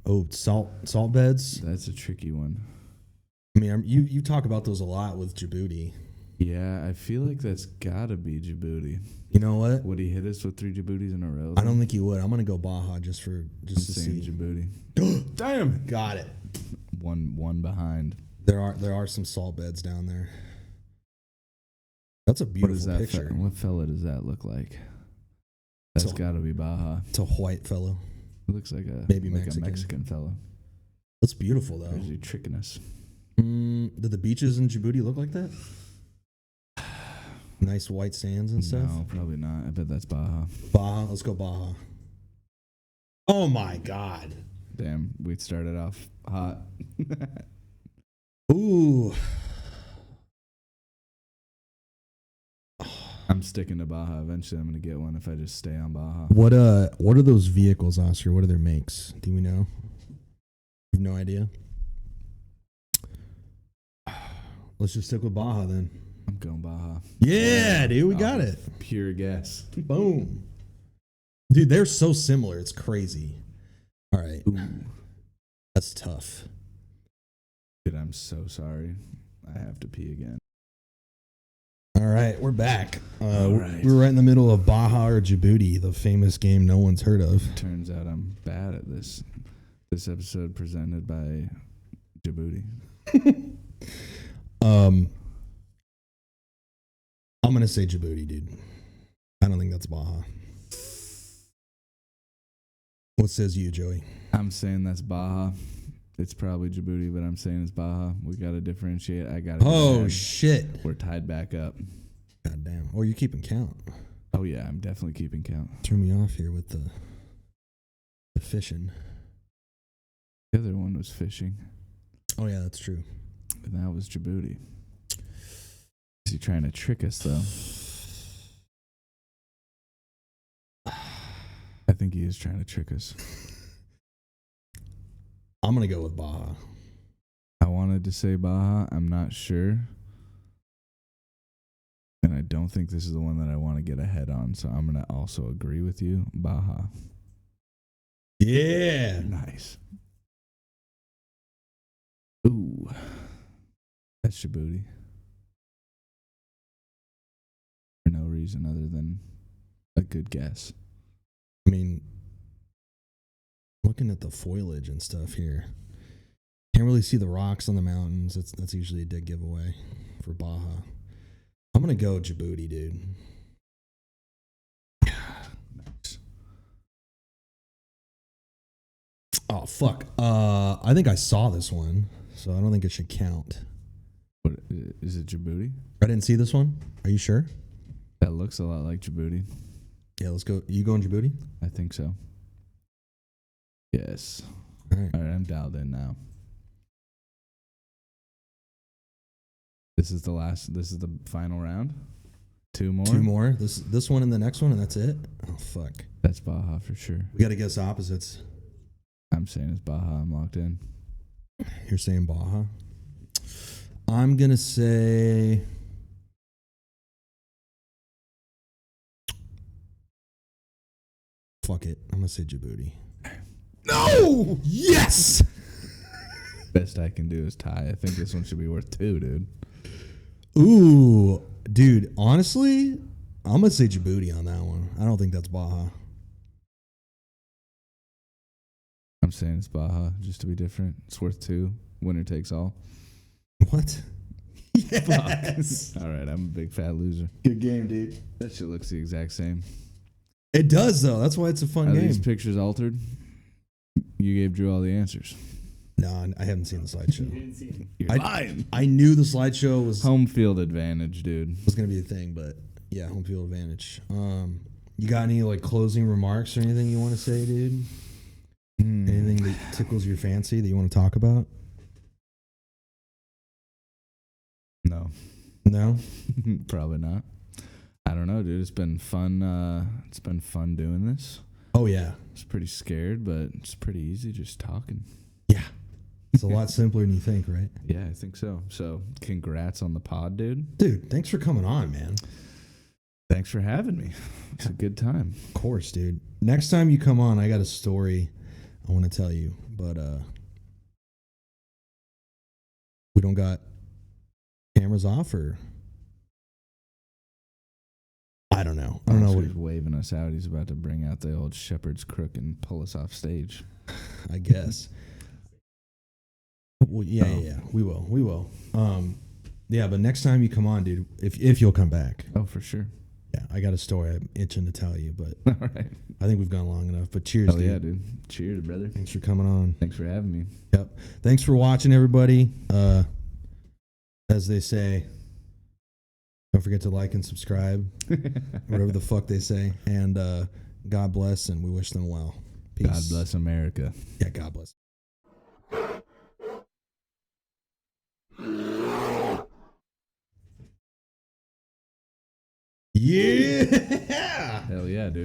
Oh, salt beds. That's a tricky one. I mean, you talk about those a lot with Djibouti. Yeah, I feel like that's gotta be Djibouti. You know what? Would he hit us with 3 Djiboutis in a row? I don't think he would. I'm gonna go Baja just to saying see. Djibouti. Damn, got it. One behind. There are some salt beds down there. That's a What beautiful is that? picture. What fella does that look like? That's So- gotta be Baja. It's a white fellow. It looks like a Maybe like Mexican. a Mexican fella. That's beautiful though. Or is he tricking us? Did the beaches in Djibouti look like that? Nice white sands and stuff. No, probably not. I bet that's Baja. Baja, let's go Baja. Oh my God. Damn, we started off hot. Ooh. I'm sticking to Baja. Eventually, I'm gonna get one if I just stay on Baja. What are those vehicles, Oscar? What are their makes? Do we know? You have no idea. Let's just stick with Baja then. I'm going Baja. Yeah, dude, we got it. Pure guess. Boom. Dude, they're so similar. It's crazy. All right. Ooh. That's tough. Dude, I'm so sorry. I have to pee again. All right, we're back. All right. We're right in the middle of Baja or Djibouti, the famous game no one's heard of. Turns out I'm bad at this. This episode presented by Djibouti. I'm gonna say Djibouti, dude. I don't think that's Baja. What says you, Joey? I'm saying that's Baja. It's probably Djibouti, but I'm saying it's Baja. We got to differentiate. I got to. Oh, shit. We're tied back up. God damn. Oh, you're keeping count. Oh, yeah. I'm definitely keeping count. Threw me off here with the fishing. The other one was fishing. Oh, yeah, that's true. And that was Djibouti. Is he trying to trick us, though? I think he is trying to trick us. I'm going to go with Baja. I wanted to say Baja. I'm not sure. And I don't think this is the one that I want to get ahead on. So I'm going to also agree with you. Baja. Yeah. Nice. Ooh. That's Djibouti. For no reason other than a good guess. I mean, looking at the foliage and stuff here, can't really see the rocks on the mountains. That's usually a dead giveaway for Baja. I'm gonna go Djibouti, dude. Nice. Oh fuck. I think I saw this one, so I don't think it should count. What is it? Djibouti? I didn't see this one. Are you sure? That looks a lot like Djibouti. Yeah, let's go. You going Djibouti? I think so. Yes. All right. All right, I'm dialed in now. This is the final round. Two more. Two more. This one and the next one, and that's it. Oh fuck. That's Baja for sure. We got to guess opposites. I'm saying it's Baja. I'm locked in. You're saying Baja. I'm gonna say. Fuck it. I'm gonna say Djibouti. No! Yes! Best I can do is tie. I think this one should be worth 2, dude. Ooh, dude. Honestly, I'm gonna say Djibouti on that one. I don't think that's Baja. I'm saying it's Baja, just to be different. It's worth 2. Winner takes all. What? Yes. All right, I'm a big fat loser. Good game, dude. That shit looks the exact same. It does though. That's why it's a fun Are game. these pictures altered? You gave Drew all the answers. No, I haven't seen the slideshow. Didn't see it. You're lying. I knew the slideshow was Home field advantage, dude. gonna be a thing, but yeah, home field advantage. You got any like closing remarks or anything you want to say, dude? Anything that tickles your fancy that you want to talk about? No. No? Probably not. I don't know, dude. It's been fun. It's been fun doing this. Oh yeah. It's pretty scared, but it's pretty easy just talking. Yeah. It's a lot simpler than you think, right? Yeah, I think so. So, congrats on the pod, dude. Dude, thanks for coming on, man. Thanks for having me. It's a good time. Of course, dude. Next time you come on, I got a story I want to tell you, but we don't got cameras off, or I don't know. I don't know what He's waving us out. He's about to bring out the old shepherd's crook and pull us off stage. I guess. Well, yeah. We will. Yeah, but next time you come on, dude, if you'll come back. Oh, for sure. Yeah, I got a story I'm itching to tell you, but All right. I think we've gone long enough. But cheers, Hell dude. yeah, dude. Cheers, brother. Thanks for coming on. Thanks for having me. Yep. Thanks for watching, everybody. As they say, don't forget to like and subscribe, whatever the fuck they say. And God bless, and we wish them well. Peace. God bless America. Yeah, God bless. Yeah. Hell yeah, dude.